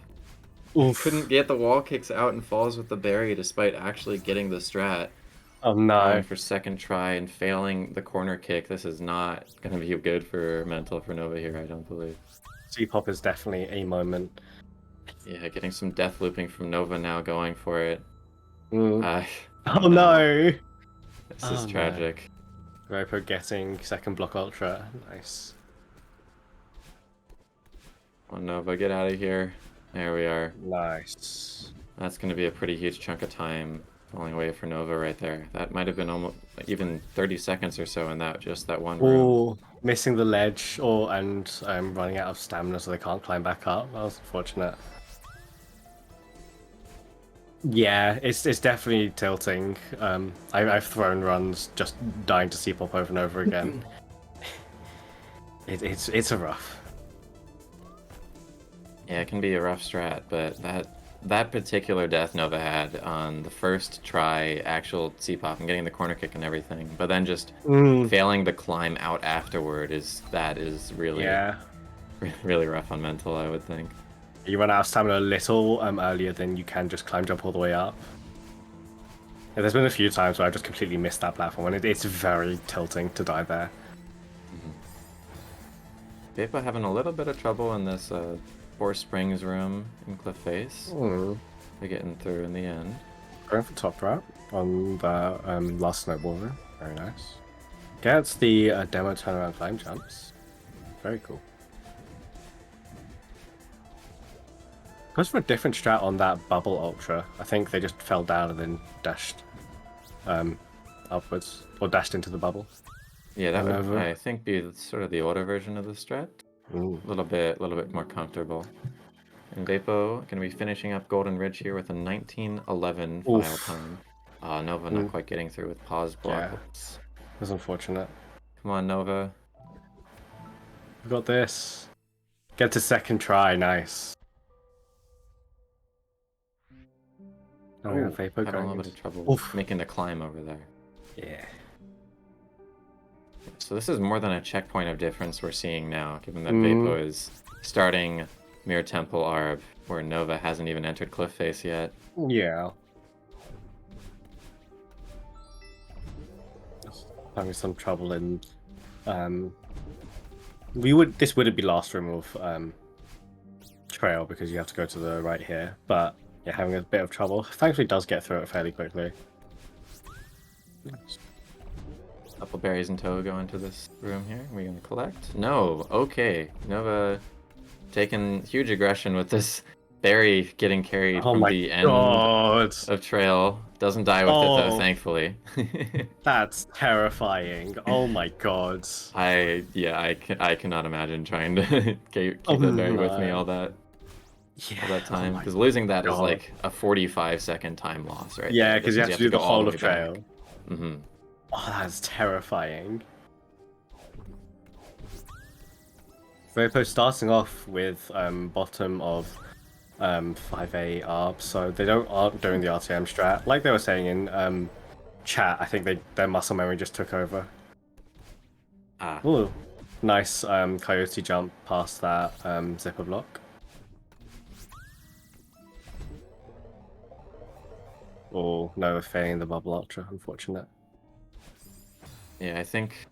Couldn't get the wall kicks out and falls with the berry despite actually getting the strat. Oh no. Going for second try and failing the corner kick. This is not going to be good for mental for Nova here, I don't believe. C-pop is definitely a moment. Yeah, getting some death looping from Nova now going for it. Oh no! This is tragic. Vapo getting second block ultra. Nice. Oh, Nova, get out of here. There we are. Nice. That's going to be a pretty huge chunk of time falling away for Nova right there. That might have been almost even 30 seconds or so in that one room. Missing the ledge and running out of stamina so they can't climb back up. That was unfortunate. Yeah, it's definitely tilting. I've thrown runs just dying to C-pop over and over again. It's a rough. Yeah, it can be a rough strat, but that particular death Nova had on the first try, actual C-pop and getting the corner kick and everything, but then just failing to climb out afterward is really really rough on mental, I would think. You run out of stamina a little earlier than you can just climb jump all the way up. Yeah, there's been a few times where I've just completely missed that platform, and it's very tilting to die there. Vapo having a little bit of trouble in this Four Springs room in Cliff Face. They're getting through in the end. Going for top drop on the last snowball room. Very nice. Gets the demo turnaround climb jumps. Very cool. Goes for a different strat on that bubble ultra. I think they just fell down and then dashed upwards, or dashed into the bubble. Yeah, that would, I think, be sort of the older version of the strat. A little bit more comfortable. And Vapo going to be finishing up Golden Ridge here with a 19:11 final time. Nova not quite getting through with pause block. Yeah, that's unfortunate. Come on, Nova. We got this. Get to second try, nice. Vapo having a little bit of trouble making the climb over there. Yeah. So this is more than a checkpoint of difference we're seeing now, given that Vapo is starting Mirror Temple Arb, where Nova hasn't even entered Cliff Face yet. Yeah. Having some trouble in this wouldn't be last room of trail because you have to go to the right here, but yeah, having a bit of trouble. Thankfully does get through it fairly quickly. Couple berries in tow go into this room here. Are we gonna collect? No. Okay. Nova taking huge aggression with this berry getting carried Oh from my the end god. of trail. Doesn't die with it though, Oh. thankfully. That's terrifying. Oh my god. I cannot imagine trying to keep Oh that berry with me no. all that Yeah. time, Oh my because losing that is god. like a 45-second time loss, right? Yeah, there, because just you have to do the go all whole of way back. trail. Mm-hmm. Oh, that's terrifying. Vapo starting off with bottom of 5A ARB, so they aren't doing the RTM strat. Like they were saying in chat, I think their muscle memory just took over. Ah. Ooh, nice coyote jump past that zipper block. Oh, no, failing the bubble ultra, unfortunate. Yeah, I think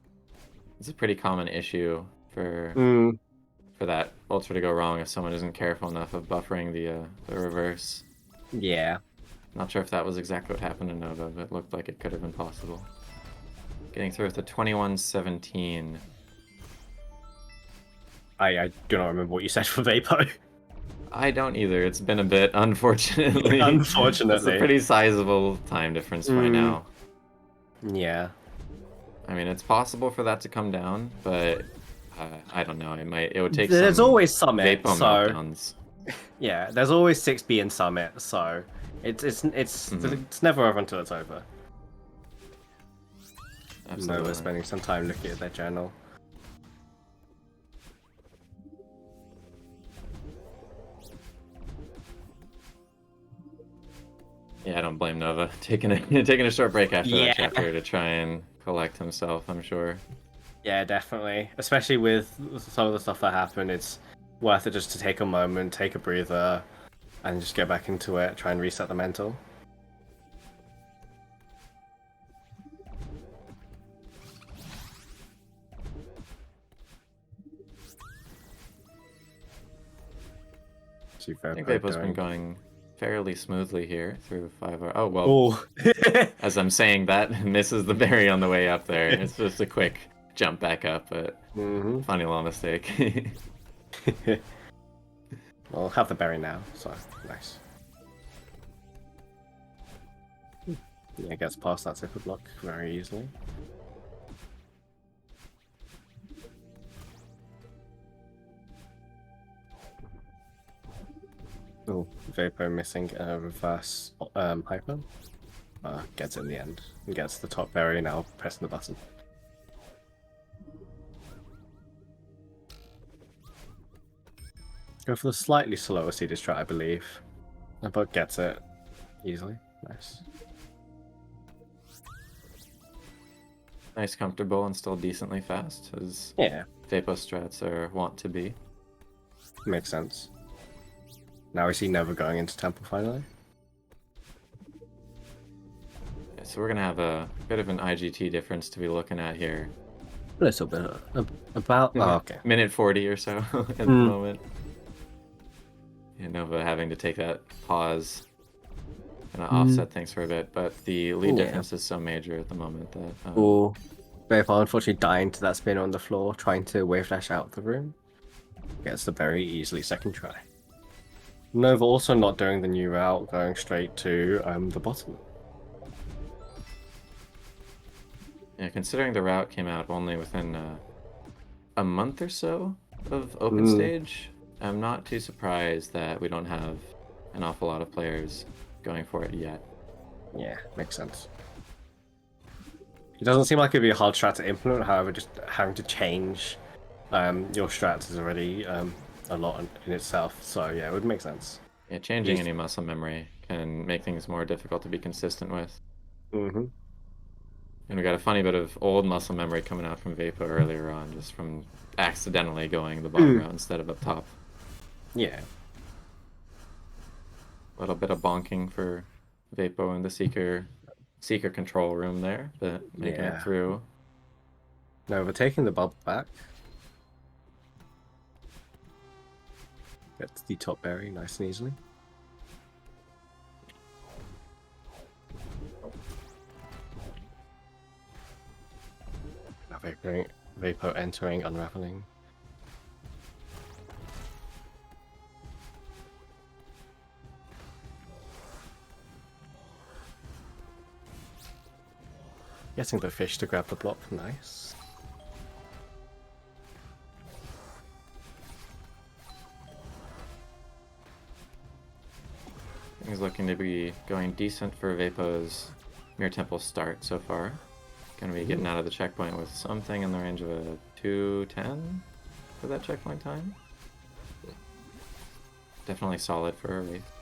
it's a pretty common issue for that ultra to go wrong if someone isn't careful enough of buffering the reverse. Yeah. Not sure if that was exactly what happened to Nova, but it looked like it could have been possible. Getting through with a 21-17. I do not remember what you said for Vapo. I don't either. It's been a bit, unfortunately. Unfortunately. It's a pretty sizable time difference by now. Yeah. I mean, it's possible for that to come down, but I don't know. It would take There's some always Summit, Vapo so meltdowns. yeah, there's always 6B in Summit, so it's never over until it's over. Absolutely. Nova's spending some time looking at their journal. Yeah, I don't blame Nova taking a short break after Yeah. that chapter to try and collect himself, I'm sure. Yeah, definitely. Especially with some of the stuff that happened, it's worth it just to take a moment, take a breather, and just get back into it, try and reset the mental. I think Vapo's been going fairly smoothly here through 5 hours. Oh, well, Oh. as I'm saying that, misses the berry on the way up there. It's just a quick jump back up, but funny little mistake. Well, have the berry now, so nice. Yeah, gets past that zipper block very easily. Oh, Vapo missing a reverse hyper. Gets it in the end. And gets the top berry now, pressing the button. Go for the slightly slower seeded strat, I believe. But gets it easily. Nice. Nice, comfortable, and still decently fast, as Yeah, Vapo strats are wont to be. makes sense. Now is he never going into temple finally? Yeah, so we're going to have a bit of an IGT difference to be looking at here. A little bit. About. Oh, okay. Minute 40 or so at the moment. Yeah, Nova having to take that pause and offset things for a bit, but the lead difference is so major at the moment that... Oh, Vapo unfortunately dying to that spin on the floor, trying to wave dash out of the room. Gets the very easily second try. Nova also not doing the new route, going straight to the bottom. Yeah, considering the route came out only within a month or so of open stage, I'm not too surprised that we don't have an awful lot of players going for it yet. Yeah, makes sense. It doesn't seem like it'd be a hard strat to implement, however, just having to change your strats is already a lot in itself, so yeah, it would make sense. Yeah, changing any muscle memory can make things more difficult to be consistent with. And we got a funny bit of old muscle memory coming out from Vapo earlier on, just from accidentally going the bottom route instead of up top. Yeah. A little bit of bonking for Vapo in the Seeker control room there, but making it through. Nova taking the bubble back. Gets the top berry nice and easily. Vapor entering, unraveling. Getting the fish to grab the block, nice. Things looking to be going decent for Vapo's Mirror Temple start so far. Gonna be getting out of the checkpoint with something in the range of a 2:10 for that checkpoint time. Definitely solid for a Wraith.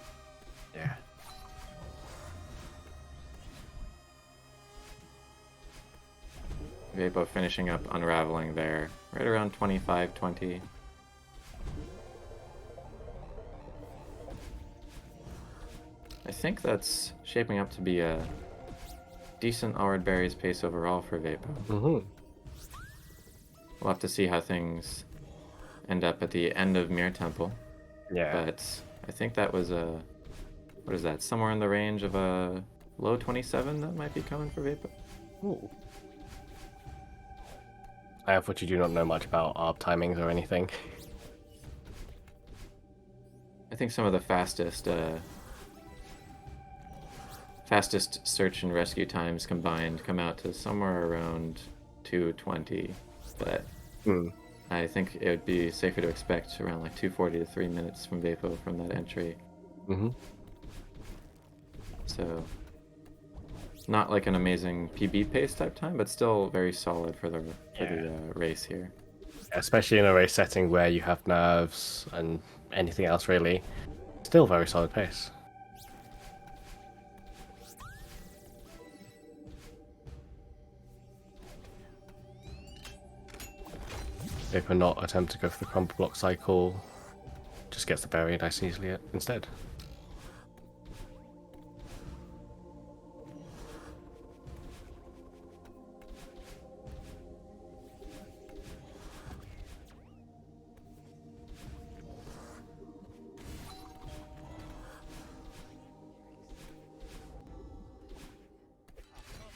Yeah. Vapo finishing up unraveling there, right around 25-20. I think that's shaping up to be a decent All Red Berries pace overall for Vapo. Mm-hmm. We'll have to see how things end up at the end of Mirror Temple. Yeah. But I think that was a... What is that? Somewhere in the range of a low 27 that might be coming for Vapo. Ooh. I thought you do not know much about ARB timings or anything. I think some of the fastest search and rescue times combined come out to somewhere around 2:20, but I think it would be safer to expect around like 2:40 to 3 minutes from Vapo from that entry. Mm-hmm. So not like an amazing PB pace type time, but still very solid for the race here. Especially in a race setting where you have nerves and anything else really. Still very solid pace. Vapo not attempt to go for the crumble block cycle. Just gets the berry nice and easily instead.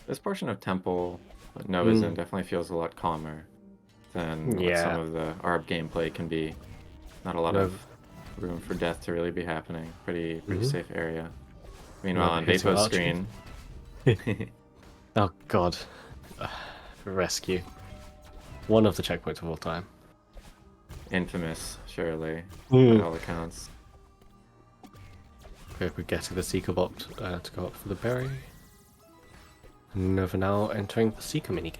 This portion of Temple Nova's in definitely feels a lot calmer than what some of the ARB gameplay can be. Not a lot of room for death to really be happening. Pretty safe area. Meanwhile, on Vapo's screen... Oh god. Rescue. One of the checkpoints of all time. Infamous, surely, by all accounts. Vapo getting the Seeker bot to go up for the berry. Nova now entering the Seeker minigame.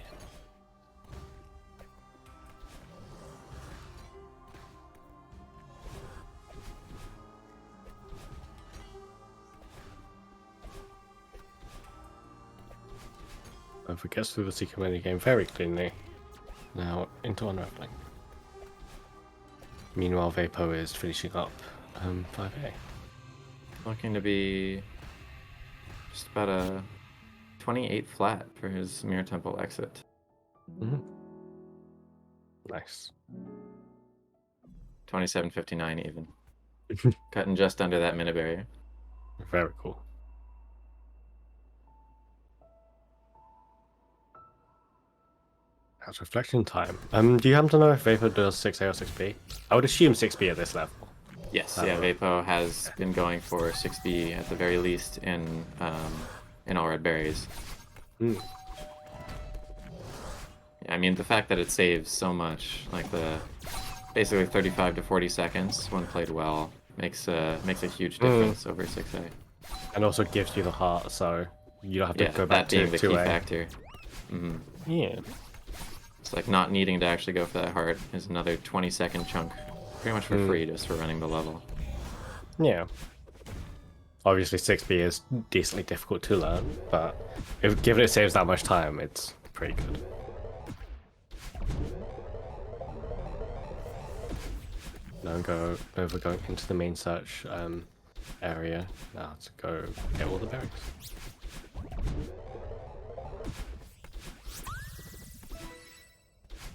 Nova gets through the Seeker minigame very cleanly. Now into unraveling. Meanwhile, Vapo is finishing up 5A. Looking to be just about a 28 flat for his Mirror Temple exit. Nice. 27:59 even. Cutting just under that minute barrier. Very cool. That's reflection time. Do you happen to know if Vapo does 6A or 6B? I would assume 6B at this level. Yes, Vapo has been going for 6B at the very least in All Red Berries. I mean, the fact that it saves so much, like the basically 35 to 40 seconds when played well, makes a huge difference over 6A. And also gives you the heart, so you don't have to go back that being to the 2A. key factor. Yeah. It's like not needing to actually go for that heart is another 20-second chunk, pretty much for free just for running the level. Yeah. Obviously 6B is decently difficult to learn, but given it saves that much time, it's pretty good. Now over going into the main search area now to go get all the berries.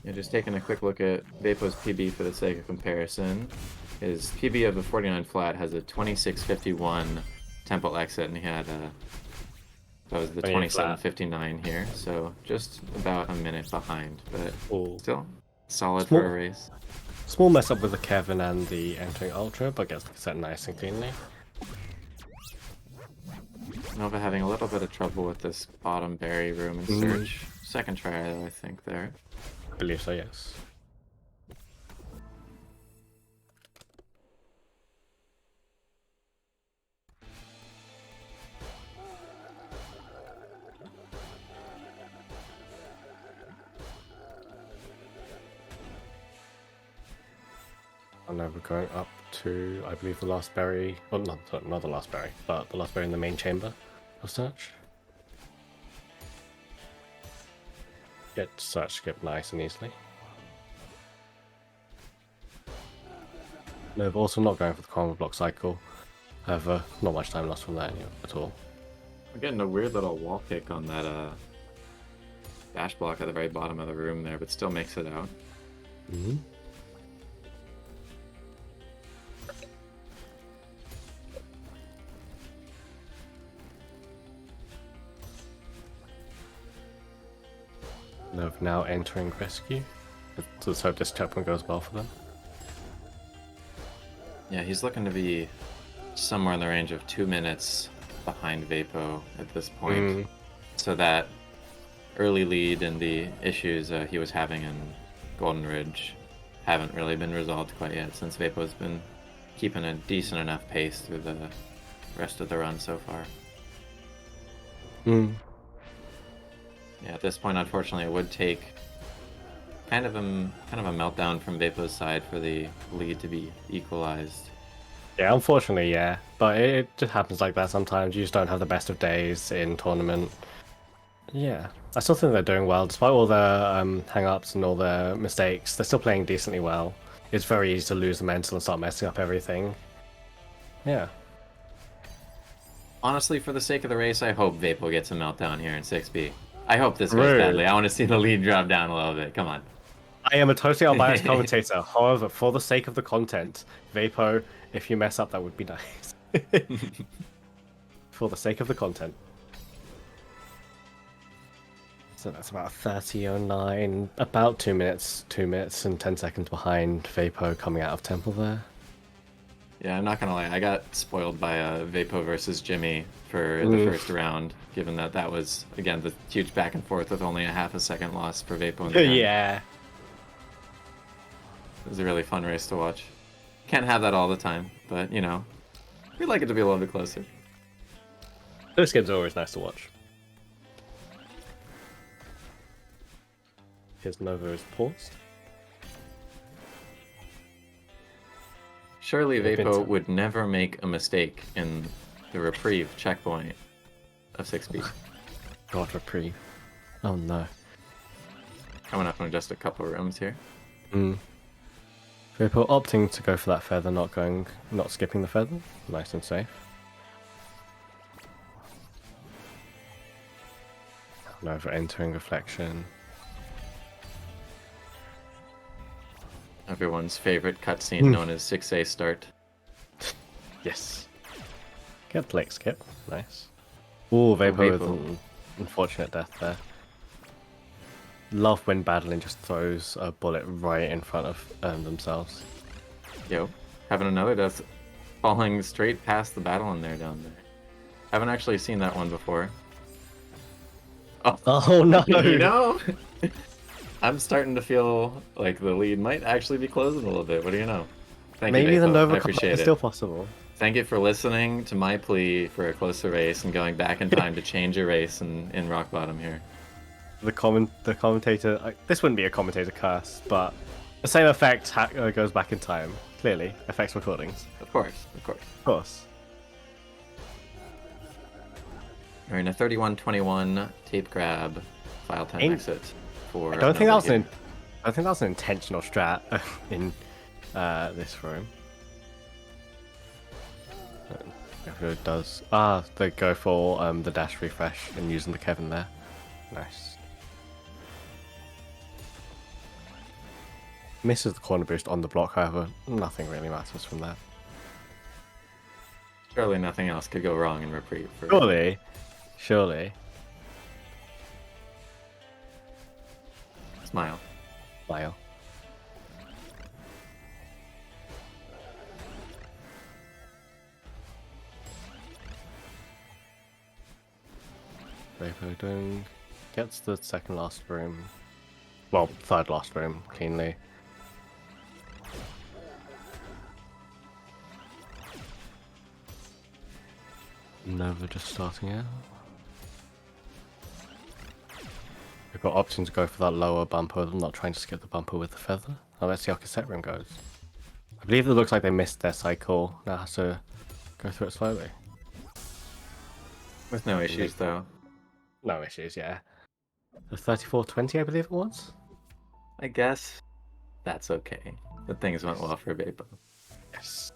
Yeah, just taking a quick look at Vapo's PB for the sake of comparison. His PB of the 49 flat has a 26:51 Temple exit, and he had That was the When you're flat. 27:59 here, so just about a minute behind, but Ooh. still solid Small- for a race. Small mess up with the Kevin and the entering Ultra, but gets set nice and cleanly. Nova having a little bit of trouble with this bottom berry room and search. Second try, though, I think, there. I believe so, yes. And now we're going up to, I believe, the last berry. Well, not the last berry, but the last berry in the main chamber of search. Get search skip nice and easily. No, but also not going for the combo block cycle. However, not much time lost from that at all. We're getting a weird little wall kick on that dash block at the very bottom of the room there, but still makes it out. Mm-hmm. They're now entering rescue. Let's hope this checkpoint goes well for them. Yeah, he's looking to be somewhere in the range of 2 minutes behind Vapo at this point. So that early lead and the issues he was having in Golden Ridge haven't really been resolved quite yet, since Vapo's been keeping a decent enough pace through the rest of the run so far. Yeah, at this point, unfortunately, it would take kind of a meltdown from Vapo's side for the lead to be equalized. Yeah, unfortunately, yeah. But it just happens like that sometimes. You just don't have the best of days in tournament. Yeah, I still think they're doing well. Despite all their hang-ups and all their mistakes, they're still playing decently well. It's very easy to lose the mental and start messing up everything. Yeah. Honestly, for the sake of the race, I hope Vapo gets a meltdown here in 6B. I hope this goes badly. I want to see the lead drop down a little bit. Come on. I am a totally unbiased commentator. However, for the sake of the content, Vapo, if you mess up, that would be nice. For the sake of the content. So that's about 30:09, about 2 minutes and 10 seconds behind Vapo coming out of Temple there. Yeah, I'm not gonna lie. I got spoiled by Vapo versus Jimmy for the first round, given that that was, again, the huge back and forth with only a half a second loss for Vapo in the end. Yeah. It was a really fun race to watch. Can't have that all the time, but, you know, we'd like it to be a little bit closer. Those games are always nice to watch. Here's Nova is paused. Surely Vapo would never make a mistake in the reprieve checkpoint of 6B. God, reprieve. Oh no. Coming up on just a couple rooms here. Vapo opting to go for that feather, not skipping the feather. Nice and safe. Nova entering reflection. Everyone's favorite cutscene known as 6A start. Yes. Get Blake skip. Nice. Ooh, Vapo with Vapo. an unfortunate death there. Love when battling just throws a bullet right in front of themselves. Yo, having another death falling straight past the battle in there down there. Haven't actually seen that one before. Oh no! You know? I'm starting to feel like the lead might actually be closing a little bit. What do you know? Thank you, Maybe the Vapo. Nova I appreciate is it. still possible. Thank you for listening to my plea for a closer race and going back in time to change a race in Rock Bottom here. The commentator. This wouldn't be a commentator curse, but the same effect goes back in time. Clearly, affects recordings. Of course, of course. Of course. We're in a 31-21 tape grab file time exit for. I don't think Nova that here. was an intentional strat in this room. If it does, they go for the dash refresh and using the Kevin there. Nice. Misses the corner boost on the block, however, nothing really matters from that. Surely nothing else could go wrong in reprieve. Surely. Smile. Smile. Vapor doing gets the second last room. Well, third last room cleanly. Nova just starting out. We've got options to go for that lower bumper. I'm not trying to skip the bumper with the feather. Oh, let's see how cassette room goes. I believe it looks like they missed their cycle. Now has to go through it slowly. With no issues, though. No issues, yeah. The 3420, I believe it was? I guess that's okay. The things went well for Beppo. Yes.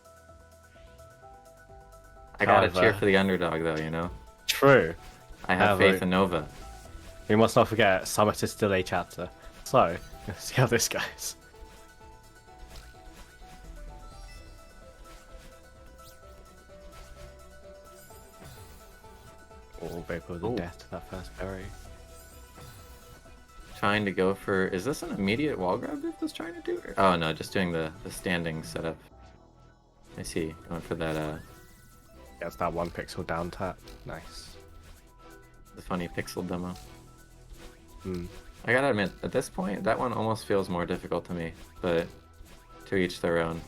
I gotta However, cheer for the underdog, though, you know? True. I have However, faith in Nova. We must not forget Summit is still a chapter. So, let's see how this goes. Oh, Vapor the Ooh. death to that first berry. Trying to go for... Is this an immediate wall grab Beppo's trying to do? Or... Oh, no, just doing the standing setup. I see. Going for that, Gets that 1 pixel down tap. Nice. the funny pixel demo. Hmm. I gotta admit, at this point, that one almost feels more difficult to me, but to each their own.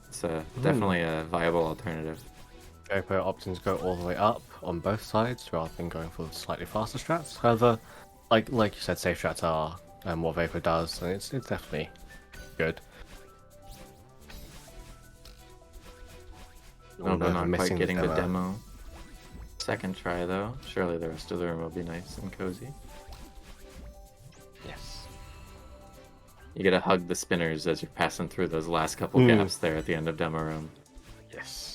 It's definitely a viable alternative. Vapor options go all the way up on both sides rather than going for slightly faster strats. However, like you said, safe strats are what Vapor does, and it's definitely good. Nova not quite missing getting the demo. Second try, though. Surely the rest of the room will be nice and cozy. Yes. You gotta hug the spinners as you're passing through those last couple gaps there at the end of demo room. Yes.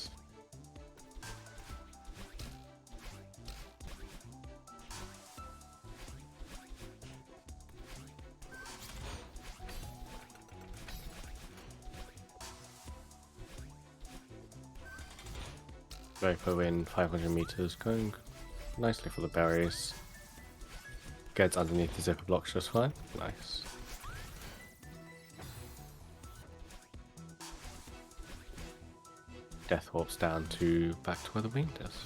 Vapor in 500 meters, going nicely for the berries. Gets underneath the zipper blocks just fine. Nice. Death warps down to back to where the wing is.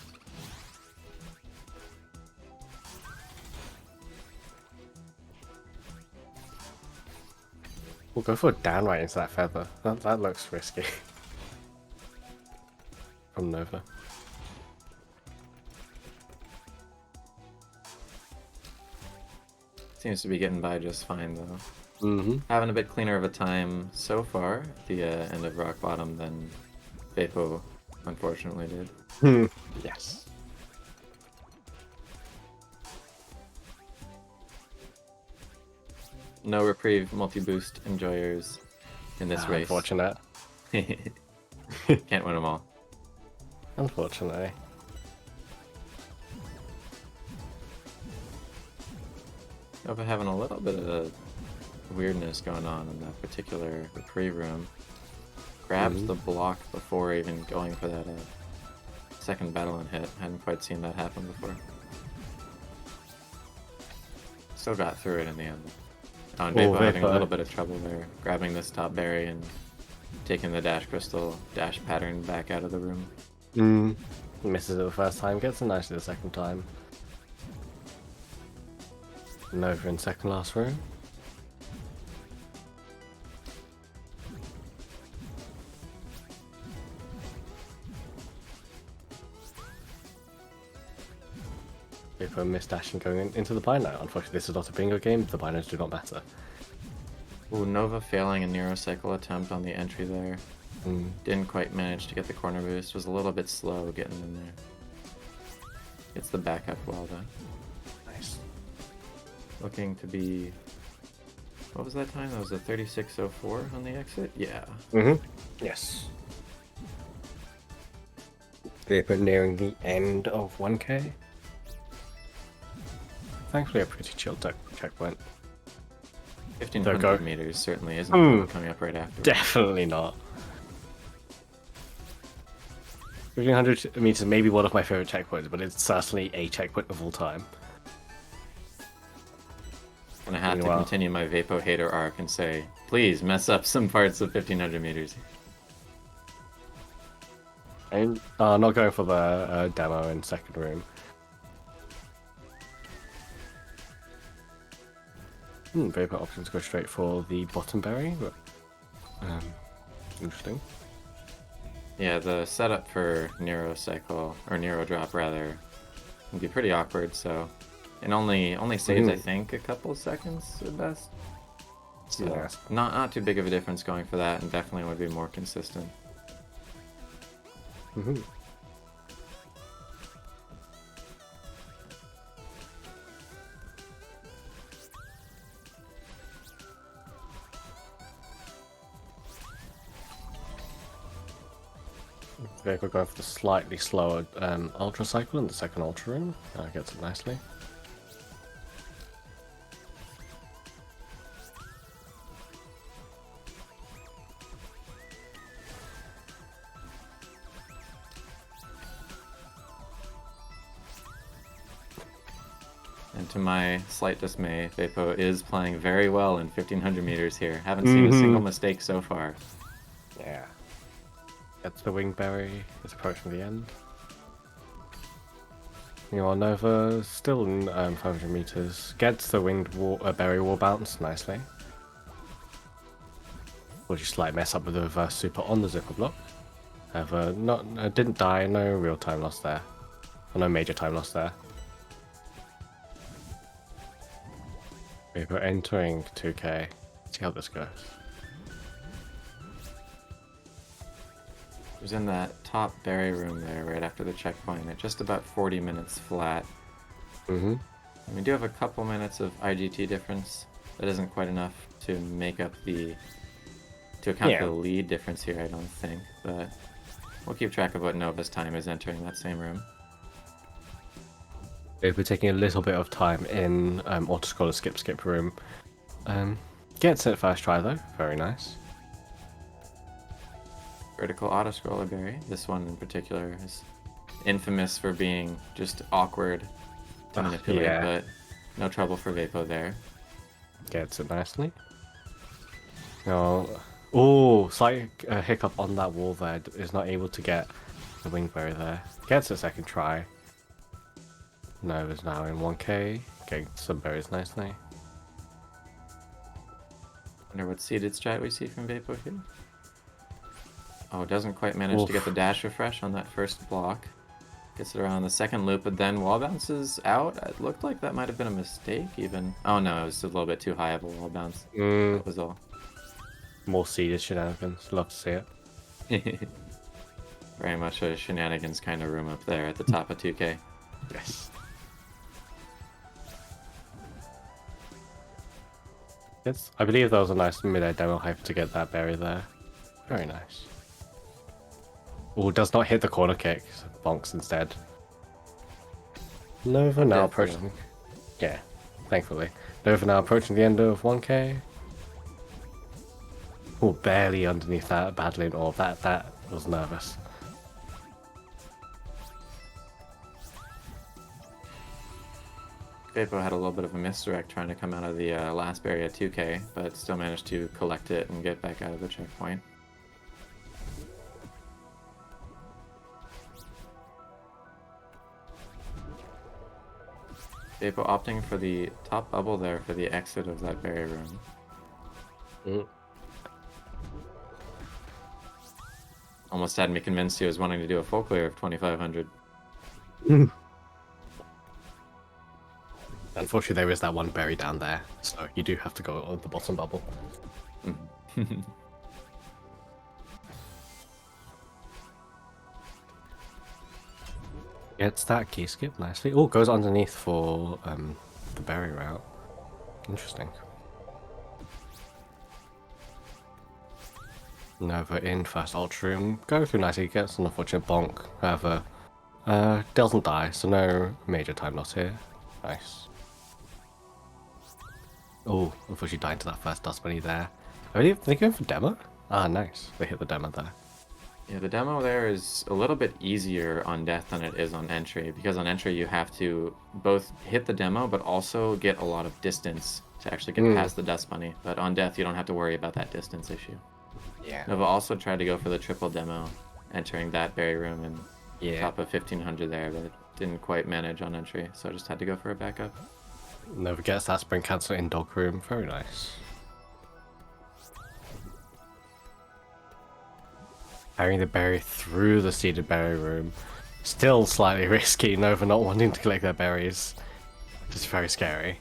We'll go for a down right into that feather. That looks risky. From Nova. Seems to be getting by just fine, though. Mm-hmm. Having a bit cleaner of a time so far at the end of rock bottom than Beppo unfortunately did. Yes. No reprieve multi-boost enjoyers in this race. Unfortunate. Can't win them all. Unfortunately. Nova having a little bit of weirdness going on in that particular reprieve room. Grabs the block before even going for that second battle and hit. Hadn't quite seen that happen before. Still got through it in the end. Oh, and Vapor having a little bit of trouble there, grabbing this top berry and taking the dash crystal dash pattern back out of the room. Misses it the first time, gets it nicely the second time. Nova in second last room. Vapor missed dashing going into the binary. Unfortunately, this is not a bingo game. The binaries do not matter. Ooh, Nova failing a neurocycle attempt on the entry there. Didn't quite manage to get the corner boost. Was a little bit slow getting in there. Gets the backup well though. Nice. Looking to be... What was that time? That was a 36:04 on the exit? Yeah. Yes. Vapor nearing the end of 1k. Thankfully a pretty chill checkpoint. 1500 meters certainly isn't coming up right after. Definitely not. 1500 meters may be one of my favorite checkpoints, but it's certainly a checkpoint of all time. Gonna have to Meanwhile- continue my Vapo hater arc and say, please mess up some parts of 1500 meters. And not going for the demo in second room. Vapor options go straight for the bottom berry, but interesting. Yeah, the setup for Nero Cycle, or Nero Drop rather, can be pretty awkward, so it only saves, I think, a couple seconds at best. So Yes. not too big of a difference going for that, and definitely would be more consistent. Vapor going for the slightly slower ultra cycle in the second ultra room. Gets it nicely. And to my slight dismay, Vapo is playing very well in 1500 meters here. Haven't seen a single mistake so far. Yeah. Gets the wing berry. It's approaching the end. Meanwhile, Nova still in 500 meters. Gets the winged berry wall bounce nicely. Or just slight mess up with the reverse super on the zipper block. However, didn't die. No real time loss there. Or no major time loss there. Vapor entering 2K. See how this goes. It was in that top berry room there right after the checkpoint at just about 40 minutes flat. And we do have a couple minutes of IGT difference. That isn't quite enough to make up to account for the lead difference here, I don't think. But we'll keep track of what Nova's time is entering that same room. Vapor taking a little bit of time in auto-scroller skip room. Gets it first try though, very nice. Vertical auto-scroller berry. This one in particular is infamous for being just awkward to manipulate, but no trouble for Vapo there. Gets it nicely. Oh, slight hiccup on that wall there. Is not able to get the wing berry there. Gets a second try. Nova's now in 1K. Getting some berries nicely. Wonder what seeded strat we see from Vapo here. Oh, doesn't quite manage to get the dash refresh on that first block. Gets it around the second loop, but then wall bounces out. It looked like that might have been a mistake even. Oh no, it was a little bit too high of a wall bounce. That was all. More seeded shenanigans. Love to see it. Very much a shenanigans kind of room up there at the top of 2K. Yes. I believe that was a nice mid-air demo hype to get that berry there. Very nice. Oh, does not hit the corner kick. Bonks instead. Nova now approaching. Yeah, thankfully. Nova now approaching the end of 1K. Oh, barely underneath that battling orb. That was nervous. Vapo had a little bit of a misdirect trying to come out of the last berry at 2K, but still managed to collect it and get back out of the checkpoint. Vapo opting for the top bubble there for the exit of that berry room. Almost had me convinced he was wanting to do a full clear of 2500. Unfortunately, there is that one berry down there, so you do have to go on the bottom bubble. Gets that key skip nicely. Oh, goes underneath for the berry route. Interesting. Nova in first ultra room. Go through nicely, gets an unfortunate bonk. However, doesn't die, so no major time loss here. Nice. Oh, unfortunately died to that first dust bunny there. I believe they going for demo? Ah, nice. They hit the demo there. Yeah, the demo there is a little bit easier on death than it is on entry, because on entry you have to both hit the demo but also get a lot of distance to actually get past the dust bunny. But on death you don't have to worry about that distance issue. Yeah. Nova also tried to go for the triple demo, entering that berry room and top of 1500 there, but didn't quite manage on entry, so just had to go for a backup. Nova gets that spring cancel in dog room. Very nice. Carrying the berry through the seeded berry room. Still slightly risky, Nova not wanting to collect their berries. Just very scary.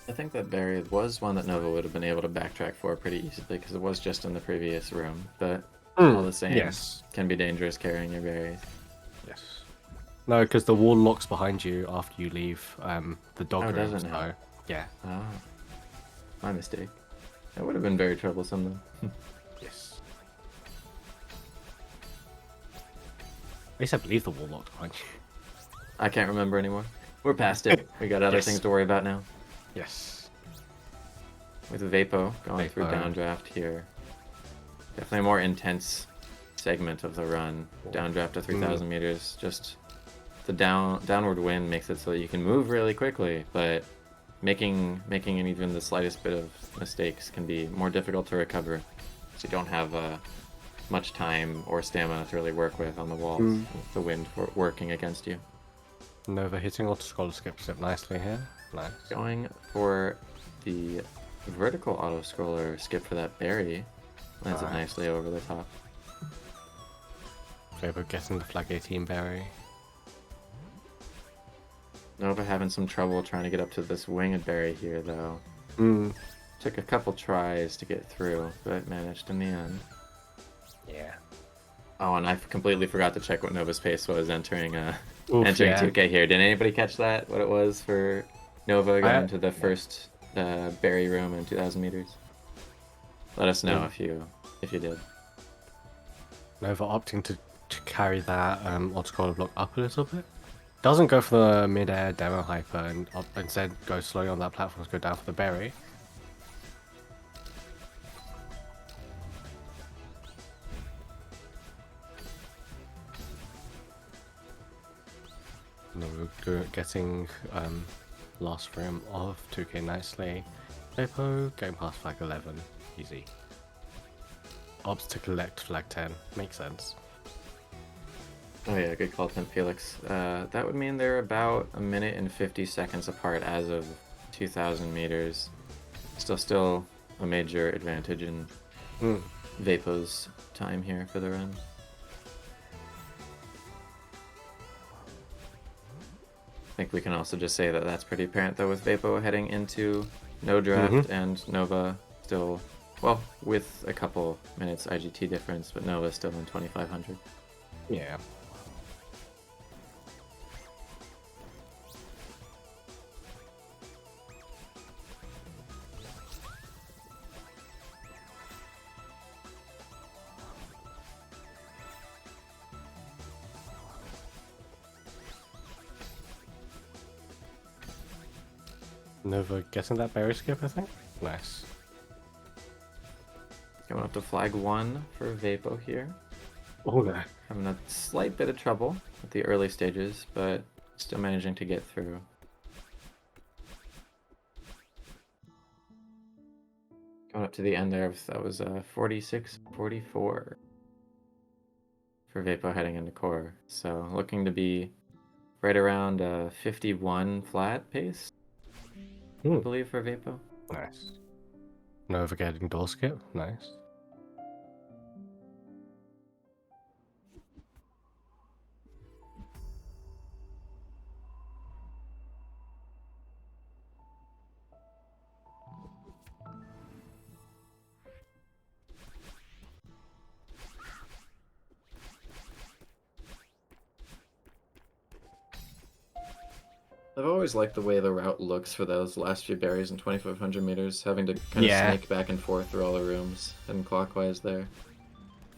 I think that berry was one that Nova would have been able to backtrack for pretty easily, because it was just in the previous room, but all the same, can be dangerous carrying your berries. Yes. No, because the wall locks behind you after you leave the dog room. Doesn't it? So, yeah. Ah, my mistake. That would have been very troublesome then. Yes. At least I believe the wall locked behind you. I can't remember anymore. We're past it. We got other things to worry about now. Yes. With Vapo going through downdraft here. Definitely a more intense segment of the run. Downdraft to 3,000 meters. Just the downward wind makes it so that you can move really quickly, but making even the slightest bit of mistakes can be more difficult to recover. So you don't have much time or stamina to really work with on the walls with the wind working against you. Nova hitting auto-scroller skips it nicely here. Nice. Going for the vertical auto-scroller skip for that berry. Lands it nicely over the top. Nova getting the flag 18 berry. Nova having some trouble trying to get up to this winged berry here, though. Took a couple tries to get through, but managed in the end. Yeah. Oh, and I completely forgot to check what Nova's pace was entering 2K here. Did anybody catch that? What it was for Nova going to the first berry room in 2,000 meters? Let us know if you did. Nova opting to carry that auto-scroller block up a little bit. Doesn't go for the mid-air demo hyper and instead goes slowly on that platform to go down for the berry. Nova getting last room of 2K nicely. Lepo going past flag 11. Easy. Ops to collect flag 10. Makes sense. Oh yeah, good call, Tim Felix. That would mean they're about 1 minute and 50 seconds apart as of 2,000 meters. Still a major advantage in Vapo's time here for the run. I think we can also just say that that's pretty apparent though, with Vapo heading into no draft and Nova still, well, with a couple minutes IGT difference, but Nova still in 2,500. Yeah. Nova getting that berry skip, I think. Nice. Going up to flag 1 for Vapo here. Oh, no. Having a slight bit of trouble at the early stages, but still managing to get through. Going up to the end there, that was 46-44 for Vapo heading into core. So looking to be right around 51 flat pace, I believe, for Vapo. Nice. Nova getting door skip. Nice. I've always liked the way the route looks for those last few berries in 2,500 meters, having to kind of snake back and forth through all the rooms and clockwise there.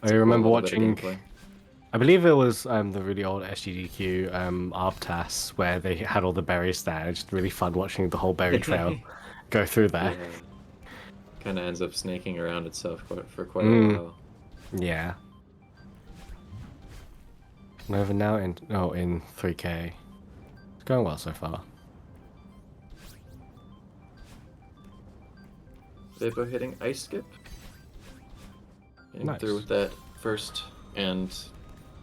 I remember watching, I believe it was the really old SGDQ ARBTAS where they had all the berries there. It's just really fun watching the whole berry trail go through there. kind of ends up snaking around itself for quite a while. Yeah. Nova now in 3K. It's going well so far. Vapo hitting Ice Skip. Getting Nice. through with that first and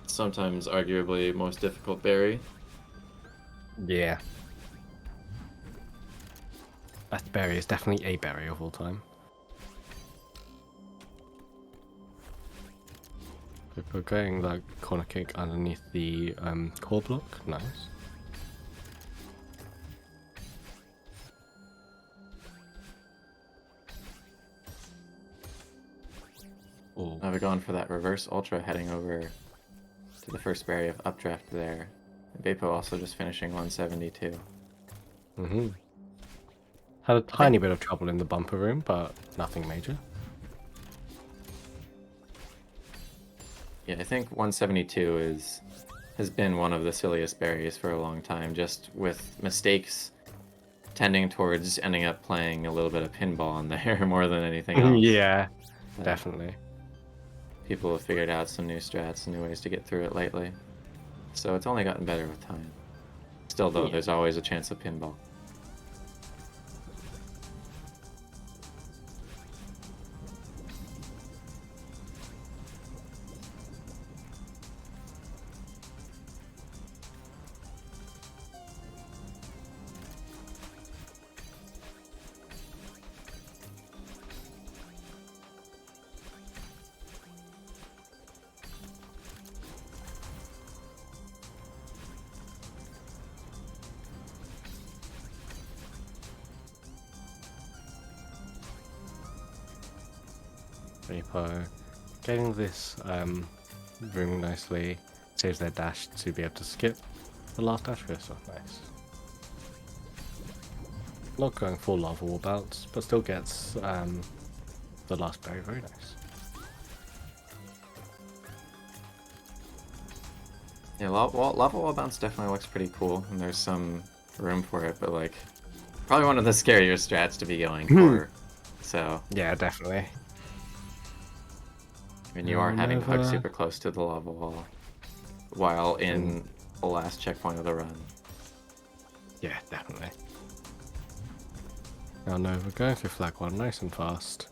sometimes arguably most difficult berry. Yeah. That berry is definitely a berry of all time. We're going like corner kick underneath the core block. Nice. Ooh. Now we're going for that reverse ultra, heading over to the first berry of updraft there. Vapo also just finishing 172. Had a tiny bit of trouble in the bumper room, but nothing major. Yeah, I think 172 has been one of the silliest berries for a long time, just with mistakes tending towards ending up playing a little bit of pinball on there more than anything else. Yeah, definitely. People have figured out some new strats and new ways to get through it lately. So it's only gotten better with time. Still though, there's always a chance of pinball. Vapo getting this room nicely, saves their dash to be able to skip the last dash first. Oh, nice. Not going full lava wall bounce, but still gets the last berry. Very nice. Yeah, lava wall bounce definitely looks pretty cool, and there's some room for it, but like probably one of the scarier strats to be going for. So yeah, definitely. I mean, you are having hugged super close to the lava wall while in the last checkpoint of the run. Yeah, definitely. Now Nova going through flag 1 nice and fast.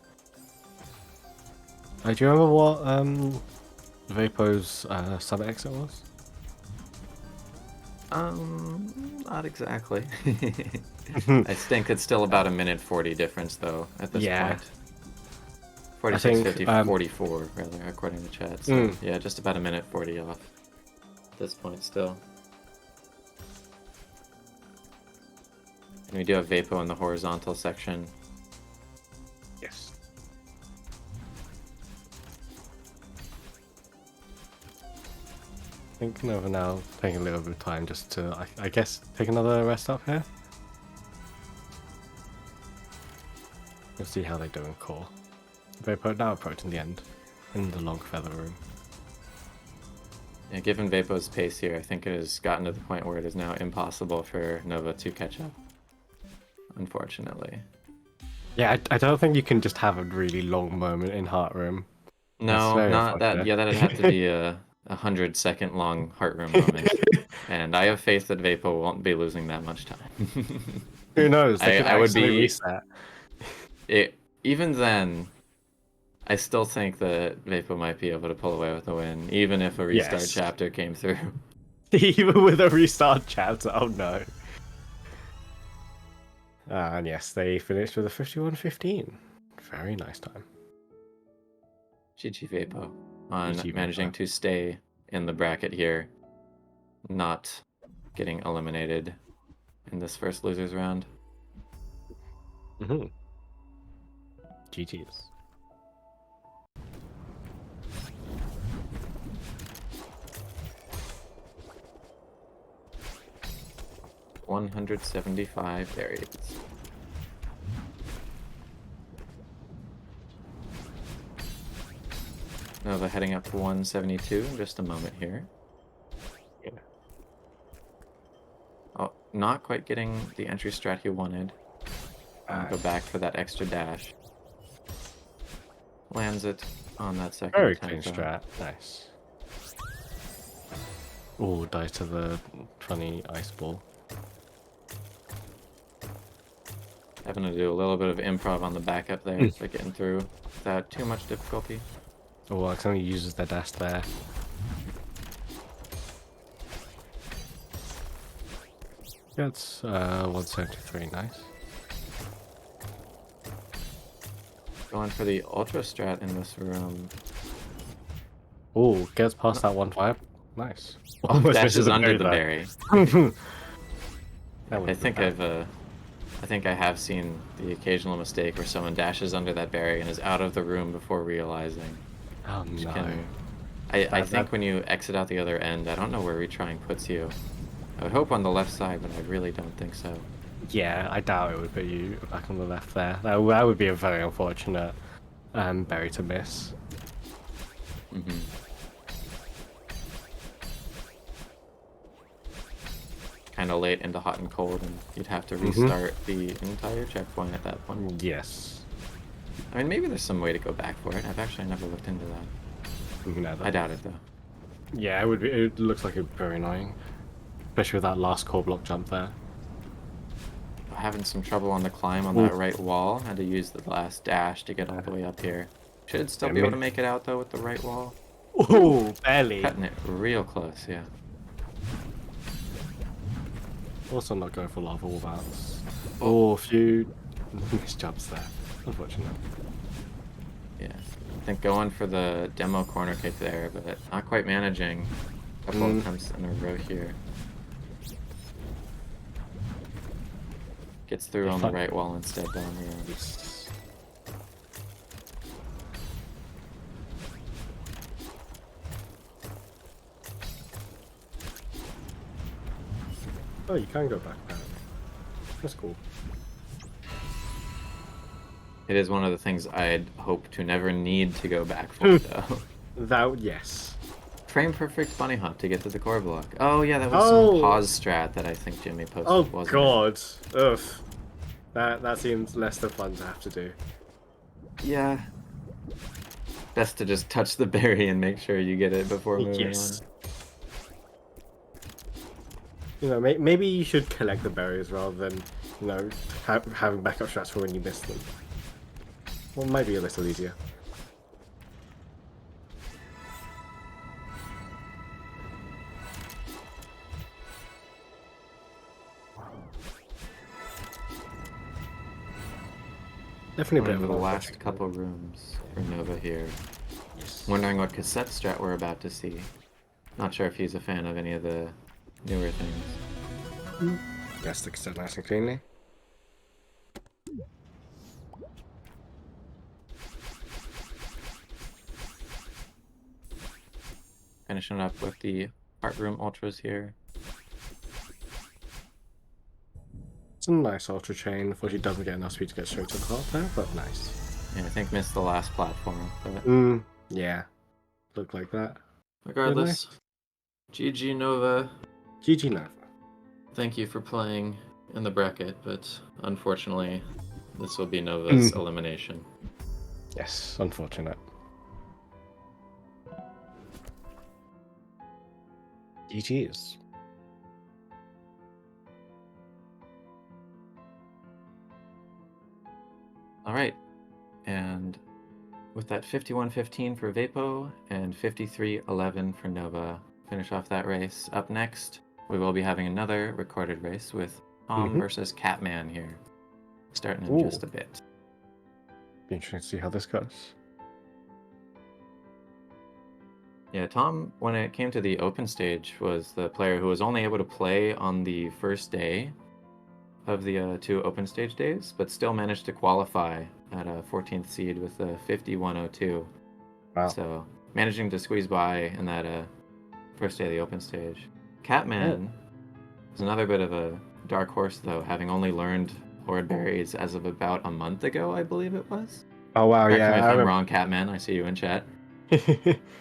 Do you remember what Vapo's sub exit was? Not exactly. I think it's still about a minute 40 difference though at this point. 46.50, 44 rather, according to chat. So yeah, just about a minute 40 off at this point still. And we do have Vapo in the horizontal section. Yes. I think Nova now taking a little bit of time just to, I guess, take another rest up here. We'll see how they do in core. Vapo now approaching the end in the long feather room. Yeah, given Vapo's pace here, I think it has gotten to the point where it is now impossible for Nova to catch up. Unfortunately. Yeah, I don't think you can just have a really long moment in Heart Room. No, not that. Yeah, that'd have to be a 100-second long Heart Room moment. And I have faith that Vapo won't be losing that much time. Who knows? I would be reset. Even then, I still think that Vapo might be able to pull away with a win, even if a restart chapter came through. Even with a restart chapter, oh no. And yes, they finished with a 51-15. Very nice time. GG Vapo on GG managing Vapo. to stay in the bracket here, not getting eliminated in this first losers round. GG's. $175 berries. Nova heading up to 172 in just a moment here. Yeah. Oh, not quite getting the entry strat he wanted. Go back for that extra dash. lands it on that second Very attempt. clean strat. Nice. Oh, dies to the funny ice ball. Having to do a little bit of improv on the backup there, but getting through without too much difficulty. Oh, accidentally uses their dash there. That's 173, nice. Going for the ultra strat in this room. Oh, gets past that 1-5. Nice. Oh, Almost dashes misses the under the berry berry. That I would've think been bad. I think I have seen the occasional mistake where someone dashes under that berry and is out of the room before realizing. Oh Which no. I think when you exit out the other end, I don't know where retrying puts you. I would hope on the left side, but I really don't think so. Yeah, I doubt it would put you back on the left there. That would be a very unfortunate berry to miss. Mm-hmm. Kind of late into hot and cold, and you'd have to restart the entire checkpoint at that point. Yes. I mean, maybe there's some way to go back for it. I've actually never looked into that. Never. I doubt it, though. Yeah, it would be. It looks like it'd be very annoying, especially with that last core block jump there. Having some trouble on the climb on that right wall. Had to use the last dash to get all the way up here. Should still be able to make it out, though, with the right wall. Oh, barely. Cutting it real close, yeah. Also not going for lava wall bounce. Oh, a few missed jumps there. Unfortunate. Yeah. I think going for the demo corner kick there, but not quite managing. A couple attempts in a row here. Gets through on the right wall instead down here. Oh, you can go back now. That's cool. It is one of the things I'd hope to never need to go back for, though. Yes. Frame perfect bunny hop to get to the core block. Oh yeah, that was some pause strat that I think Jimmy posted, wasn't God. Ugh. That seems less than fun to have to do. it? Yeah. Best to just touch the berry and make sure you get it before moving on. You know, maybe you should collect the berries rather than, you know, having backup strats for when you miss them. Well, might be a little easier. Definitely a bit Going of for a the last couple rooms for Nova here. Wondering what cassette strat we're about to see. Not sure if he's a fan of any of the newer things. Yes, the cassette nice and cleanly. Finishing up with the art room ultras here. It's a nice ultra chain. Unfortunately, doesn't get enough speed to get straight to the heart there, but nice. Yeah, I think missed the last platform. But Yeah. Look like that. regardless, GG Nova. GG Nova. Thank you for playing in the bracket, but unfortunately, this will be Nova's elimination. Yes, unfortunate. GG's. All right, and with that 51-15 for Vapo and 53-11 for Nova, finish off that race. Up next, we will be having another recorded race with Tom versus Catman here, starting in just a bit. Be interesting to see how this goes. Yeah, Tom, when it came to the open stage, was the player who was only able to play on the first day of the 2 open stage days, but still managed to qualify at a 14th seed with a 51.02. Wow. So managing to squeeze by in that first day of the open stage. Catman is another bit of a dark horse, though, having only learned Red Berries as of about a month ago, I believe it was. Oh wow, Correct yeah. me if I'm wrong, Catman. I see you in chat.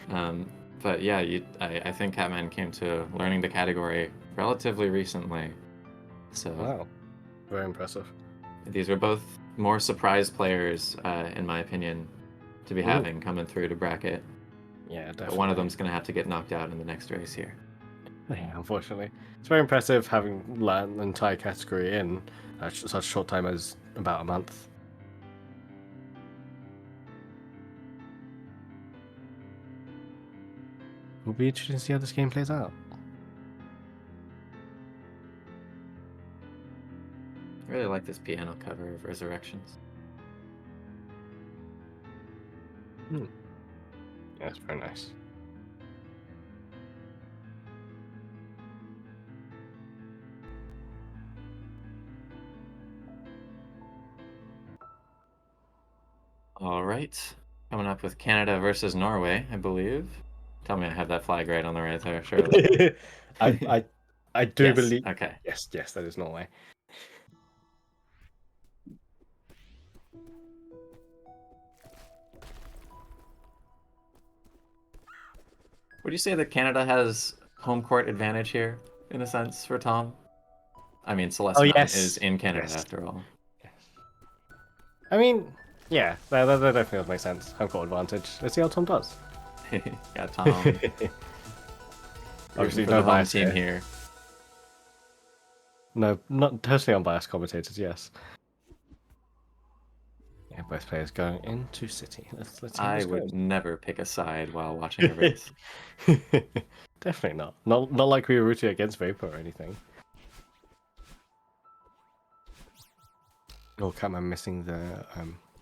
wrong. But yeah, I think Catman came to learning the category relatively recently. So Wow. Very impressive. these were both more surprise players, in my opinion. to be having coming through to bracket. Yeah, definitely. But one of them's going to have to get knocked out in the next race here. Yeah, unfortunately. It's very impressive having learned an entire category in such a short time as about a month. It'll be interesting to see how this game plays out. I really like this piano cover of Resurrections. Yeah, it's very nice. All right. Coming up with Canada versus Norway, I believe. Tell me I have that flag right on the right there, surely. I do Yes, believe. okay. Yes, that is Norway. Would you say that Canada has home court advantage here, in a sense, for Tom? I mean, Celeste Mountain yes. is in Canada, Yes. after all. Yes. I mean, yeah, that definitely does make sense. Home court advantage. Let's see how Tom does. Yeah, Tom. Obviously, for no the home bias team here. here. No, not totally unbiased commentators. Yes. Yeah, both players going into City. Let's see how I this would goes. never pick a side while watching a race. Definitely not. Not like we were rooting against Vapor or anything. Oh, Catman missing the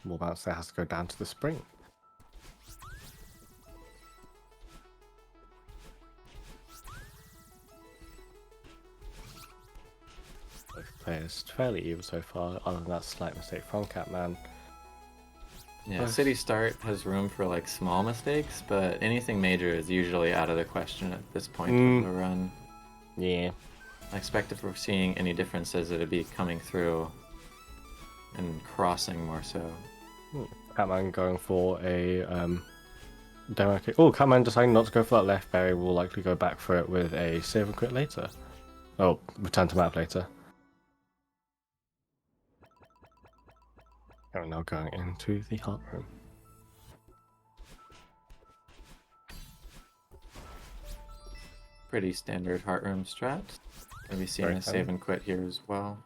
wall bounce there, has to go down to the spring. Both players fairly even so far, other than that slight mistake from Catman. Yeah, Both. City Start has room for like small mistakes, but anything major is usually out of the question at this point of the run. Yeah. I expect if we're seeing any differences, it'd be coming through and crossing more so. Catman going for a demo kick. Oh, Catman deciding not to go for that left berry, will likely go back for it with a save and quit later. Oh, return to map later. We're now going into the heart room. Pretty standard heart room strat. Gonna be seeing Very a save and quit here as well.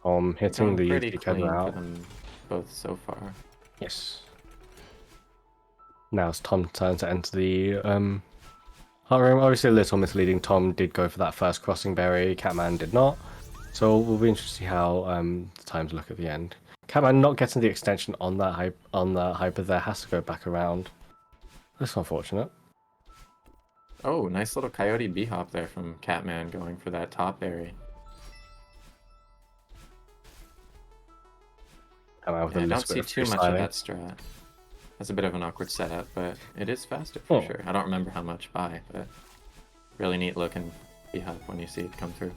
Hitting Going the pretty decode clean for route. them both so far. Yes. Now it's Tom's turn to enter the heart room. Obviously a little misleading. Tom did go for that first crossing berry. Catman did not. So we'll be interested to see how the times look at the end. Catman not getting the extension on that hyper there, has to go back around. That's unfortunate. Oh, nice little coyote b-hop there from Catman going for that top berry. I don't see too much of that strat. That's a bit of an awkward setup, but it is faster for sure. I don't remember how much by, but really neat looking b-hop when you see it come through.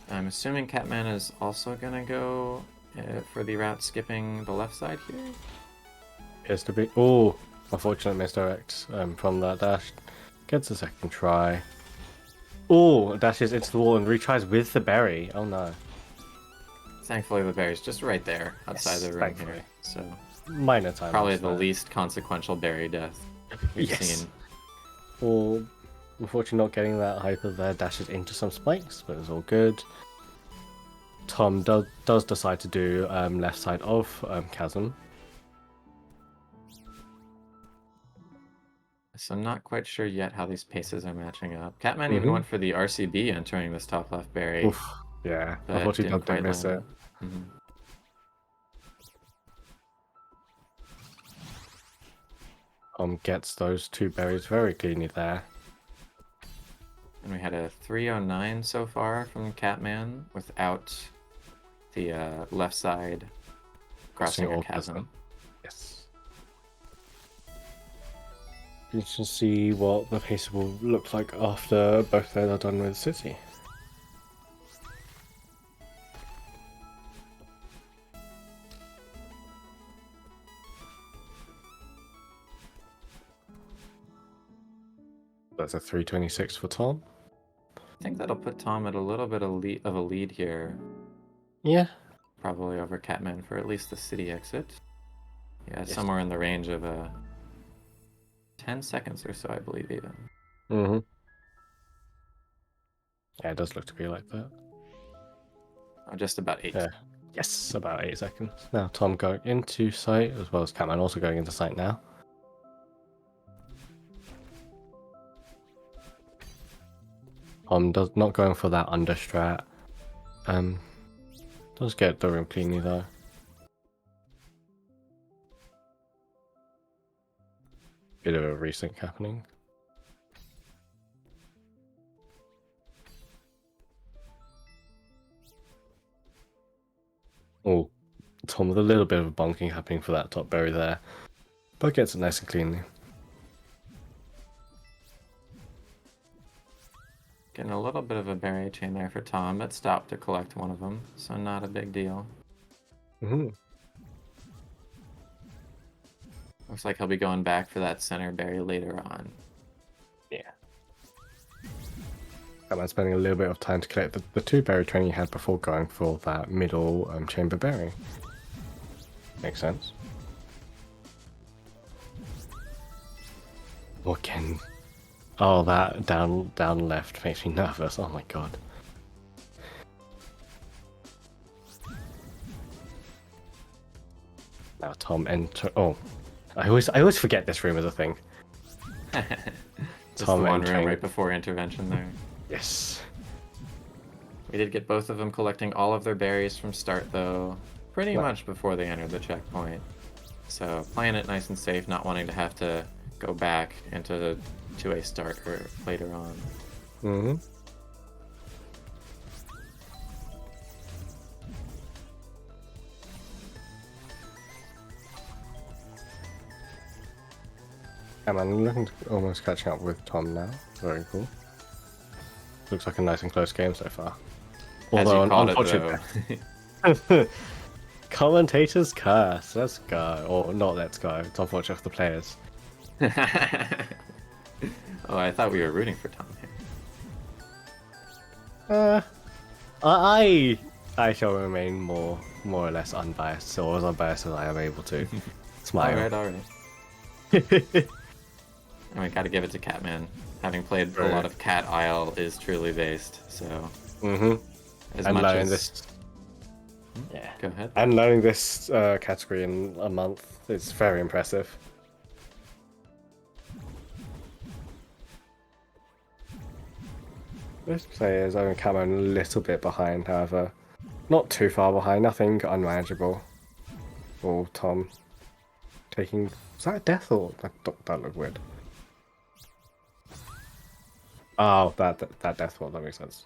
I'm assuming Catman is also gonna go for the route skipping the left side here. Appears to be. Oh, unfortunate misdirect from that dash. Gets a second try. Oh, dashes into the wall and retries with the berry. Oh no. Thankfully, the berry's just right there outside the room here. So minor time. Probably the least consequential berry death we've seen. Well, unfortunately, not getting that hyper there. Dashes into some spikes, but it's all good. Tom does decide to do left side of Chasm. So I'm not quite sure yet how these paces are matching up. Catman even went for the RCB entering this top left berry. Oof, yeah, unfortunately didn't miss it. Gets those two berries very cleanly there. And we had a 309 so far from Catman without the left side crossing a chasm. Yes. You can see what the pace will look like after both players are done with City. That's a 326 for Tom. think that'll put Tom at a little bit of a lead here. Yeah. Probably over Catman for at least the city exit. Yeah, Yes. somewhere in the range of 10 seconds or so, I believe, even. Mm-hmm. Yeah, it does look to be like that. Oh, just about 8. Yeah. Yes, about 8 seconds. Now Tom going into sight, as well as Catman also going into sight now. Tom not going for that under strat. Does get the room cleanly though. Bit of a resync happening. Oh, Tom with a little bit of a bonking happening for that top berry there, but gets it nice and cleanly. Getting a little bit of a berry chain there for Tom, but stopped to collect one of them, so not a big deal. Mm-hmm. Looks like he'll be going back for that center berry later on. Yeah. Catman spending a little bit of time to collect the 2 berry train he had before going for that middle chamber berry. Makes sense. Again. Oh, that down left makes me nervous. Oh my god. Now Tom enter. Oh, I always forget this room is a thing. Just Tom the one entering. room right before intervention there. Yes. We did get both of them collecting all of their berries from start, though, pretty much before they entered the checkpoint. So playing it nice and safe, not wanting to have to go back into a start or later on. Mm-hmm. I'm looking to almost catching up with Tom now. Very cool. Looks like a nice and close game so far. As you called it, unfortunately, though. commentator's curse. Let's go. Or not let's go. It's unfortunate for the players. Oh, I thought we were rooting for Tom here. I shall remain more or less unbiased, or as unbiased as I am able to. Smile. All right. I mean, gotta give it to Catman. Having played a lot of Cat Isle is truly based, so... Mm-hmm. As and much learning as... this... Yeah. Go ahead. And learning this category in a month is very impressive. This player is only Camo a little bit behind, however. Not too far behind, nothing unmanageable. Oh, Tom. Taking... Is that a death or... That looked weird. Oh, that death wall, that makes sense.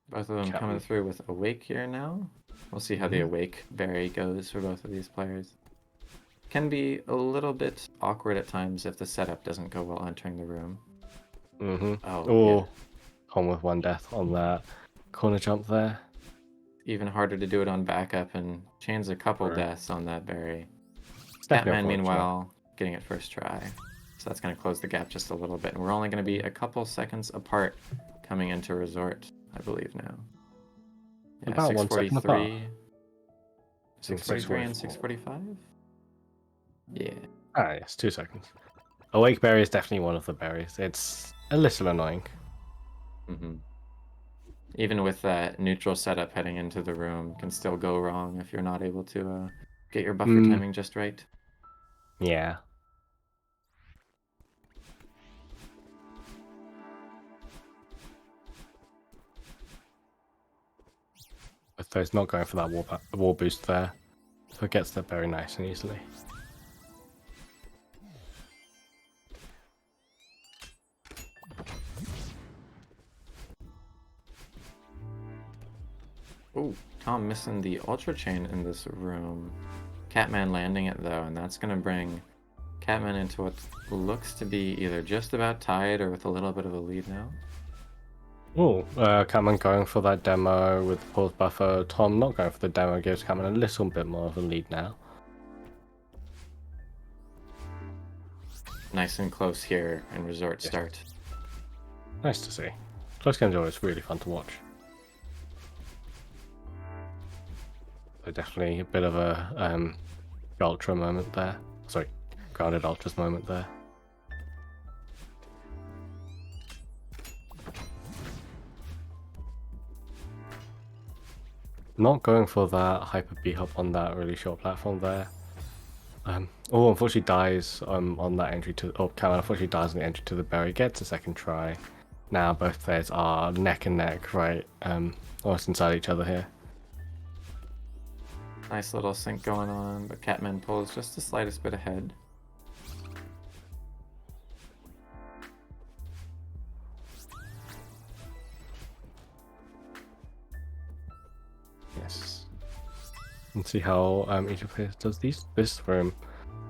Both of them coming through with Awake here now. We'll see how the Awake berry goes for both of these players. Can be a little bit awkward at times if the setup doesn't go well entering the room. Mm-hmm. Oh, yeah. Home with 1 death on that corner jump there. Even harder to do it on backup and chains a couple Right. deaths on that berry. Definitely Catman, unfortunate. meanwhile, getting it first try. So that's going to close the gap just a little bit. And we're only going to be a couple seconds apart coming into Resort, I believe now. Yeah, About 1 second apart. 643 and 645? Yeah. Ah, yes, 2 seconds. Awake berry is definitely one of the berries. It's a little annoying. Mm-hmm. Even with that neutral setup heading into the room, can still go wrong if you're not able to get your buffer timing just right. Yeah. With those not going for that wall boost there, so it gets there very nice and easily. Ooh, Tom missing the Ultra Chain in this room. Catman landing it though, and that's going to bring Catman into what looks to be either just about tied or with a little bit of a lead now. Oh, Catman going for that demo with the pause buffer. Tom not going for the demo gives Catman a little bit more of a lead now. nice and close here in Resort Yes. Start. Nice to see. Close games are always really fun to watch. So definitely a bit of a Ultra moment there. Sorry, Grounded Ultras moment there. Not going for that hyper B-hop on that really short platform there. Oh, unfortunately dies on that entry to... Oh, Cameron unfortunately dies on the entry to the berry. Gets a second try. Now both players are neck and neck, right? Almost inside each other here. Nice little sync going on, but Catman pulls just the slightest bit ahead. Yes. And see how each of players does this for him.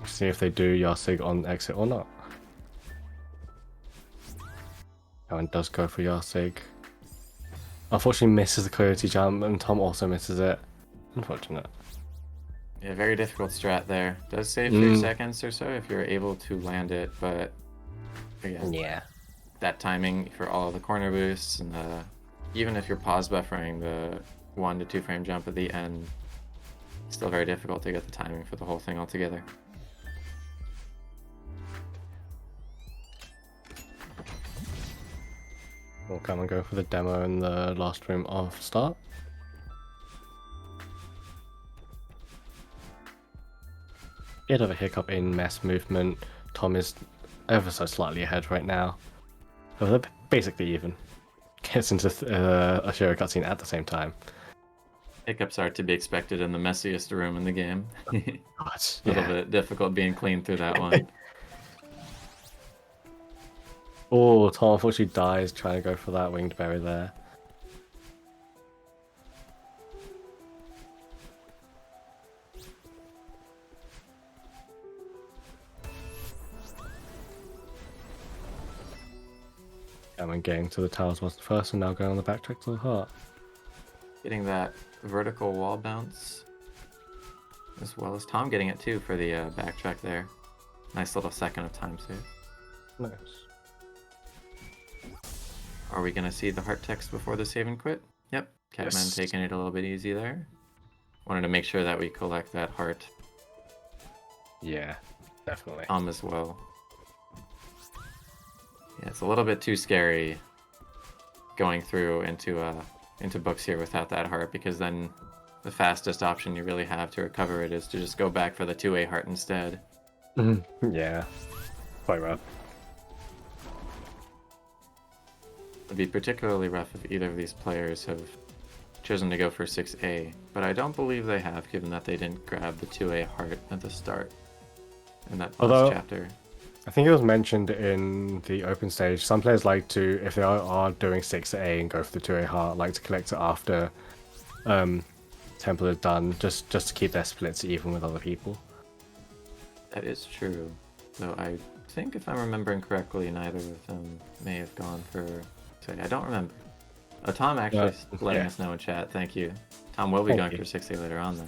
See if they do Yarsig on exit or not. Cameron does go for Yarsig. Unfortunately misses the Coyote jump, and Tom also misses it. Unfortunate. Yeah, very difficult strat there. Does save 3 seconds or so if you're able to land it, but again, Yeah. that timing for all the corner boosts and even if you're pause buffering the 1 to 2 frame jump at the end, still very difficult to get the timing for the whole thing altogether. We'll come and go for the demo in the last room of start. Bit of a hiccup in mess movement. Tom is ever so slightly ahead right now. So they're basically even. Gets into a show cutscene at the same time. Hiccups are to be expected in the messiest room in the game. A But, little bit difficult being clean through that one. Oh, Tom unfortunately dies trying to go for that winged berry there. Cameron getting to the towers was the first, and now going on the backtrack to the heart. Getting that vertical wall bounce, as well as Tom getting it too for the backtrack there. Nice little second of time save. Nice. Are we going to see the heart text before the save and quit? Yep, Catman Yes. taking it a little bit easy there. Wanted to make sure that we collect that heart. Yeah, definitely. Tom as well. Yeah, it's a little bit too scary going through into books here without that heart, because then the fastest option you really have to recover it is to just go back for the 2A heart instead. Yeah, quite rough. It'd be particularly rough if either of these players have chosen to go for 6A, but I don't believe they have, given that they didn't grab the 2A heart at the start in that last chapter. I think it was mentioned in the open stage. Some players like to, if they are doing 6A and go for the 2A heart, like to collect it after Temple is done, just to keep their splits even with other people. That is true, though I think if I'm remembering correctly, neither of them may have gone for... Sorry, I don't remember. Oh, Tom actually letting us know in chat. Thank you. Tom will be going for 6A later on then.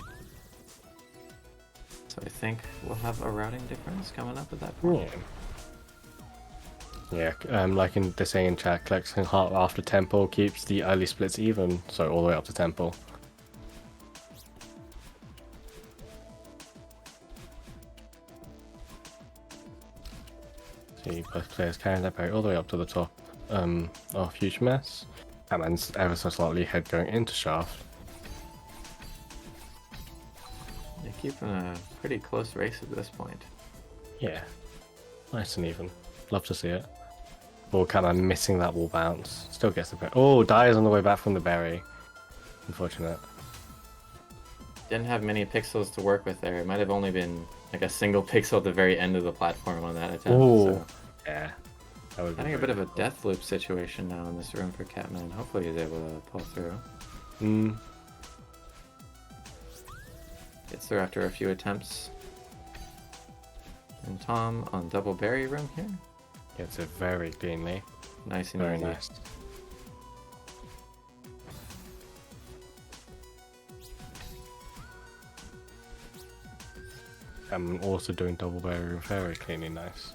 So I think we'll have a routing difference coming up at that point. Yeah, like they're saying in chat, collecting heart after Temple keeps the early splits even, so all the way up to Temple. See, both players carrying their berry all the way up to the top of Huge Mess. Catman's ever so slightly ahead going into Shaft. They're keeping a pretty close race at this point. Yeah, nice and even. Love to see it. Oh, Catman missing that wall bounce. Still gets the berry. Oh, dies on the way back from the berry. Unfortunate. Didn't have many pixels to work with there. It might have only been like a single pixel at the very end of the platform on that attempt. Oh, so. yeah. I think a bit of a death loop situation now in this room for Catman. Hopefully he's able to pull through. Gets through after a few attempts. And Tom on double berry room here. Gets it very cleanly. Nice and Very easy. nice. I'm also doing double berry room very cleanly nice.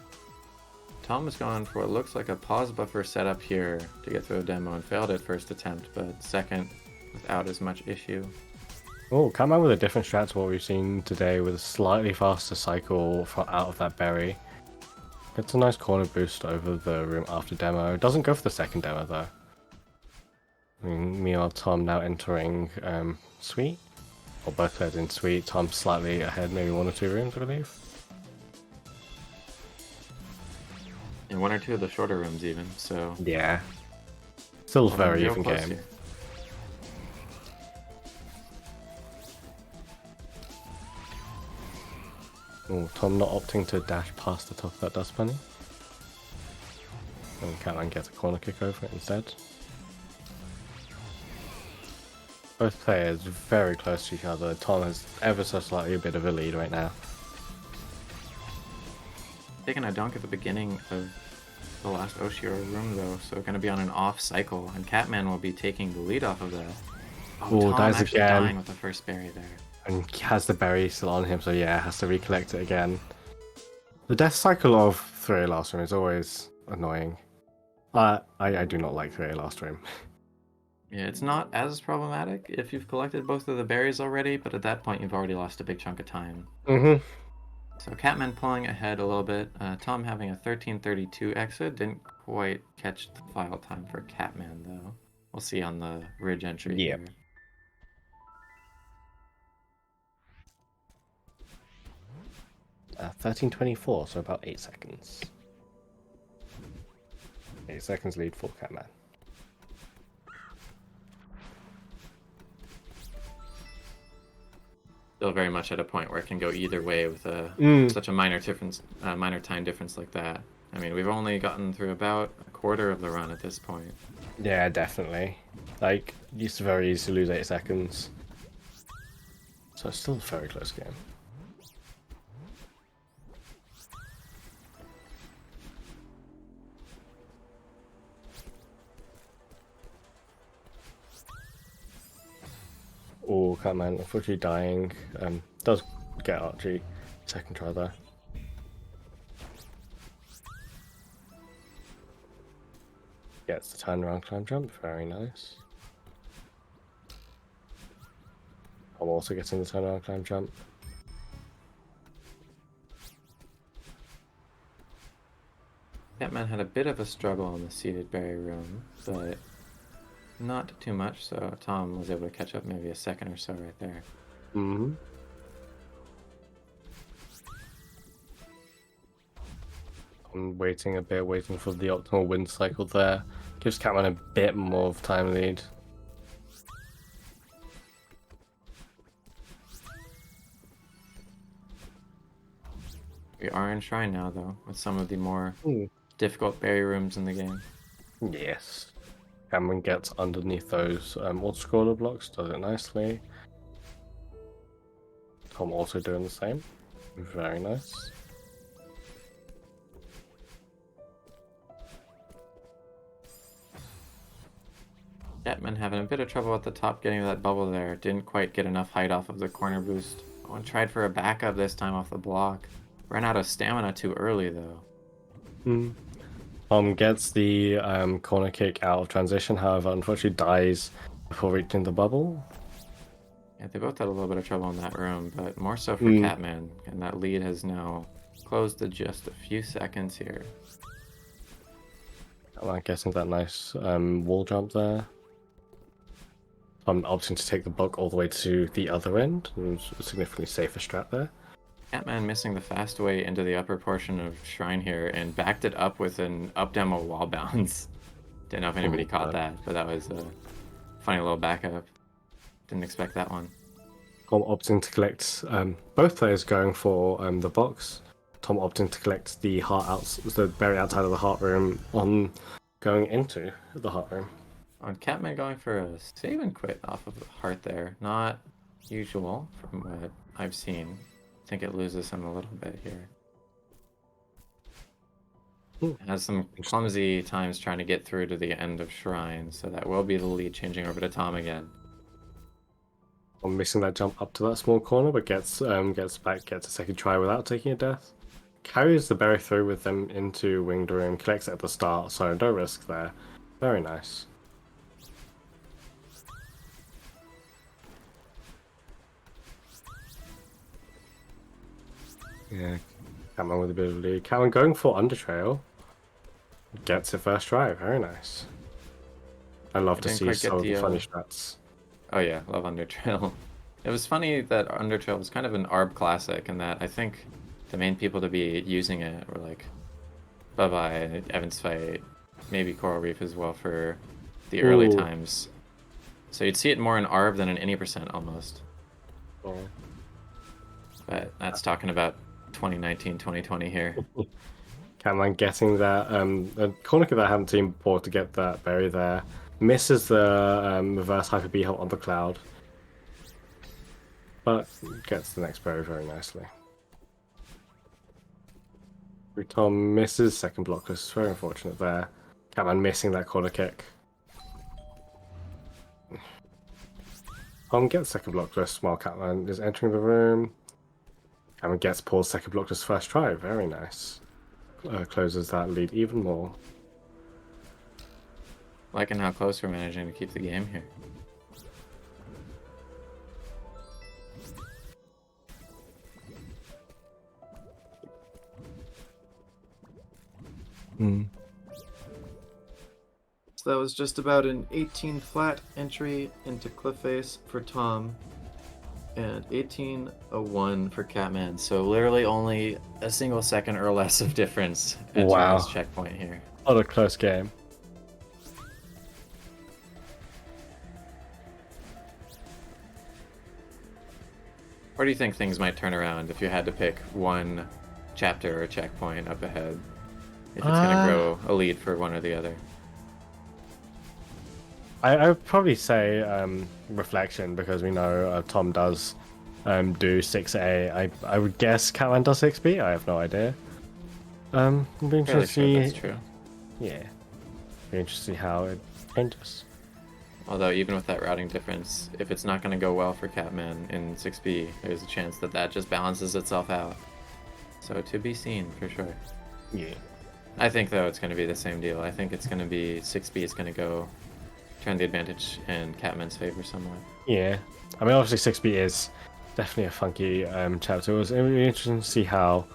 Tom is going for what looks like a pause buffer setup here to get through a demo and failed at first attempt, but second without as much issue. Oh, come out with a different strat to what we've seen today with a slightly faster cycle out of that berry. Gets a nice corner boost over the room after demo. Doesn't go for the second demo though. Meanwhile, Tom now entering Sweet. Or both players in Sweet. Tom slightly ahead, maybe 1 or 2 rooms, I believe. In 1 or 2 of the shorter rooms even, so... Yeah. Still a very real even close game. here. Oh, Tom not opting to dash past the top of that dust bunny. And Catman gets a corner kick over it instead. Both players very close to each other. Tom has ever so slightly a bit of a lead right now. Taking a dunk at the beginning of the last Oshiro room though, so going to be on an off cycle, and Catman will be taking the lead off of that. Oh, Tom dies actually again. dying with the first berry there. And he has the berry still on him, so yeah, has to recollect it again. The death cycle of 3A last room is always annoying. I do not like 3A last room. Yeah, it's not as problematic if you've collected both of the berries already, but at that point you've already lost a big chunk of time. Mm-hmm. So Catman pulling ahead a little bit. Tom having a 13:32 exit. Didn't quite catch the file time for Catman though. We'll see on the ridge entry Yep. here. 13:24, so about 8 seconds. 8 seconds lead for Catman. Still very much at a point where it can go either way with such a minor difference, minor time difference like that. I mean, we've only gotten through about a quarter of the run at this point. Yeah, definitely. Like, used to very easy to lose 8 seconds. So it's still a very close game. Oh, Catman, unfortunately dying. Does get Archie. Second try there. Gets the turnaround climb jump, very nice. I'm also getting the turnaround climb jump. Catman had a bit of a struggle in the seated berry room, but not too much, so Tom was able to catch up maybe a second or so right there. Mm-hmm. I'm waiting a bit, waiting for the optimal wind cycle there. Gives Catman a bit more of time lead. We are in Shrine now, though, with some of the more difficult berry rooms in the game. Yes. Cameron gets underneath those auto-scroller blocks, does it nicely. Tom also doing the same. Very nice. Catman having a bit of trouble at the top getting that bubble there. Didn't quite get enough height off of the corner boost. Oh, and tried for a backup this time off the block. Ran out of stamina too early, though. Gets the corner kick out of transition, however, unfortunately dies before reaching the bubble. Yeah, they both had a little bit of trouble in that room, but more so for Catman. And that lead has now closed to just a few seconds here. I'm guessing that nice wall jump there. I'm opting to take the block all the way to the other end. A significantly safer strat there. Catman missing the fast way into the upper portion of Shrine here and backed it up with an up demo wall bounce. Didn't know if anybody caught that, but that was a funny little backup. Didn't expect that one. Tom opting to collect both players going for the box. Tom opting to collect the the berry outside of the heart room on going into the heart room. On Catman going for a save and quit off of the heart there. Not usual from what I've seen. I think it loses him a little bit here. Has some clumsy times trying to get through to the end of Shrine, so that will be the lead changing over to Tom again. I'm missing that jump up to that small corner, but gets back, gets a second try without taking a death. carries the berry through with them into Winged Room, collects it at the start, so no risk there. Very nice. Yeah, Catman with a bit of lead. Catman going for Undertrail. Gets it first try. Very nice. I love to didn't see quite some get of the the, funny strats. Oh yeah, love Undertrail. It was funny that Undertrail was kind of an ARB classic, and that I think the main people to be using it were like Bye-Bye, Evans Fight, maybe Coral Reef as well for the early Ooh. times. So you'd see it more in ARB than in any percent almost. Oh. But that's talking about 2019, 2020 here. Catman getting that corner kick that I haven't seen before to get that berry there. Misses the reverse hyper B hop on the cloud. But gets the next berry very nicely. Tom misses second block, this is very unfortunate there. Catman missing that corner kick. Tom gets second block twist while Catman is entering the room. Catman gets Paul's second block twist first try, very nice. Closes that lead even more. Liking how close we're managing to keep the game here. So that was just about an 18 flat entry into Cliff Face for Tom, and 18:01 for Catman. So literally only a single second or less of difference at Wow. Jimmy's checkpoint here. What a close game. Or do you think things might turn around if you had to pick one chapter or checkpoint up ahead? If it's going to grow a lead for one or the other? I would probably say Reflection, because we know Tom does do 6A. I would guess Catman does 6B. I have no idea. I'd be Fairly interested to sure see. that's true. Yeah. Be interested to see how it changes. Although even with that routing difference, if it's not going to go well for Catman in 6B, there's a chance that that just balances itself out. So to be seen for sure. Yeah. I think though it's going to be the same deal. I think it's going to be 6B is going to go turn the advantage in Catman's favor somewhat. Yeah. I mean, obviously 6B is definitely a funky chapter. It would be interesting to see how,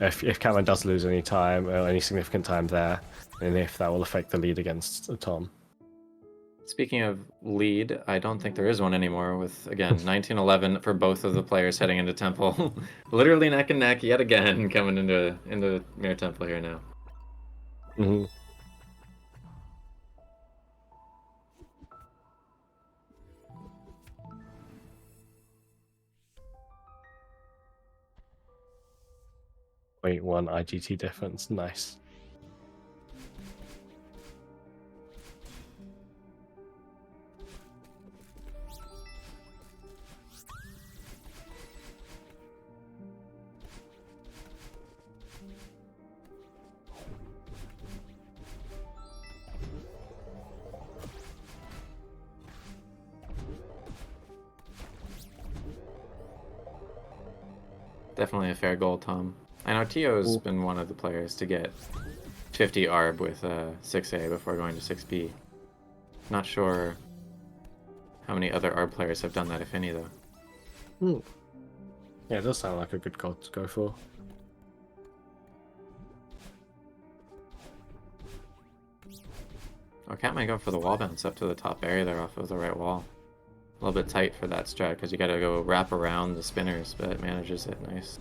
if Catman does lose any time, or any significant time there, and if that will affect the lead against Tom. Speaking of lead, I don't think there is one anymore with, again, 19-11 for both of the players heading into Temple. Literally neck and neck yet again coming into Mirror Temple here now. Mm-hmm. Wait, 1 IGT difference. Nice. Definitely a fair goal, Tom. I know Tio's been one of the players to get 50 ARB with 6A before going to 6B. Not sure how many other ARB players have done that, if any, though. Yeah, it does sound like a good goal to go for. Oh, Catman going for the wall bounce up to the top area there off of the right wall. A little bit tight for that strat because you got to go wrap around the spinners, but it manages it nice.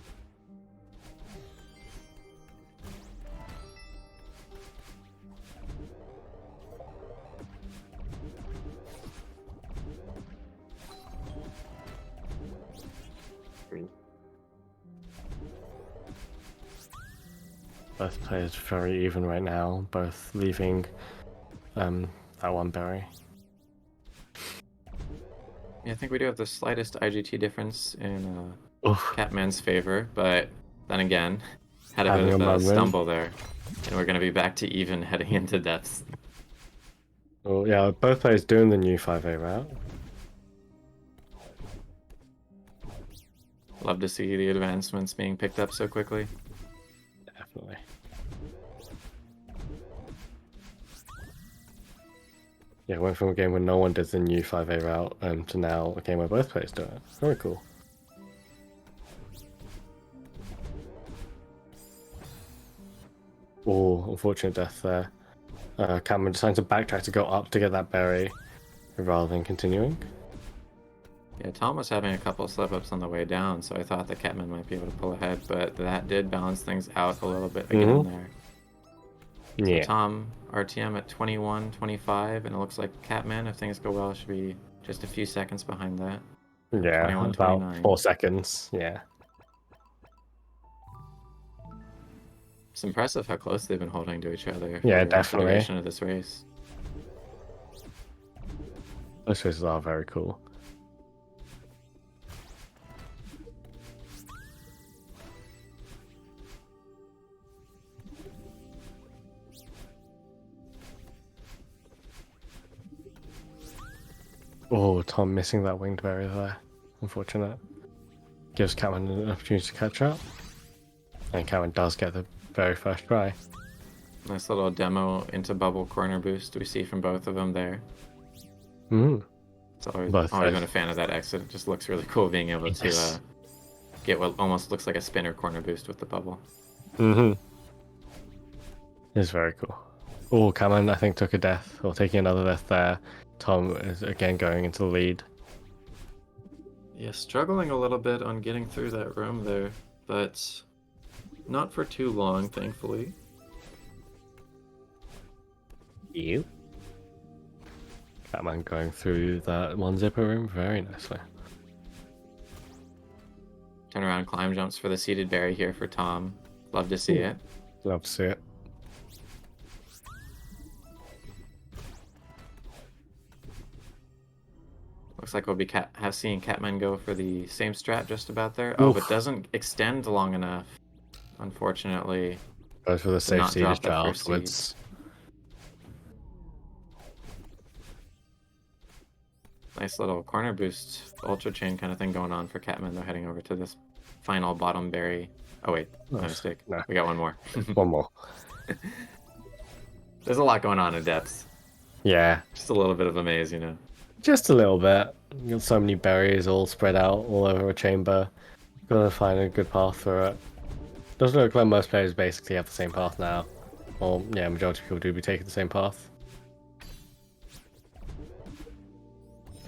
Both players very even right now, both leaving that one berry. Yeah, I think we do have the slightest IGT difference in Oof. Catman's favor, but then again, had a Having bit of a a moment. stumble there, and we're going to be back to even heading into depths. Oh yeah, both players doing the new 5A route. Love to see the advancements being picked up so quickly. definitely. Yeah, went from a game where no one did the new 5A route to now a game where both players do it. Very cool. Oh, unfortunate death there. Cameron deciding to backtrack to go up to get that berry rather than continuing. Yeah, Tom was having a couple slip-ups on the way down, so I thought that Catman might be able to pull ahead, but that did balance things out a little bit again there. So Yeah. Tom, RTM at 21, 25, and it looks like Catman, if things go well, should be just a few seconds behind that. Yeah, 21, about 29. 4 seconds. Yeah. It's impressive how close they've been holding to each other Yeah, for the definitely. duration of this race. Those races are very cool. Oh, Tom missing that winged berry there. Unfortunate. Gives Cameron an opportunity to catch up. And Cameron does get the very first try. Nice little demo into bubble corner boost we see from both of them there. Mm. It's always Both been sides. a fan of that exit. It just looks really cool being able Yes. to get what almost looks like a spinner corner boost with the bubble. Mm-hmm. It's very cool. Oh, Cameron, I think, took a death, or taking another death there. Tom is again going into the lead. Yeah, struggling a little bit on getting through that room there, but not for too long, thankfully. You? Cameron going through that one zipper room very nicely. Turn around climb jumps for the seated berry here for Tom. Love to see it. Love to see it. Looks like we'll be seeing Catman go for the same strat just about there. Oh, but Oof. doesn't extend long enough, unfortunately. Goes for the Did not safe drop seed that strat first seed. afterwards. Nice little corner boost, ultra chain kind of thing going on for Catman. They're heading over to this final bottom berry. Oh wait, my Nice. mistake. No. We got one more. One more. There's a lot going on in depths. Yeah, Just a little bit of a maze, you know. just a little bit. You got so many berries all spread out all over a chamber. Gotta find a good path through it. Doesn't look like most players basically have the same path now. Or, yeah, majority of people do be taking the same path.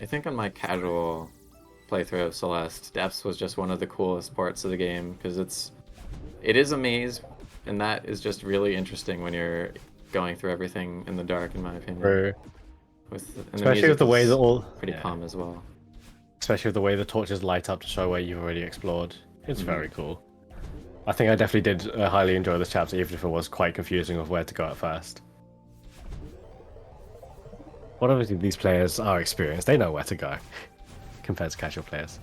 I think on my casual playthrough of Celeste, depths was just one of the coolest parts of the game because it is a maze, and that is just really interesting when you're going through everything in the dark, in my opinion. True. And Especially with the way that all... pretty calm as well. Especially with the way the torches light up to show where you've already explored. It's very cool. I think I definitely did highly enjoy this chapter, even if it was quite confusing of where to go at first. But obviously these players are experienced, they know where to go, compared to casual players.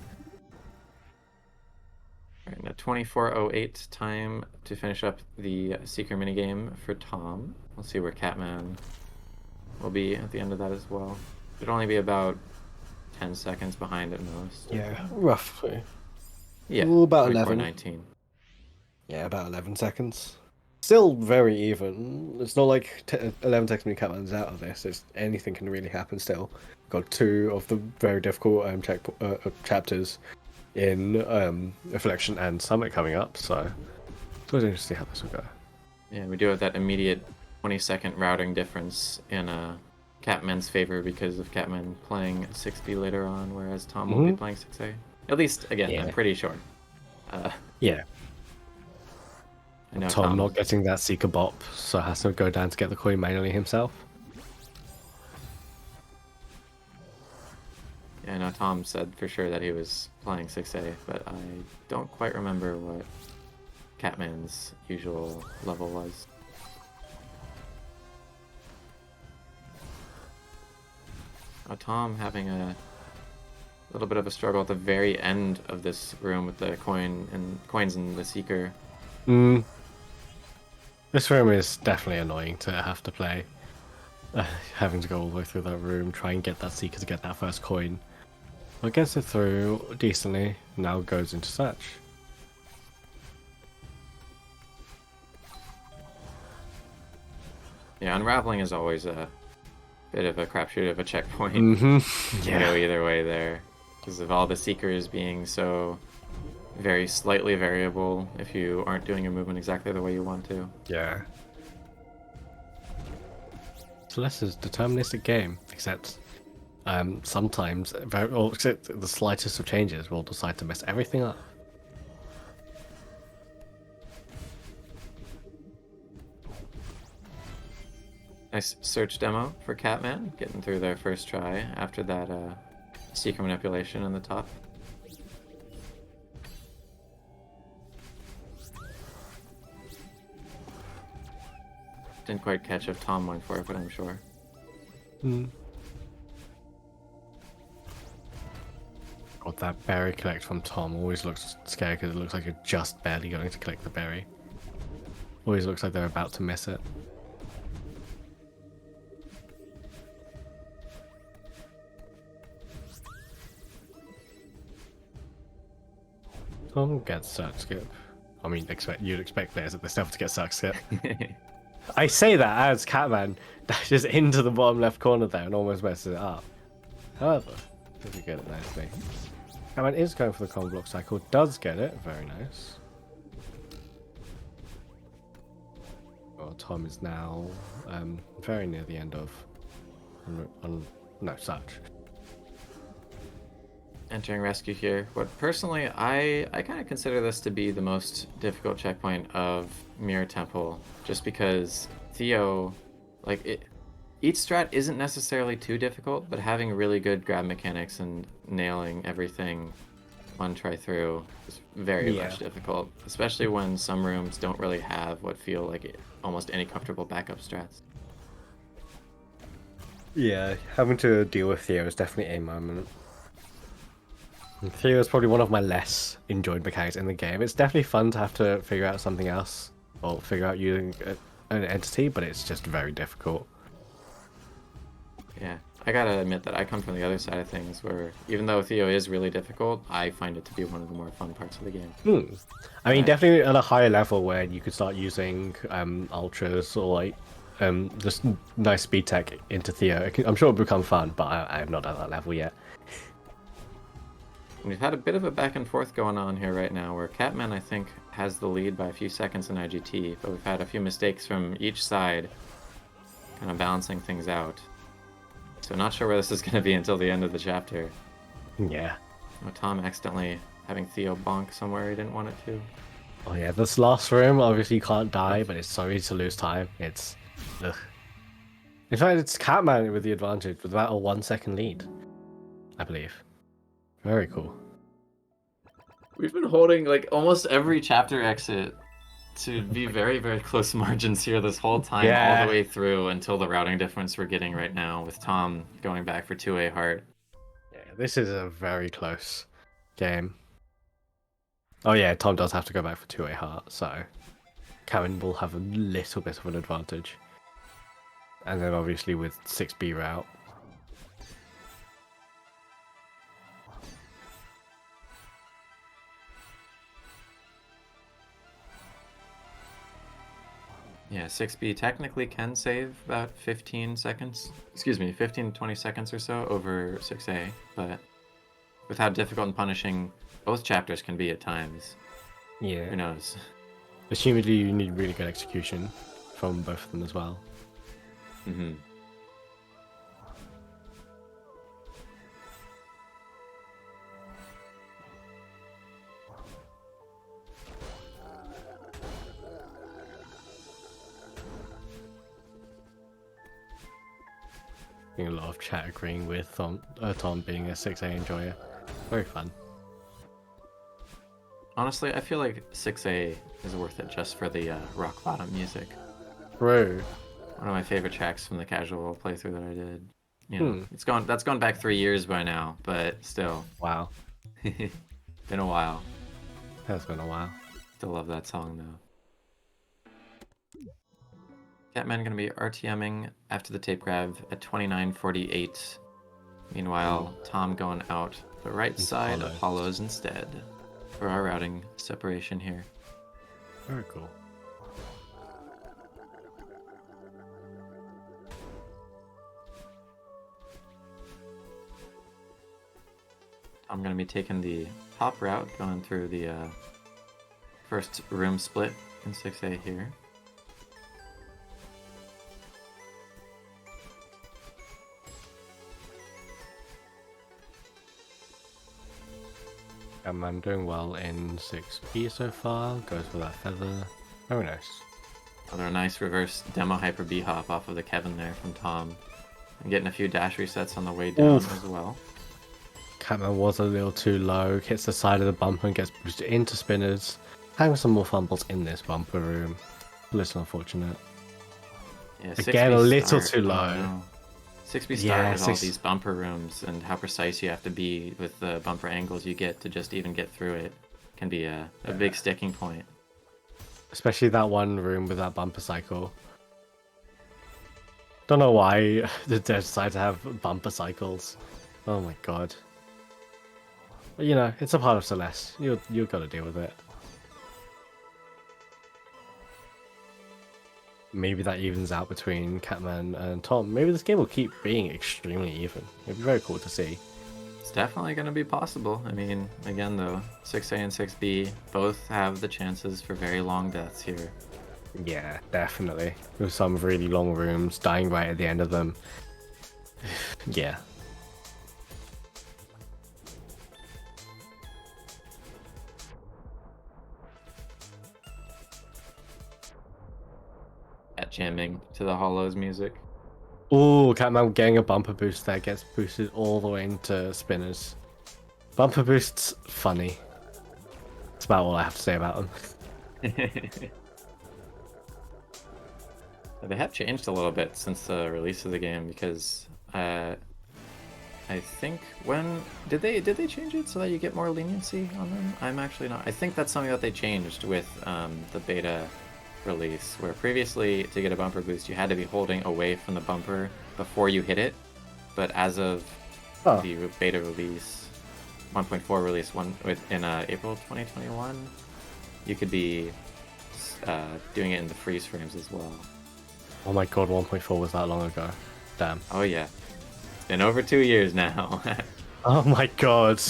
Alright, now 24:08 time to finish up the Seeker minigame for Tom. We'll see where Catman will be at the end of that as well. It'll only be about 10 seconds behind at most. Yeah, roughly. Yeah, Ooh, about 24:19. Yeah, about 11 seconds. Still very even. It's not like 11 seconds when Catman's out of this. Anything can really happen still. Got two of the very difficult chapters in Affliction and Summit coming up, so it's always interesting how this will go. Yeah, we do have that immediate 20-second routing difference in Catman's favor because of Catman playing 6B later on, whereas Tom will be playing 6A. At least, again, Yeah. I'm pretty sure. Yeah, I know Tom not getting that Seeker bop, so has to go down to get the coin manually himself. Yeah, I know Tom said for sure that he was playing 6A, but I don't quite remember what Catman's usual level was. Tom having a little bit of a struggle at the very end of this room with the coins and the Seeker. This room is definitely annoying to have to play. Having to go all the way through that room, try and get that Seeker to get that first coin. But gets it through decently, now goes into search. Yeah, unraveling is always a bit of a crapshoot of a checkpoint. Mm-hmm. You can go either way there, because of all the seekers being so very slightly variable if you aren't doing your movement exactly the way you want to. Yeah. Celeste is a deterministic game, except sometimes, except the slightest of changes will decide to mess everything up. Nice search demo for Catman, getting through their first try after that seeker manipulation in the top. Didn't quite catch if Tom went for it, but I'm sure. God, that berry collect from Tom always looks scary because it looks like you're just barely going to collect the berry. Always looks like they're about to miss it. Tom gets search skip. I mean, you'd expect players at this level to get search skip. I say that as Catman dashes into the bottom left corner there and almost messes it up. However, if you get it nicely. Catman is going for the combo block cycle, does get it, very nice. Well, Tom is now very near the end of no search. Entering rescue here. But personally, I kind of consider this to be the most difficult checkpoint of Mirror Temple, just because Theo, each strat isn't necessarily too difficult, but having really good grab mechanics and nailing everything one try through is very much difficult, especially when some rooms don't really have what feel like almost any comfortable backup strats. Yeah, having to deal with Theo is definitely a moment. Theo is probably one of my less enjoyed mechanics in the game. It's definitely fun to have to figure out something else, or figure out using an entity, but it's just very difficult. Yeah, I gotta admit that I come from the other side of things, where even though Theo is really difficult, I find it to be one of the more fun parts of the game. I mean, definitely at a higher level where you could start using ultras or just nice speed tech into Theo. I'm sure it'll become fun, but I am not at that level yet. We've had a bit of a back and forth going on here right now, where Catman, I think, has the lead by a few seconds in IGT, but we've had a few mistakes from each side, kind of balancing things out. So not sure where this is going to be until the end of the chapter. Yeah. Oh, Tom accidentally having Theo bonk somewhere he didn't want it to. Oh yeah, this last room, obviously you can't die, but it's so easy to lose time. It's... Ugh. In fact, it's Catman with the advantage, with about a 1 second lead, I believe. Very cool. We've been holding almost every chapter exit to be very, very close margins here this whole time, all the way through until the routing difference we're getting right now with Tom going back for 2A heart. Yeah, this is a very close game. Oh yeah, Tom does have to go back for 2A heart, so Karen will have a little bit of an advantage. And then obviously with 6B route. Yeah, 6B technically can save about 15 seconds, 15 to 20 seconds or so over 6A, but with how difficult and punishing both chapters can be at times, who knows? Assumedly you need really good execution from both of them as well. Mm-hmm. A lot of chat agreeing with Tom being a 6A enjoyer. Very fun. Honestly, I feel like 6A is worth it just for the rock bottom music. True. One of my favorite tracks from the casual playthrough that I did. You know, that's gone back 3 years by now, but still. Wow. Been a while. Has been a while. Still love that song though. Catman gonna be RTMing after the tape grab at 29:48. Meanwhile, Tom going out the right side of Hollows instead for our routing separation here. Very cool. I'm going to be taking the top route, going through the first room split in 6A here. I'm doing well in 6B so far. Goes for that feather. Very nice. Another nice reverse demo hyper B hop off of the Kevin there from Tom. And getting a few dash resets on the way down as well. Catman was a little too low. Hits the side of the bumper and gets boosted into spinners. Having some more fumbles in this bumper room. A little unfortunate. Yeah, Again, 6B a little start. too low. Oh, no. 6B start Yeah, with all these bumper rooms and how precise you have to be with the bumper angles you get to just even get through it can be a big sticking point. Especially that one room with that bumper cycle. Don't know why they decide to have bumper cycles. Oh my god. But you know, it's a part of Celeste. You've got to deal with it. Maybe that evens out between Catman and Tom. Maybe this game will keep being extremely even. It'd be very cool to see. It's definitely going to be possible. I mean, again though, 6A and 6B both have the chances for very long deaths here. Yeah, definitely. With some really long rooms, dying right at the end of them. Yeah. At jamming to the Hollows music. Ooh, Catman getting a bumper boost there gets boosted all the way into spinners. Bumper boosts, funny. That's about all I have to say about them. They have changed a little bit since the release of the game because I think when did they change it so that you get more leniency on them? I'm actually not. I think that's something that they changed with the beta release, where previously to get a bumper boost you had to be holding away from the bumper before you hit it, but as of the beta release 1.4 release in April 2021, you could be doing it in the freeze frames as well. Oh my god, 1.4 was that long ago. Damn. Oh yeah, it's been over 2 years now. Oh my god.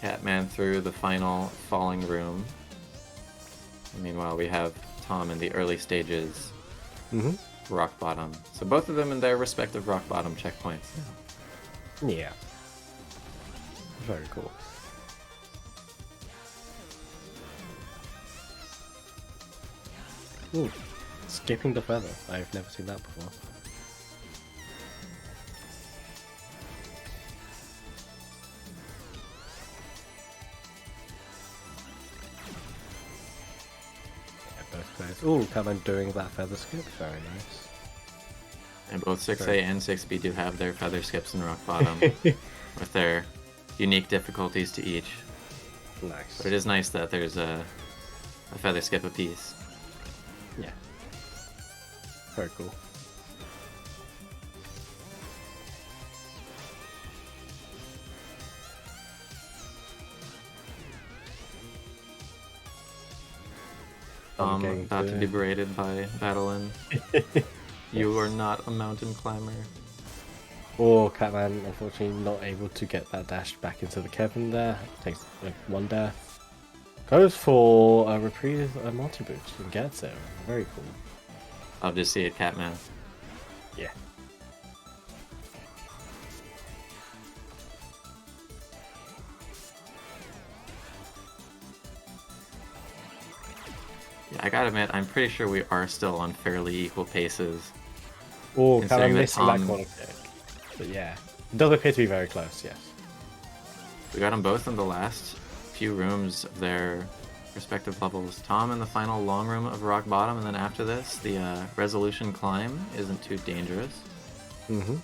Catman through the final falling room. Meanwhile, we have Tom in the early stages, rock bottom. So both of them in their respective rock bottom checkpoints. Yeah. Very cool. Ooh, skipping the feather. I've never seen that before. Ooh, Catman doing that feather skip. Very nice. And both 6A and 6B do have their feather skips in rock bottom with their unique difficulties to each. Nice. But it is nice that there's a feather skip apiece. Yeah. Very cool. About to be berated by Battlein. You are not a mountain climber. Or Catman, unfortunately, not able to get that dash back into the Kevin there. Takes like one death. Goes for a reprieve, a multi boost, and gets it. Very cool. Love to see it, Catman. Yeah. Yeah, I gotta admit, I'm pretty sure we are still on fairly equal paces. Oh, Considering Catman that missing that Tom- corner kick. But yeah, it does appear to be very close, yes. We got them both in the last few rooms of their respective levels. Tom in the final long room of rock bottom, and then after this, the resolution climb isn't too dangerous. Mm-hmm.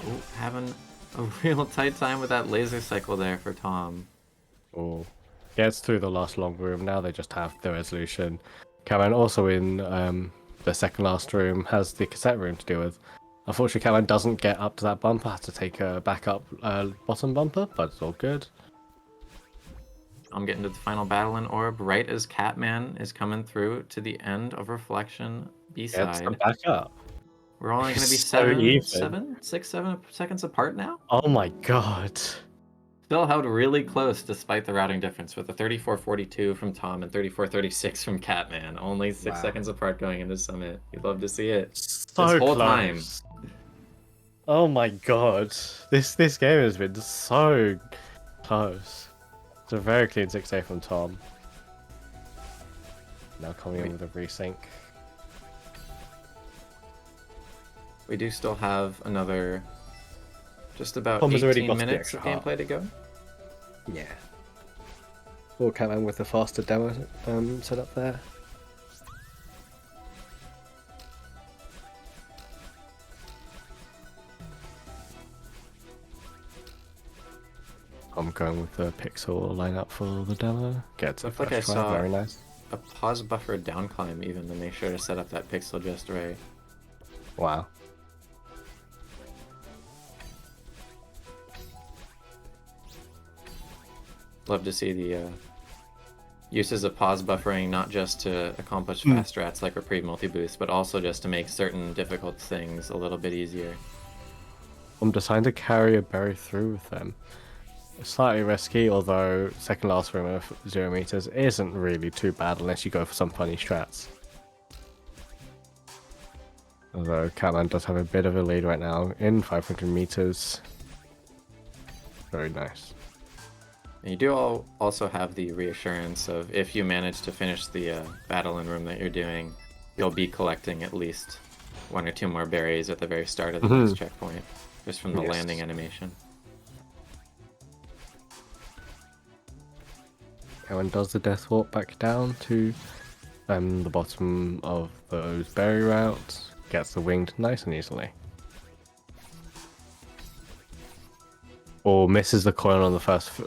Oh, having a real tight time with that laser cycle there for Tom. Oh, gets through the last long room. Now they just have the resolution. Catman also in the second last room has the cassette room to deal with. Unfortunately, Catman doesn't get up to that bumper. Has to take a backup bottom bumper, but it's all good. I'm getting to the final battle in Orb right as Catman is coming through to the end of Reflection Gets B-side. the backup. We're only going to be So even. 6, 7 seconds apart now? Oh my god. Still held really close despite the routing difference with a 34.42 from Tom and 34.36 from Catman. Only 6 Wow. seconds apart going into Summit. You'd love to see it. So this whole close. time. Oh my god. This game has been so close. It's a very clean 6A from Tom. Now coming in with a resync. We do still have another just about Tom has already 18 got the minutes extra of half. gameplay to go. Yeah. We'll come in with the faster demo set up there. I'm going with the pixel lineup for the demo. Gets a Looks like first I try, saw very nice. a pause buffer down climb even to make sure to set up that pixel just right. Wow. Love to see the uses of pause buffering not just to accomplish fast strats like reprieve multi-boost, but also just to make certain difficult things a little bit easier. I'm deciding to carry a berry through with them. It's slightly risky, although second last room of 0 meters isn't really too bad unless you go for some funny strats. Although Catman does have a bit of a lead right now in 500 meters. Very nice. And you do also have the reassurance of if you manage to finish the battle in room that you're doing, you'll be collecting at least 1 or 2 more berries at the very start of the next checkpoint, just from the landing animation. Catman does the death walk back down to the bottom of those berry routes, gets the winged nice and easily. Or misses the coin on the first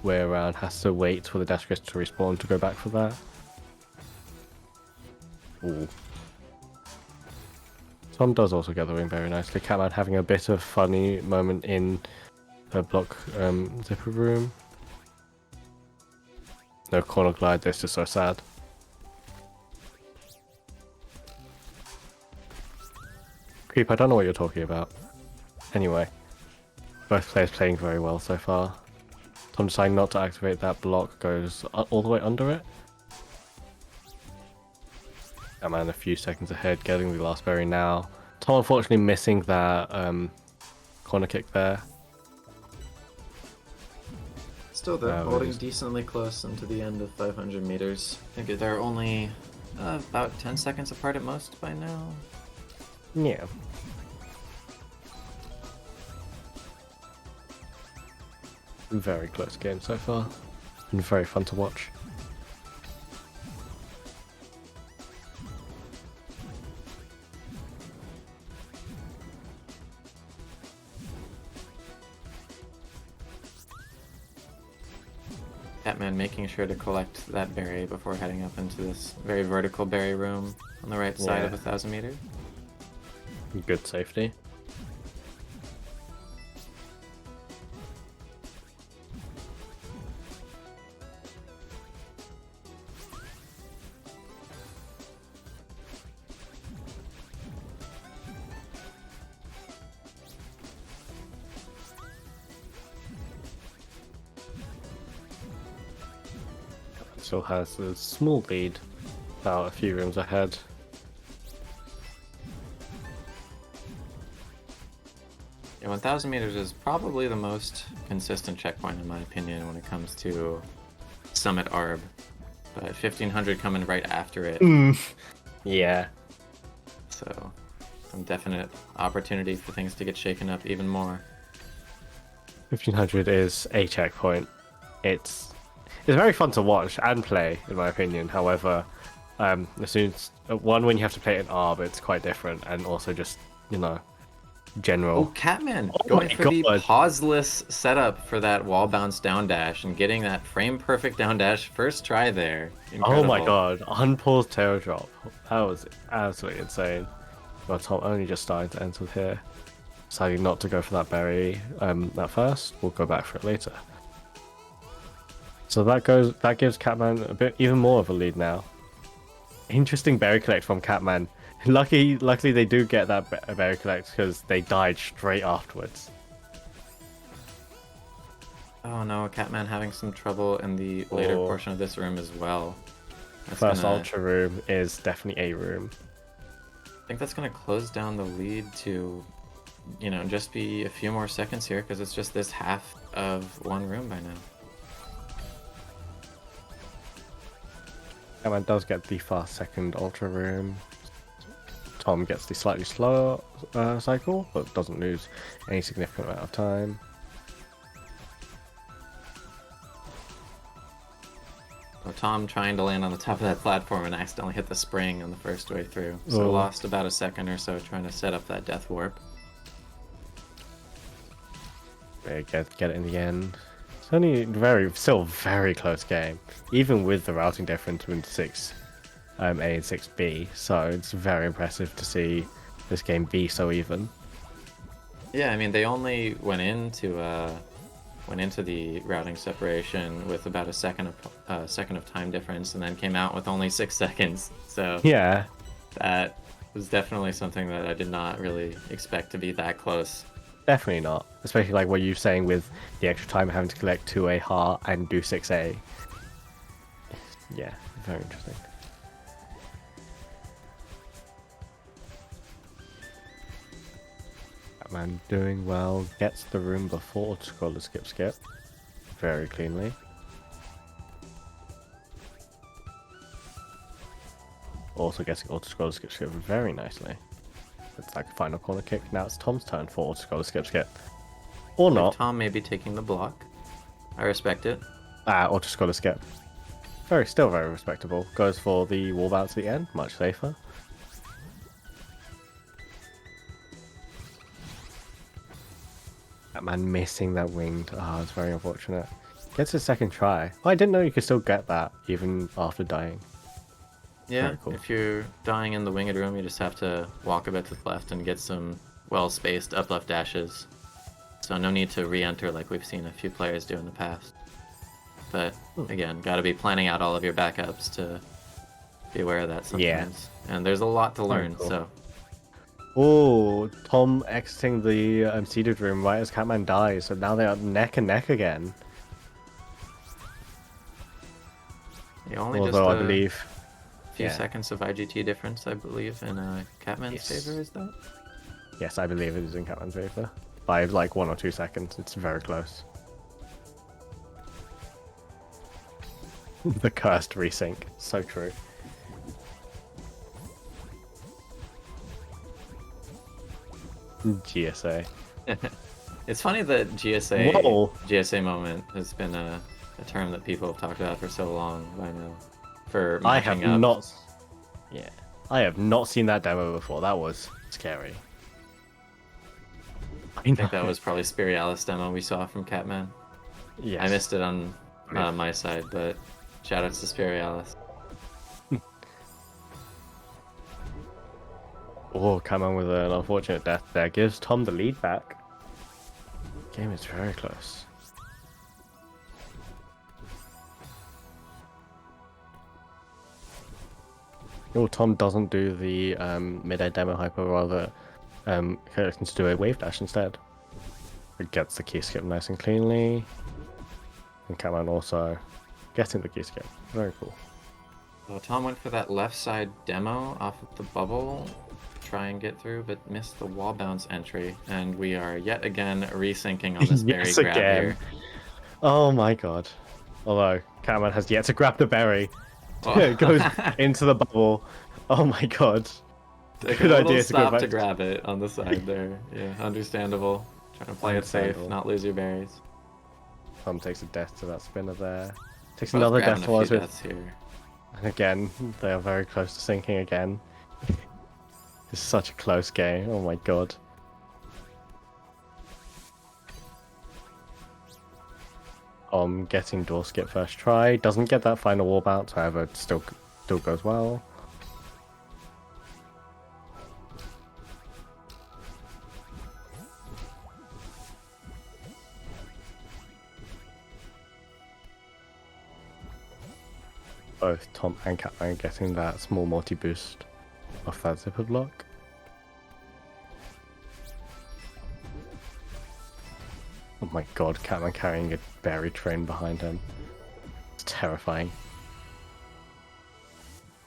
way around, has to wait for the dash crystal to respawn to go back for that. Ooh. Tom does also get the wing very nicely. Catman having a bit of funny moment in the block zipper room. No corner glide, this is so sad. Creep, I don't know what you're talking about. Anyway. Both players playing very well so far. Tom deciding not to activate that block, goes all the way under it. Catman a few seconds ahead, getting the last berry now. Tom unfortunately missing that corner kick there. Still though, holding decently close into the end of 500 meters. I think they're only about 10 seconds apart at most by now. Yeah. Very close game so far. And very fun to watch. Catman making sure to collect that berry before heading up into this very vertical berry room on the right side of 1,000 meters. Good safety. Still has a small lead, about a few rooms ahead. Yeah, 1,000 meters is probably the most consistent checkpoint in my opinion when it comes to Summit Arb, but 1,500 coming right after it. Yeah. So, some definite opportunity for things to get shaken up even more. 1,500 is a checkpoint. It's very fun to watch and play, in my opinion. However, as soon as when you have to play it in ARB, it's quite different, and also just general. Oh, Catman going for the pauseless setup for that wall bounce down dash and getting that frame perfect down dash first try there. Incredible. Oh my god, unpaused tail drop. That was absolutely insane. Well, Tom only just starting to enter here. Deciding not to go for that berry at first. We'll go back for it later. So that gives Catman a bit even more of a lead now. Interesting berry collect from Catman. Luckily they do get that berry collect because they died straight afterwards. Oh no, Catman having some trouble in the later Oh. portion of this room as well. That's First gonna, Ultra room is definitely a room. I think that's gonna close down the lead to, you know, just be a few more seconds here because it's just this half of one room by now. Catman does get the fast second Ultra room. Tom gets the slightly slower cycle, but doesn't lose any significant amount of time. Well, Tom trying to land on the top of that platform and accidentally hit the spring on the first way through. So Oh. lost about a second or so trying to set up that death warp. They get it in the end. It's only still very close game, even with the routing difference between 6A and 6B. So it's very impressive to see this game be so even. Yeah, I mean, they only went into the routing separation with about a second of time difference, and then came out with only 6 seconds. So Yeah, that was definitely something that I did not really expect to be that close. definitely not. Especially like what you're saying with the extra time having to collect 2A heart and do 6A. Yeah, very interesting. Batman doing well, gets the room before Scholar Skip very cleanly. Also getting Auto Scroller Skip very nicely. It's like a final corner kick. Now it's Tom's turn for Auto Scroller Skip. Or With not. Tom maybe taking the block. I respect it. Auto Scroller Skip. Still very respectable. Goes for the wall bounce at the end, much safer. That man missing that winged. It's very unfortunate. Gets his second try. Oh, I didn't know you could still get that even after dying. Yeah, Very cool. if you're dying in the winged room, you just have to walk a bit to the left and get some well-spaced up-left dashes. So no need to re-enter like we've seen a few players do in the past. But again, got to be planning out all of your backups to be aware of that sometimes. Yeah. And there's a lot to learn, cool. so... Oh, Tom exiting the seeded room right as Catman dies, so now they are neck and neck again. Yeah, only Although I just believe a few seconds of IGT difference, I believe, in Catman's favor, is that? Yes, I believe it is in Catman's favor. By like 1 or 2 seconds, it's very close. The cursed resync, so true. GSA. It's funny that GSA Whoa. GSA moment has been a term that people have talked about for so long by now. For I have matching up. not. Yeah, I have not seen that demo before. That was scary. I think that was probably Spirialis demo we saw from Catman. Yes. I missed it on my side, but shoutouts to Spirialis. Oh, Catman with an unfortunate death there gives Tom the lead back. Game is very close. Oh, Tom doesn't do the mid-air demo hyper, rather looking to do a wave dash instead. It gets the key skip nice and cleanly. And Catman also getting the key skip. Very cool. Well, Tom went for that left side demo off of the bubble. Try and get through, but missed the wall bounce entry. And we are yet again resyncing on this berry grab here. Oh my god. Although, Catman has yet to grab the berry. It goes into the bubble. Oh my god. Good idea to go back to grab it on the side there. Yeah, understandable. Trying to play it safe, not lose your berries. Tom takes a death to that spinner there. Takes another death to us here. And again, they are very close to sinking again. It's such a close game. Oh my god. Getting door skip first try. Doesn't get that final wall bounce, however, it still goes well. Both Tom and Catman getting that small multi-boost off that zipper block. Oh my god, Catman carrying a berry train behind him. It's terrifying.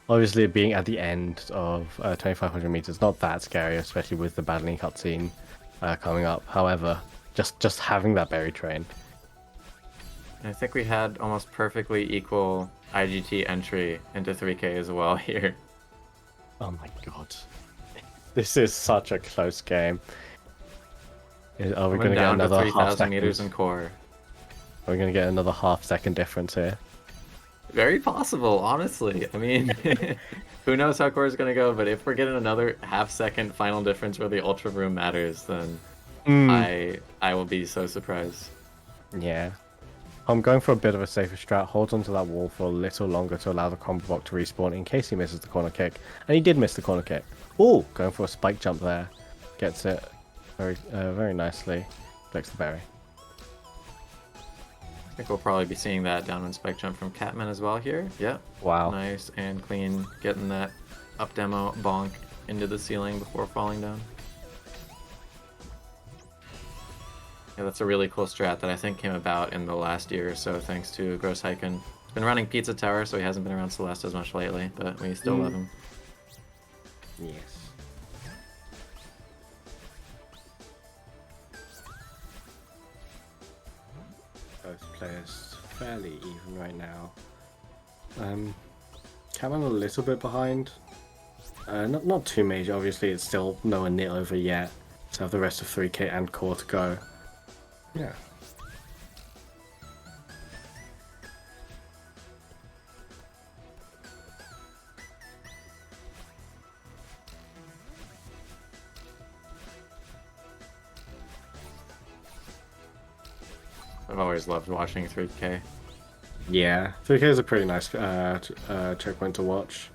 Obviously, being at the end of 2,500 meters, not that scary, especially with the battling cutscene coming up. However, just having that berry train. I think we had almost perfectly equal IGT entry into 3K as well here. Oh my god. This is such a close game. Are we going to get down to another half 3,000 second? meters in core. Are we going to get another half-second difference here? Very possible, honestly. I mean, who knows how core is going to go, but if we're getting another half-second final difference where the Ultra Room matters, then I will be so surprised. Yeah. I'm going for a bit of a safer strat. Holds onto that wall for a little longer to allow the combo block to respawn in case he misses the corner kick. And he did miss the corner kick. Ooh, going for a spike jump there. Gets it very nicely. Flicks the berry. I think we'll probably be seeing that downwind spike jump from Catman as well here. Yep. Wow. Nice and clean. Getting that up demo bonk into the ceiling before falling down. Yeah, that's a really cool strat that I think came about in the last year or so thanks to Gross Hyken. He's been running Pizza Tower, so he hasn't been around Celeste as much lately, but we still love him. Yes. Both players fairly even right now. Catman a little bit behind. Not too major, obviously it's still nowhere near over yet. So have the rest of 3K and core to go. Yeah. I've always loved watching 3K. Yeah, 3K is a pretty nice checkpoint to watch.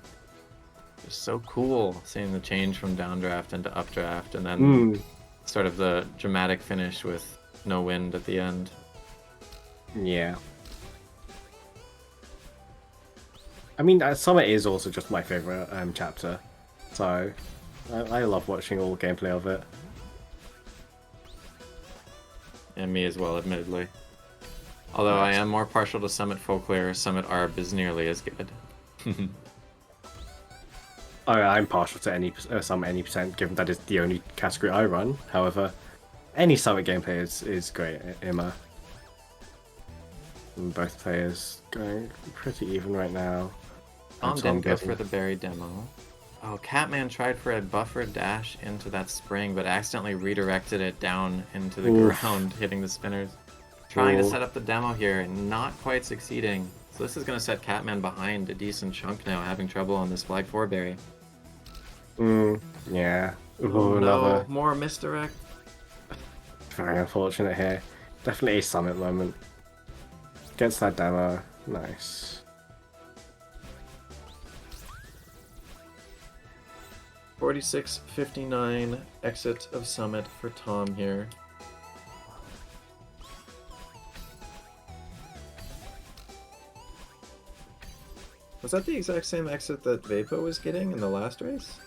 It's so cool seeing the change from downdraft into updraft, and then sort of the dramatic finish with no wind at the end. Yeah. I mean, Summit is also just my favorite chapter, so I love watching all the gameplay of it. And me as well, admittedly. Although I am more partial to Summit Folklore, Summit Arb is nearly as good. I'm partial to any Summit any percent, given that is the only category I run. However, any Summit gameplay is great, Emma. And both players going pretty even right now. Tom didn't go for the berry demo. Oh, Catman tried for a buffer dash into that spring, but accidentally redirected it down into the ground, hitting the spinners. Trying to set up the demo here, and not quite succeeding. So this is going to set Catman behind a decent chunk now, having trouble on this flag 4 berry. Yeah. Oh, Another no, more misdirect. very unfortunate here. Definitely a Summit moment. Gets that demo. Nice. $46.59 exit of Summit for Tom here. Was that the exact same exit that Vapo was getting in the last race?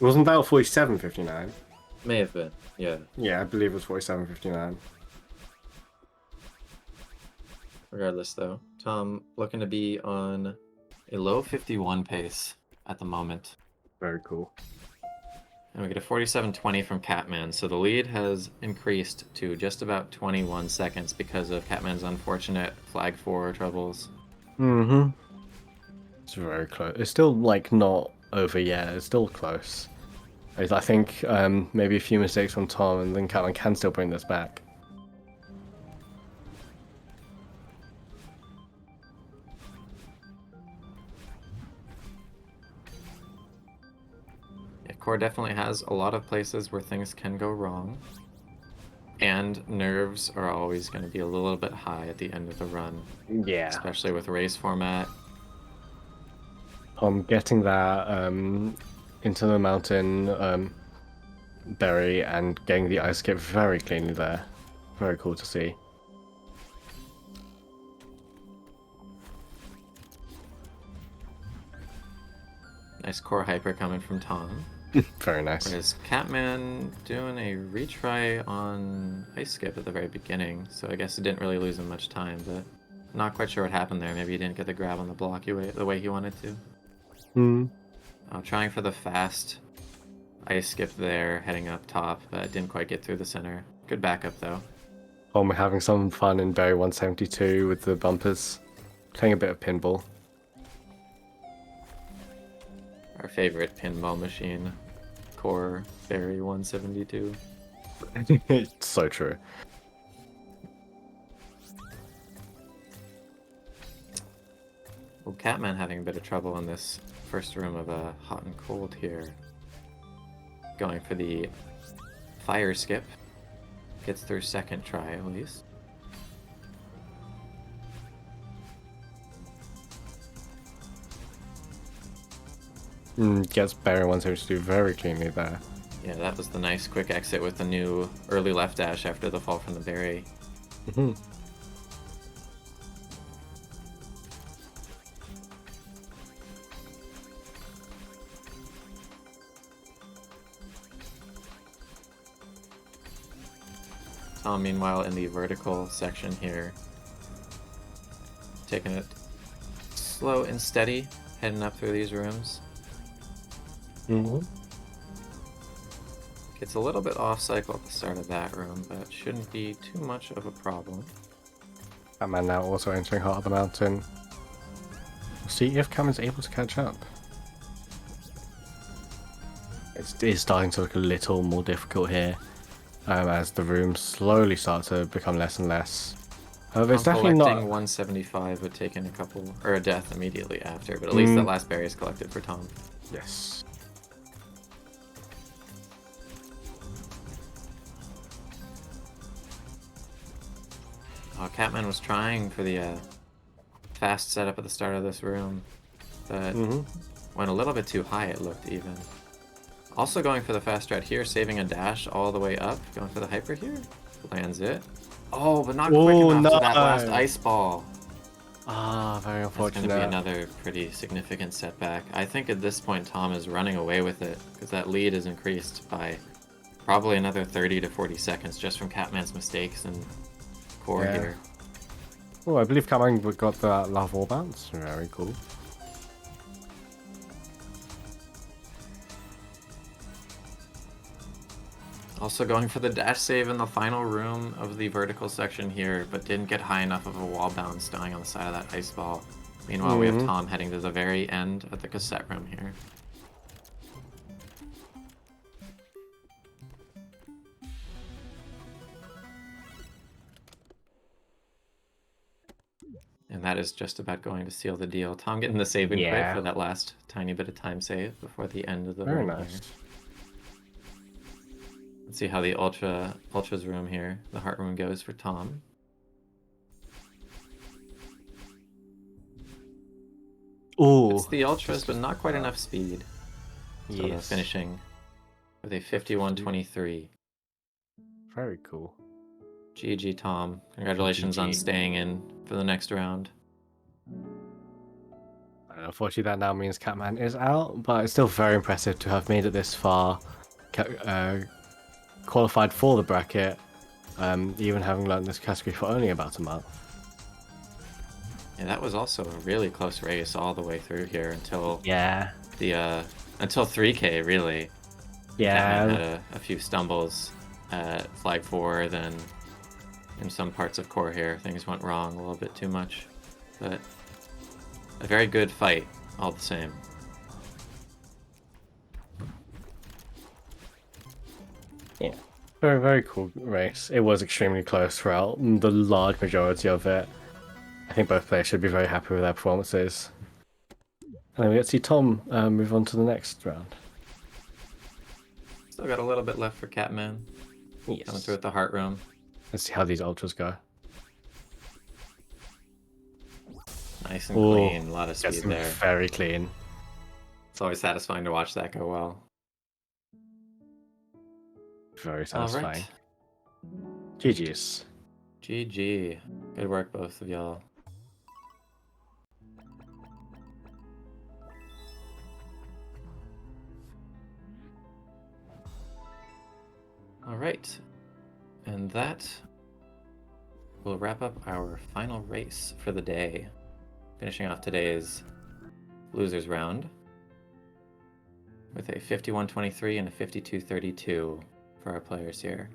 Wasn't that 47.59? May have been, yeah. Yeah, I believe it was 47.59. Regardless, though, Tom looking to be on a low 51 pace at the moment. Very cool. And we get a 47.20 from Catman, so the lead has increased to just about 21 seconds because of Catman's unfortunate flag 4 troubles. It's very close. It's still, like, not over yet. It's still close. I think maybe a few mistakes from Tom, and then Catman can still bring this back. Yeah, Core definitely has a lot of places where things can go wrong. And nerves are always going to be a little bit high at the end of the run. Yeah. Especially with race format. Getting that into the mountain berry and getting the ice skip very cleanly there. Very cool to see. Nice core hyper coming from Tom. Very nice. Whereas Catman doing a retry on Ice Skip at the very beginning, so I guess it didn't really lose him much time, but not quite sure what happened there. Maybe he didn't get the grab on the block the way he wanted to. Trying for the fast Ice Skip there, heading up top, but didn't quite get through the center. Good backup though. We're having some fun in Berry 172 with the bumpers. Playing a bit of pinball. Our favorite pinball machine, Core Berry 172. It's so true. Well, Catman having a bit of trouble in this first room of a hot and cold here. Going for the fire skip. Gets through second try at least. Gets Berry 172 very cleanly there. Yeah, that was the nice quick exit with the new early left dash after the fall from the berry. Tom, meanwhile, in the vertical section here, taking it slow and steady, heading up through these rooms. Gets a little bit off cycle at the start of that room, but shouldn't be too much of a problem. Catman now also entering Heart of the Mountain. We'll see if Catman's able to catch up. It is starting to look a little more difficult here, as the rooms slowly start to become less and less. However, it's definitely not. Collecting 175 would take in a death immediately after, but at least that last berry is collected for Tom. Yes. Catman was trying for the fast setup at the start of this room, but went a little bit too high, it looked even. Also going for the fast strat here, saving a dash all the way up, going for the hyper here. Lands it. Oh, but not quick enough to that last ice ball. Very unfortunate. That's going to be another pretty significant setback. I think at this point Tom is running away with it, because that lead is increased by probably another 30 to 40 seconds just from Catman's mistakes and core here. Oh, I believe Catman got that love wall bounce. Very cool. Also going for the dash save in the final room of the vertical section here, but didn't get high enough of a wall bounce dying on the side of that ice ball. Meanwhile, we have Tom heading to the very end of the cassette room here. And that is just about going to seal the deal. Tom getting the save and quit for that last tiny bit of time save before the end of the very room nice. here. Let's see how the Ultra's room here, the heart room, goes for Tom. Oh, It's the Ultras, but not quite enough speed. So yes. finishing with a 51-23. Very cool. GG, Tom. Congratulations on staying in for the next round. Unfortunately, that now means Catman is out, but it's still very impressive to have made it this far. Qualified for the bracket, even having learned this category for only about a month. Yeah, that was also a really close race all the way through here until until 3K really. Catman had a few stumbles at flag 4, then in some parts of core here things went wrong a little bit too much, but a very good fight all the same. Yeah, very, very cool race. It was extremely close throughout the large majority of it. I think both players should be very happy with their performances. And then we get to see Tom move on to the next round. Still got a little bit left for Catman. Yes. Coming through at the heart room. Let's see how these ultras go. Nice and clean, a lot of speed Gets them there. very clean. It's always satisfying to watch that go well. Very satisfying. Alright. GG's. GG. Good work, both of y'all. All right. And that will wrap up our final race for the day, finishing off today's losers round with a 51-23 and a 52-32 for our players here.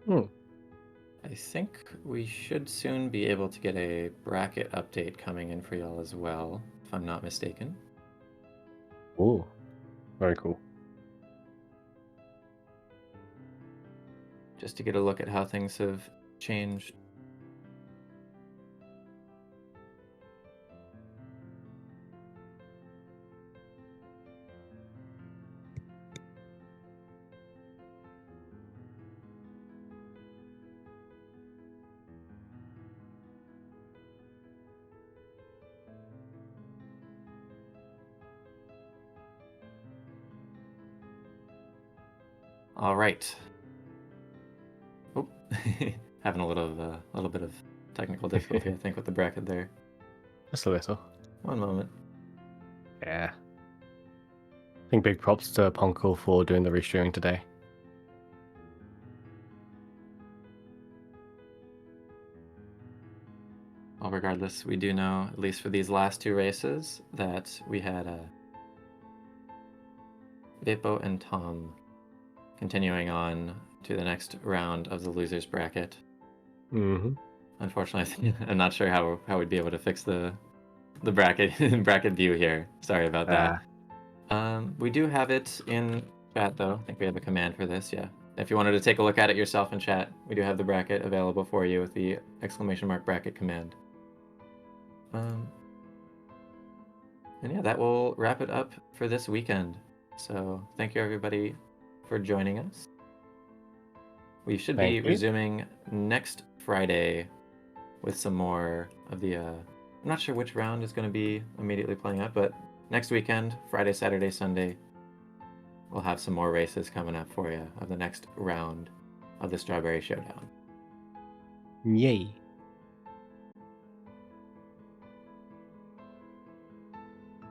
I think we should soon be able to get a bracket update coming in for y'all as well, if I'm not mistaken. Ooh, very cool. Just to get a look at how things have changed. All right. Oh, having a little bit of technical difficulty, I think, with the bracket there. Just a little. One moment. Yeah. I think big props to Ponko for doing the restreaming today. Well, regardless, we do know, at least for these last two races, that we had Vippo and Tom continuing on to the next round of the losers bracket. Mm-hmm. Unfortunately, I'm not sure how we'd be able to fix the bracket view here. Sorry about that. We do have it in chat though. I think we have a command for this. Yeah. If you wanted to take a look at it yourself in chat, we do have the bracket available for you with the ! bracket command. And yeah, that will wrap it up for this weekend. So thank you everybody for joining us. We should be resuming next Friday with some more of the I'm not sure which round is going to be immediately playing up, but next weekend, Friday, Saturday, Sunday, we'll have some more races coming up for you of the next round of the Strawberry Showdown. Yay.